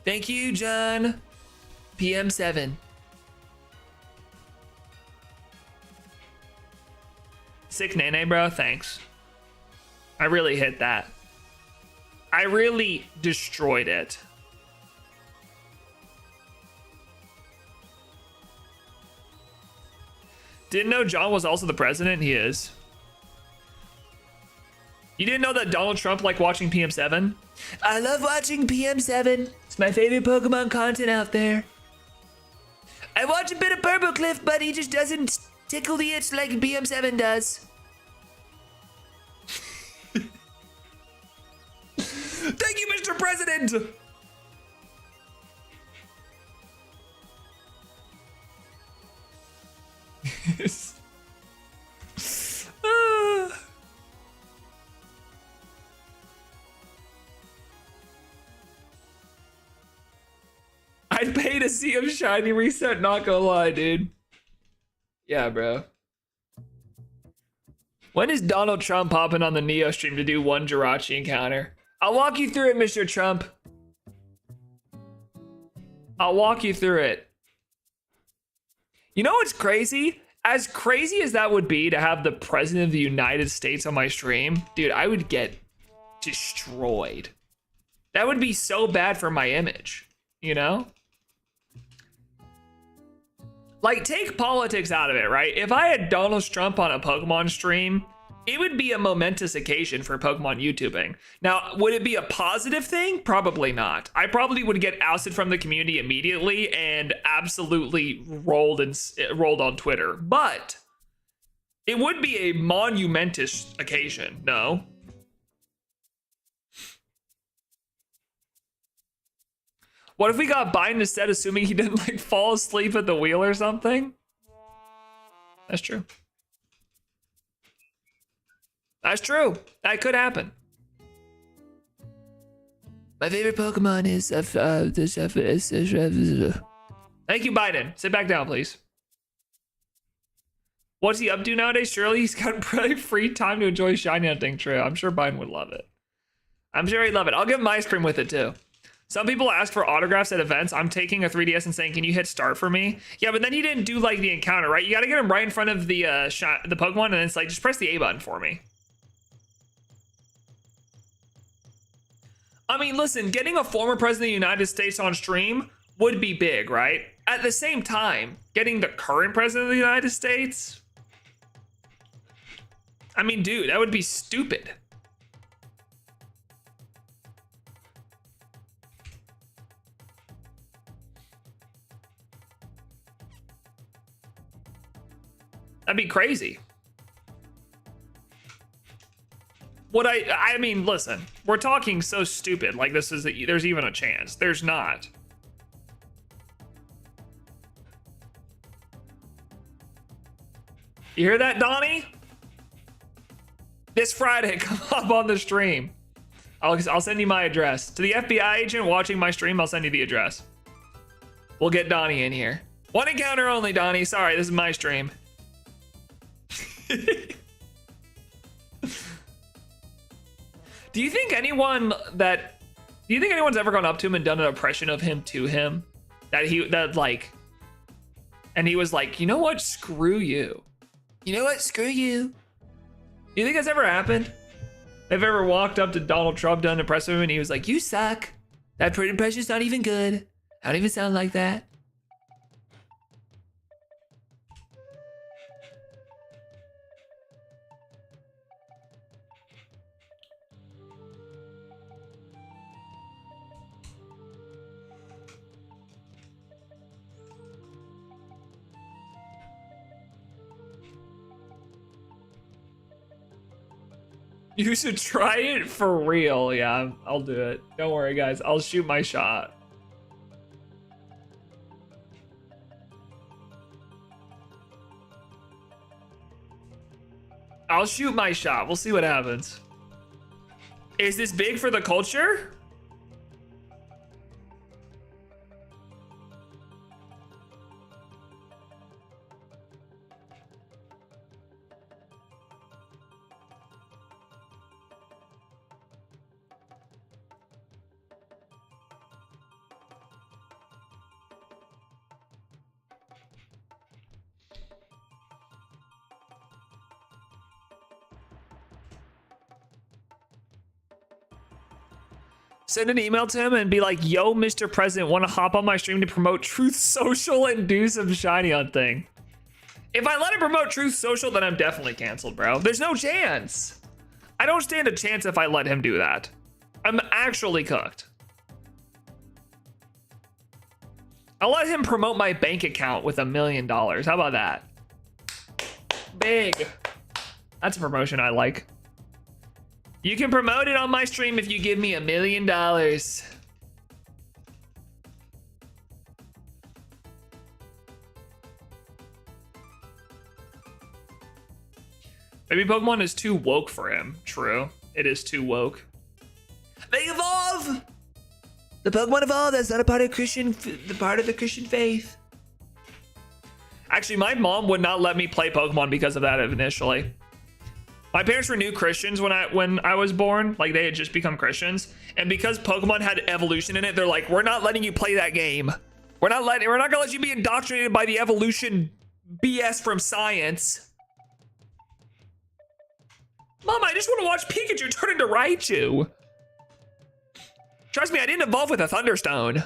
Thank you, John. PM7. Sick nene, bro. Thanks. I really hit that. I really destroyed it. Didn't know John was also the president? He is. You didn't know that Donald Trump liked watching PM7? I love watching PM7. It's my favorite Pokemon content out there. I watch a bit of Purple Cliff, but he just doesn't tickle the itch like PM7 does. Thank you, Mr. President! I'd pay to see him shiny reset, not gonna lie, dude. Yeah, bro. When is Donald Trump popping on the Neo stream to do one Jirachi encounter? I'll walk you through it, Mr. Trump. I'll walk you through it. You know what's crazy? As crazy as that would be to have the President of the United States on my stream, dude, I would get destroyed. That would be so bad for my image, you know? Like, take politics out of it, right? If I had Donald Trump on a Pokemon stream, it would be a momentous occasion for Pokemon YouTubing. Now, would it be a positive thing? Probably not. I probably would get ousted from the community immediately and absolutely rolled on Twitter. But it would be a monumentous occasion, no? What if we got Biden instead, assuming he didn't like fall asleep at the wheel or something? That's true. That's true. That could happen. My favorite Pokemon is Thank you, Biden. Sit back down, please. What's he up to nowadays? Surely he's got pretty free time to enjoy shiny hunting. True. I'm sure Biden would love it. I'm sure he'd love it. I'll give him ice cream with it too. Some people ask for autographs at events. I'm taking a 3DS and saying, can you hit start for me? Yeah, but then he didn't do like the encounter, right? You got to get him right in front of the Pokemon, and it's like, just press the A button for me. I mean, listen, getting a former president of the United States on stream would be big, right? At the same time, getting the current president of the United States, I mean, dude, that would be stupid. That'd be crazy. What I mean, listen, we're talking so stupid. Like this is, there's even a chance. There's not. You hear that, Donnie? This Friday, come up on the stream. I'll send you my address. To the FBI agent watching my stream, I'll send you the address. We'll get Donnie in here. One encounter only, Donnie. Sorry, this is my stream. Do you think anyone's ever gone up to him and done an impression of him to him? And he was like, you know what? Screw you. You know what? Screw you. Do you think that's ever happened? They've ever walked up to Donald Trump, done an impression of him, and he was like, you suck. That impression's not even good. I don't even sound like that. You should try it for real. Yeah, I'll do it. Don't worry, guys. I'll shoot my shot. I'll shoot my shot. We'll see what happens. Is this big for the culture? Send an email to him and be like, yo, Mr. President, want to hop on my stream to promote Truth Social and do some shiny hunting? If I let him promote Truth Social, then I'm definitely canceled, bro. There's no chance. I don't stand a chance if I let him do that. I'm actually cooked. I'll let him promote my bank account with $1 million. How about that? Big. That's a promotion I like. You can promote it on my stream if you give me $1 million. Maybe Pokemon is too woke for him. True. It is too woke. They evolve! The Pokemon evolve. That's not a part of the part of the Christian faith. Actually, my mom would not let me play Pokemon because of that initially. My parents were new Christians when I was born. Like, they had just become Christians. And because Pokemon had evolution in it, they're like, we're not letting you play that game. We're not gonna let you be indoctrinated by the evolution BS from science. Mom, I just want to watch Pikachu turn into Raichu. Trust me, I didn't evolve with a Thunderstone.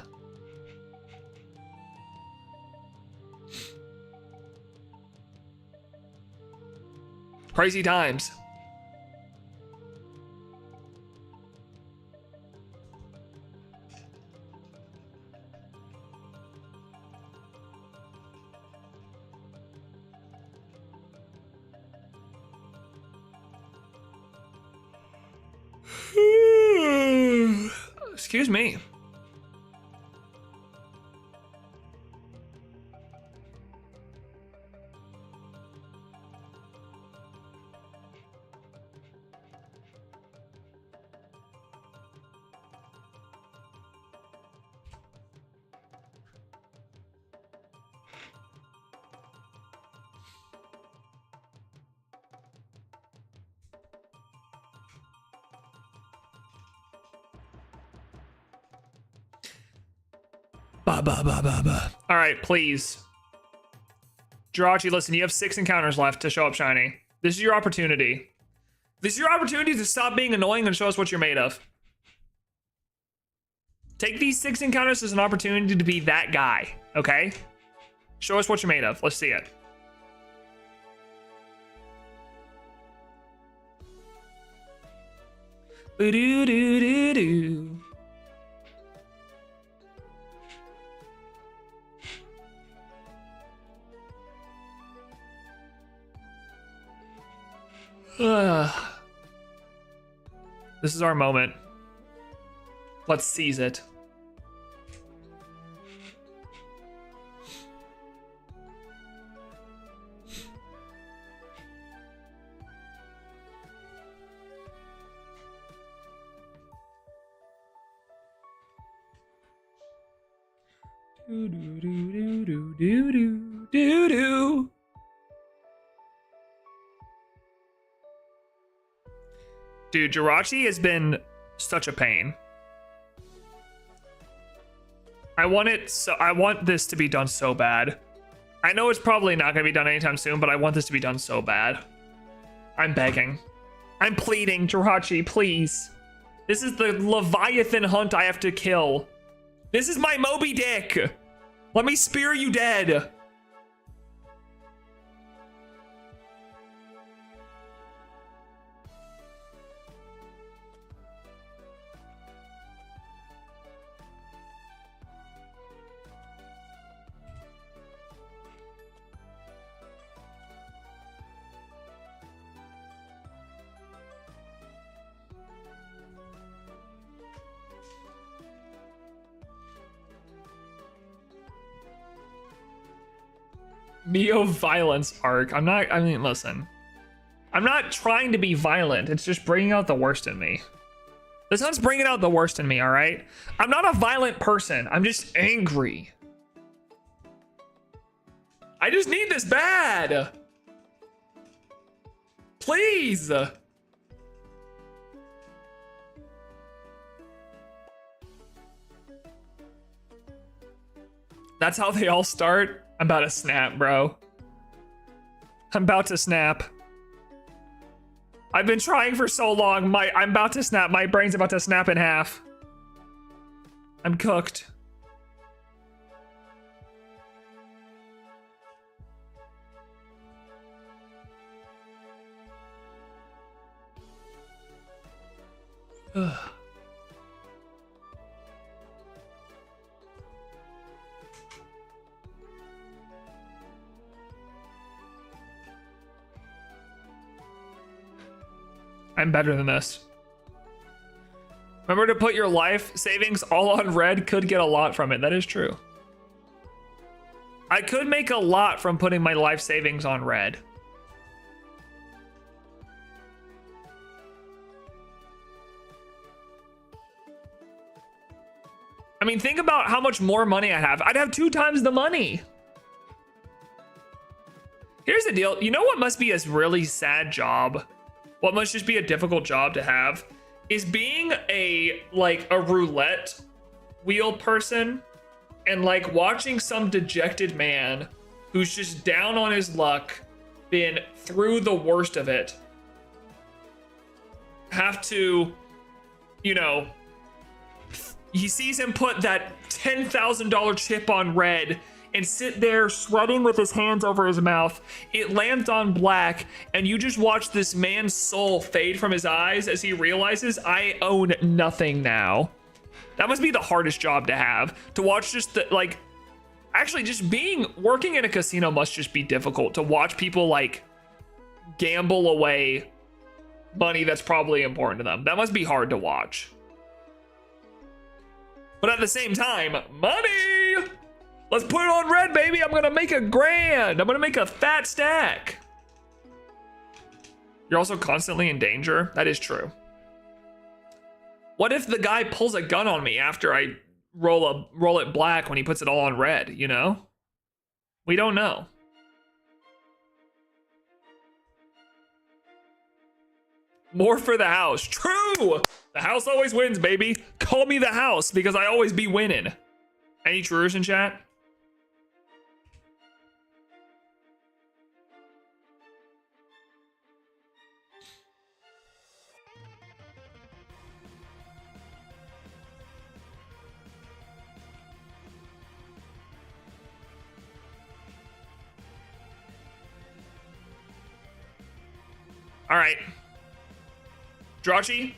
Crazy times. Excuse me. All right, please. Jirachi, listen, you have 6 encounters left to show up shiny. This is your opportunity. This is your opportunity to stop being annoying and show us what you're made of. Take these 6 encounters as an opportunity to be that guy, okay? Show us what you're made of. Let's see it. Boo-doo-doo-doo-doo. This is our moment. Let's seize it. Do do do do do do do do. Dude, Jirachi has been such a pain. I want this to be done so bad. I know it's probably not gonna be done anytime soon, but I want this to be done so bad. I'm begging. I'm pleading, Jirachi, please. This is the Leviathan hunt I have to kill. This is my Moby Dick. Let me spear you dead. Neo-violence arc. Listen. I'm not trying to be violent. It's just bringing out the worst in me. The sun's bringing out the worst in me, all right? I'm not a violent person. I'm just angry. I just need this bad. Please. That's how they all start. I'm about to snap, bro. I'm about to snap. I've been trying for so long. I'm about to snap. My brain's about to snap in half. I'm cooked. Ugh. I'm better than this. Remember to put your life savings all on red. Could get a lot from it. That is true. I could make a lot from putting my life savings on red. I mean, think about how much more money I have. I'd have 2 times the money. Here's the deal. You know what must be a really sad job? What must just be a difficult job to have is being a roulette wheel person and like watching some dejected man who's just down on his luck, been through the worst of it, have to, you know, he sees him put that $10,000 chip on red and sit there sweating with his hands over his mouth. It lands on black, and you just watch this man's soul fade from his eyes as he realizes, I own nothing now. That must be the hardest job to have. To watch just the, like, actually just working in a casino must just be difficult to watch people like gamble away money that's probably important to them. That must be hard to watch. But at the same time, money! Let's put it on red, baby. I'm gonna make $1,000. I'm gonna make a fat stack. You're also constantly in danger. That is true. What if the guy pulls a gun on me after I roll it black when he puts it all on red, you know? We don't know. More for the house. True! The house always wins, baby. Call me the house because I always be winning. Any truers in chat? All right. Jirachi,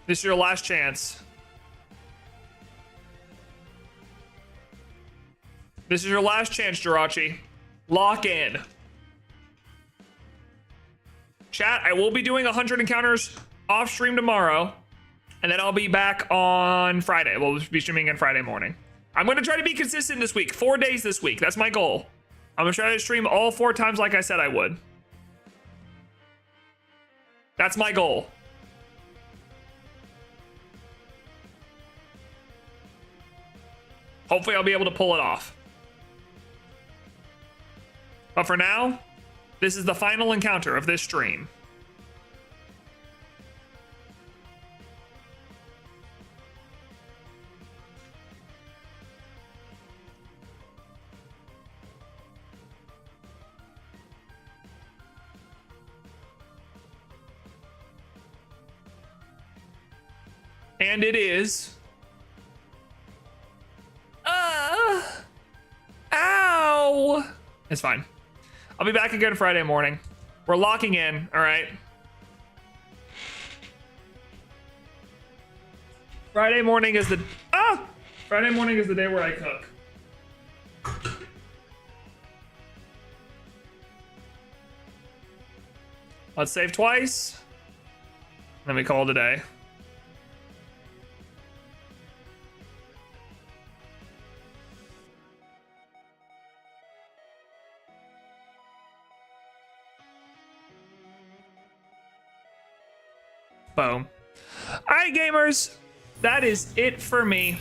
this is your last chance. This is your last chance, Jirachi. Lock in. Chat, I will be doing 100 encounters off stream tomorrow, and then I'll be back on Friday. We'll be streaming on Friday morning. I'm going to try to be consistent this week. 4 days this week. That's my goal. I'm going to try to stream all 4 times like I said I would. That's my goal. Hopefully I'll be able to pull it off. But for now, this is the final encounter of this stream. And it is... Ow! It's fine. I'll be back again Friday morning. We're locking in, all right? Friday morning is the... Friday morning is the day where I cook. Let's save twice. Then we call it a day. Boom. All right, gamers. That is it for me.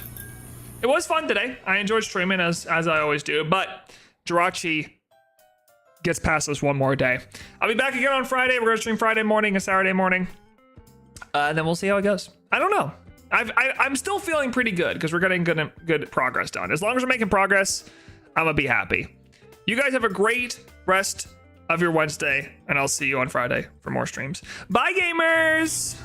It was fun today. I enjoyed streaming as I always do, but Jirachi gets past us one more day. I'll be back again on Friday. We're gonna stream Friday morning and Saturday morning. And then we'll see how it goes. I don't know. I'm still feeling pretty good because we're getting good progress done. As long as we're making progress, I'm gonna be happy. You guys have a great rest of your Wednesday, and I'll see you on Friday for more streams. Bye, gamers!